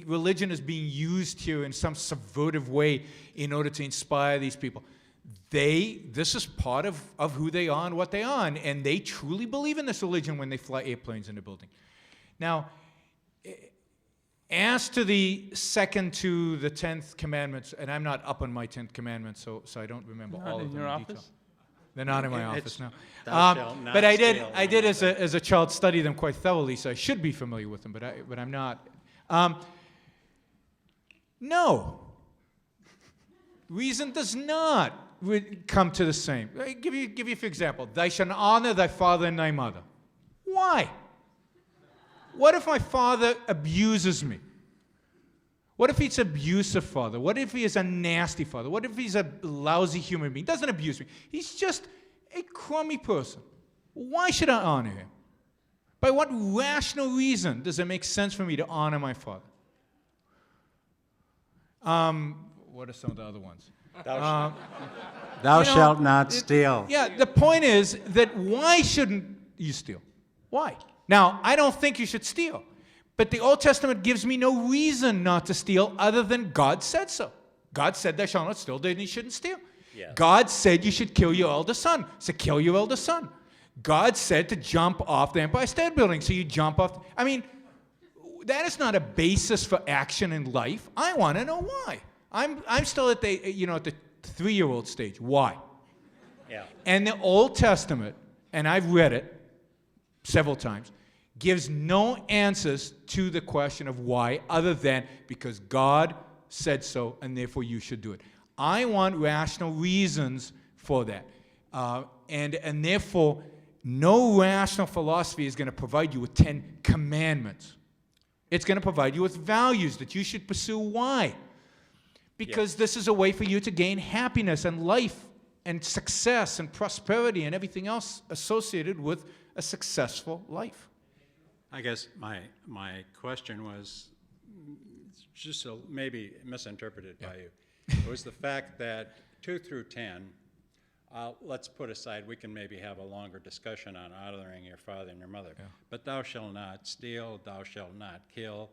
religion is being used here in some subversive way in order to inspire these people. This is part of who they are and what they are, and they truly believe in this religion when they fly airplanes in the building. Now, as to the 2nd to the 10th commandments, and I'm not up on my 10th commandments, so I don't remember all of them in detail. They're not in my office now. But I did as a child study them quite thoroughly, so I should be familiar with them, but I'm not. No. Reason does not come to the same. I give you for example. Thou shalt honor thy father and thy mother. Why? What if my father abuses me? What if he's an abusive father? What if he is a nasty father? What if he's a lousy human being? He doesn't abuse me. He's just a crummy person. Why should I honor him? By what rational reason does it make sense for me to honor my father? What are some of the other ones? Thou shalt not steal. Yeah, the point is that why shouldn't you steal? Why? Now, I don't think you should steal. But the Old Testament gives me no reason not to steal other than God said so. God said, thou shalt not steal, then you shouldn't steal. Yes. God said you should kill your elder son, so kill your elder son. God said to jump off the Empire State Building, so you jump off. I mean, that is not a basis for action in life. I want to know why. I'm still at the 3-year-old stage. Why? Yeah. And the Old Testament, and I've read it several times, gives no answers to the question of why other than because God said so and therefore you should do it. I want rational reasons for that. And therefore, no rational philosophy is going to provide you with 10 commandments. It's going to provide you with values that you should pursue. Why? Because this is a way for you to gain happiness and life and success and prosperity and everything else associated with a successful life. I guess my question was just maybe misinterpreted by you. It was the fact that 2 through 10, let's put aside, we can maybe have a longer discussion on honoring your father and your mother. Yeah. But thou shalt not steal, thou shalt not kill.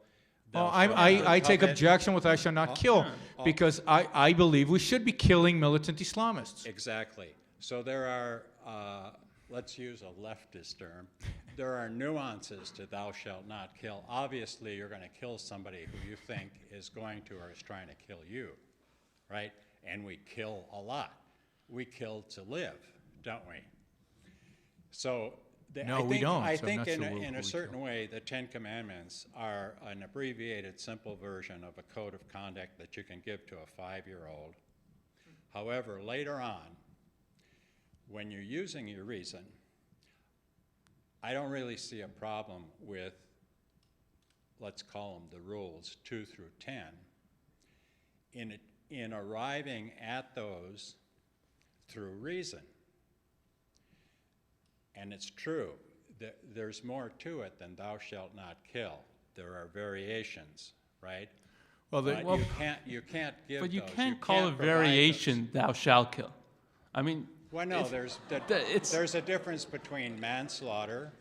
Well, I take objection with I shall not kill because I believe we should be killing militant Islamists. Exactly. So there are, let's use a leftist term, there are nuances to thou shalt not kill. Obviously, you're going to kill somebody who you think is going to or is trying to kill you, right? And we kill a lot. We kill to live, don't we? So we don't. I So think I'm not in sure a certain way, the 10 Commandments are an abbreviated, simple version of a code of conduct that you can give to a 5-year-old. However, later on, when you're using your reason, I don't really see a problem with, let's call them the rules, 2 through 10, in arriving at those through reason. And it's true, there's more to it than thou shalt not kill. There are variations, right? Well, you can't give But you those. can't call a variation thou shalt kill. I mean, well, no, there's a difference between manslaughter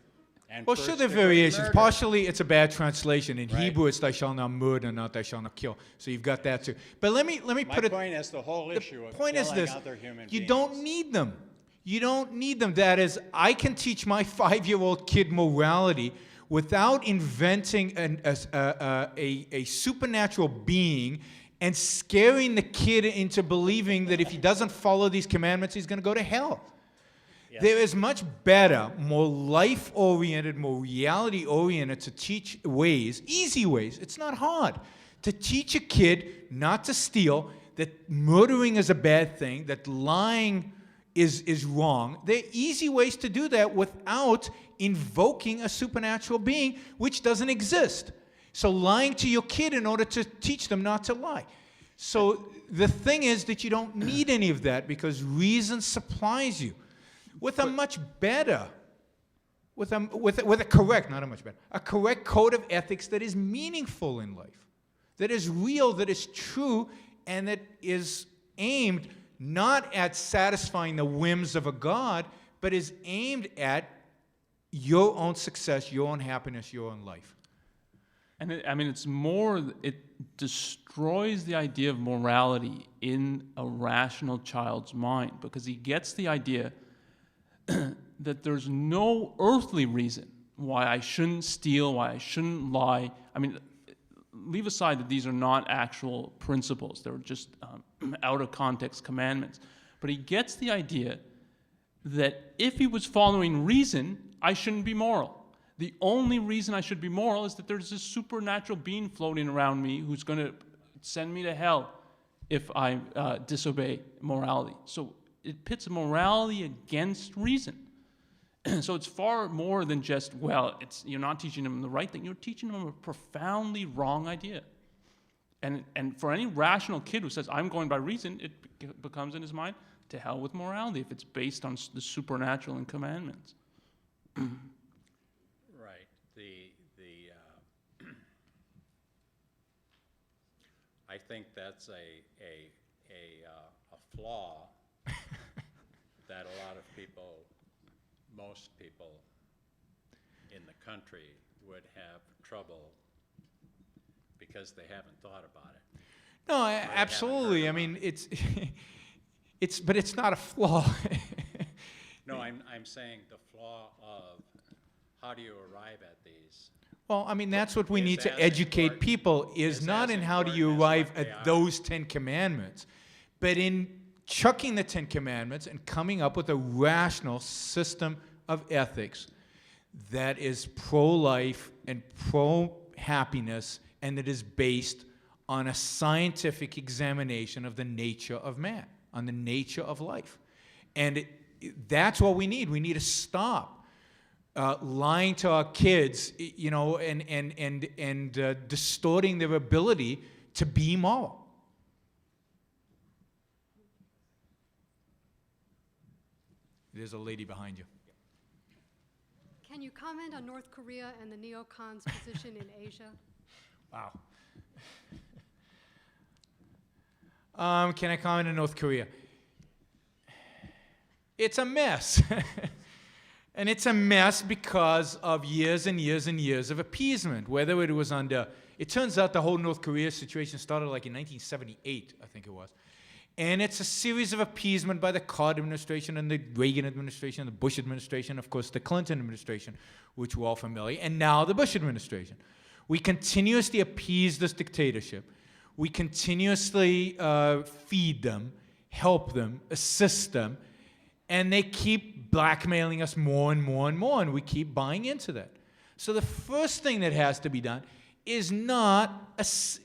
and well, sure, there are variations. Partially, it's a bad translation. In Hebrew, it's "thou shalt not murder," not "thou shalt not kill." So you've got that too. But let me put it. My point is the whole issue of point is killing this: other human you beings. don't need them. You don't need them. That is, I can teach my 5-year-old kid morality without inventing a supernatural being and scaring the kid into believing that if he doesn't follow these commandments, he's going to go to hell. Yes. There is much better, more life-oriented, more reality-oriented to teach ways, easy ways, it's not hard, to teach a kid not to steal, that murdering is a bad thing, that lying is wrong. There are easy ways to do that without invoking a supernatural being which doesn't exist. So lying to your kid in order to teach them not to lie. So the thing is that you don't need any of that because reason supplies you with a much better, with a correct, not a much better, a correct code of ethics that is meaningful in life, that is real, that is true, and that is aimed not at satisfying the whims of a God, but is aimed at your own success, your own happiness, your own life. And it destroys the idea of morality in a rational child's mind because he gets the idea that there's no earthly reason why I shouldn't steal, why I shouldn't lie. I mean, leave aside that these are not actual principles. They're just out of context commandments. But he gets the idea that if he was following reason, I shouldn't be moral. The only reason I should be moral is that there's this supernatural being floating around me who's going to send me to hell if I disobey morality. So it pits morality against reason. So it's far more than just, you're not teaching them the right thing. You're teaching them a profoundly wrong idea. And for any rational kid who says, I'm going by reason, it becomes in his mind, to hell with morality if it's based on the supernatural and commandments. Right. I think that's a flaw that a lot of people, most people in the country would have trouble because they haven't thought about it. No, absolutely. I mean, but it's not a flaw. No, I'm saying the flaw of how do you arrive at these? Well, I mean, that's what we need to educate people, is not in how do you arrive at those 10 commandments, but in chucking the Ten Commandments and coming up with a rational system of ethics that is pro-life and pro-happiness, and that is based on a scientific examination of the nature of man, on the nature of life. And that's what we need. We need to stop lying to our kids, you know, and distorting their ability to be moral. There's a lady behind you. Can you comment on North Korea and the neocons' position in Asia? Wow. Can I comment on North Korea? It's a mess. And it's a mess because of years and years and years of appeasement, whether it was under, it turns out the whole North Korea situation started like in 1978, I think it was. And it's a series of appeasement by the Carter administration and the Reagan administration and the Bush administration, of course the Clinton administration, which we're all familiar, and now the Bush administration. We continuously appease this dictatorship. We continuously feed them, help them, assist them, and they keep blackmailing us more and more and more, and we keep buying into that. So the first thing that has to be done is not,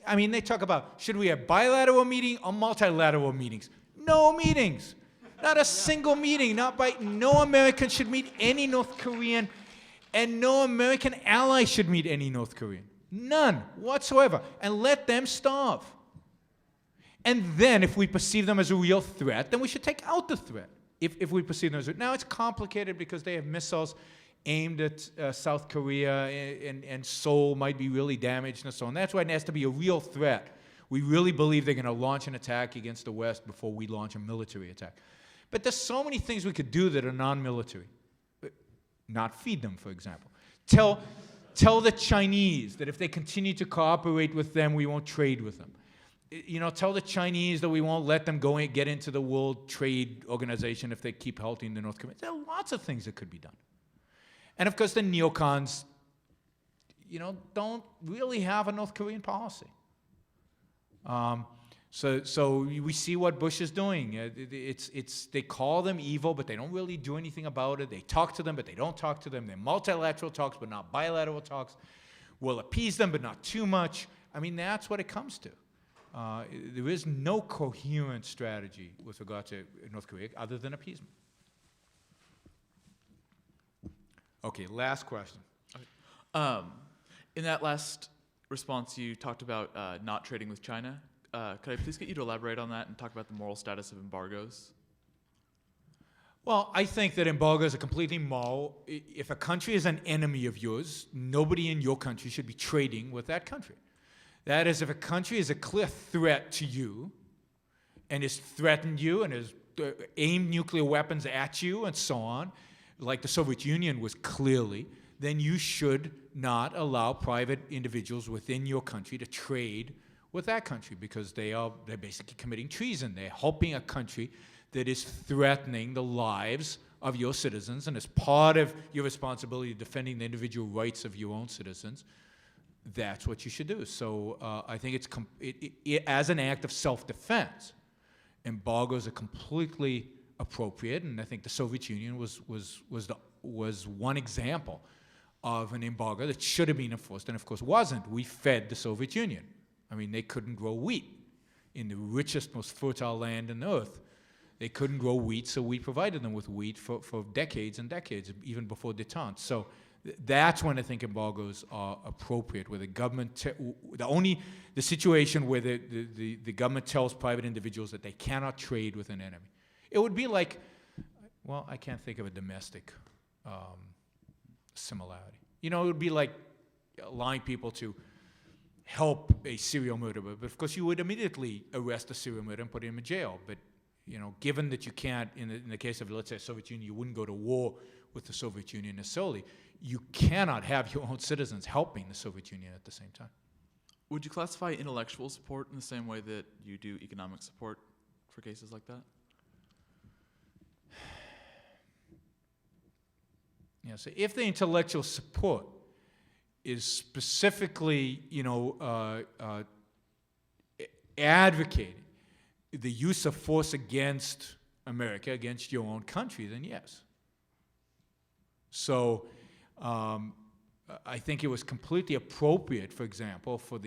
I mean, they talk about, should we have bilateral meeting or multilateral meetings? No meetings. Not a single meeting. No American should meet any North Korean, and no American ally should meet any North Korean. None whatsoever. And let them starve. And then if we perceive them as a real threat, then we should take out the threat. If we perceive them as a threat. Now it's complicated because they have missiles aimed at South Korea, and Seoul might be really damaged and so on. That's why it has to be a real threat. We really believe they're going to launch an attack against the West before we launch a military attack. But there's so many things we could do that are non-military. Not feed them, for example. Tell the Chinese that if they continue to cooperate with them, we won't trade with them. You know, tell the Chinese that we won't let them go and get into the World Trade Organization if they keep helping the North Koreans. There are lots of things that could be done. And of course, the neocons, you know, don't really have a North Korean policy. So we see what Bush is doing. They call them evil, but they don't really do anything about it. They talk to them, but they don't talk to them. They're multilateral talks, but not bilateral talks. We'll appease them, but not too much. I mean, that's what it comes to. There is no coherent strategy with regard to North Korea other than appeasement. Okay, last question. In that last response, you talked about not trading with China. Could I please get you to elaborate on that and talk about the moral status of embargoes? Well, I think that embargoes are completely moral. If a country is an enemy of yours, nobody in your country should be trading with that country. That is, if a country is a clear threat to you and has threatened you and has aimed nuclear weapons at you and so on, like the Soviet Union was clearly, then you should not allow private individuals within your country to trade with that country, because they're basically committing treason. They're helping a country that is threatening the lives of your citizens, and as part of your responsibility defending the individual rights of your own citizens, that's what you should do. So I think it's as an act of self-defense, embargoes are completely appropriate, and I think the Soviet Union was one example of an embargo that should have been enforced, and of course wasn't. We fed the Soviet Union. I mean, they couldn't grow wheat in the richest, most fertile land on the earth. They couldn't grow wheat, so we provided them with wheat for decades and decades, even before détente. So that's when I think embargoes are appropriate, where the government, the situation where the government tells private individuals that they cannot trade with an enemy. It would be like, well, I can't think of a domestic similarity. You know, it would be like allowing people to help a serial murderer, but of course you would immediately arrest a serial murderer and put him in jail. But you know, given that you can't, in the case of, let's say, Soviet Union, you wouldn't go to war with the Soviet Union necessarily. You cannot have your own citizens helping the Soviet Union at the same time. Would you classify intellectual support in the same way that you do economic support for cases like that? Yeah, so if the intellectual support is specifically, you know, advocating the use of force against America, against your own country, then yes. So I think it was completely appropriate, for example, for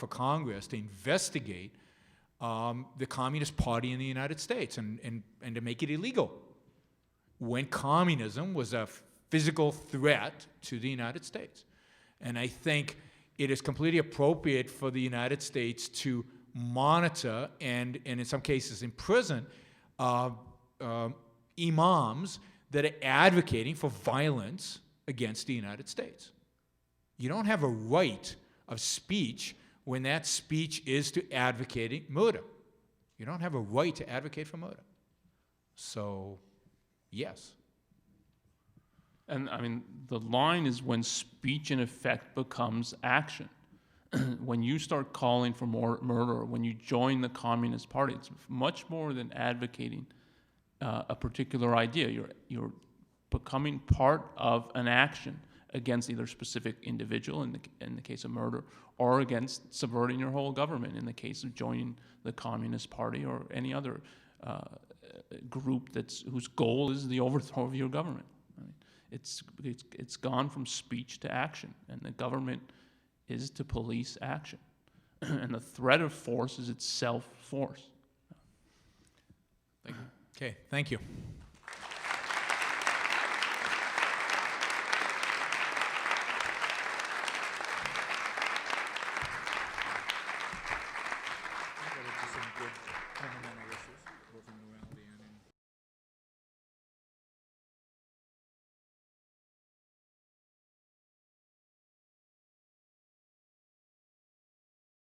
Congress to investigate the Communist Party in the United States and to make it illegal when communism was a physical threat to the United States. And I think it is completely appropriate for the United States to monitor and in some cases imprison imams that are advocating for violence against the United States. You don't have a right of speech when that speech is to advocating murder. You don't have a right to advocate for murder. So, yes. And I mean, the line is when speech in effect becomes action. When you start calling for more murder, when you join the Communist Party, it's much more than advocating a particular idea. You're becoming part of an action against either specific individual in the case of murder, or against subverting your whole government in the case of joining the Communist Party or any other group whose goal is the overthrow of your government. Right? It's gone from speech to action, and the government is to police action. And the threat of force is itself force. Okay, thank you.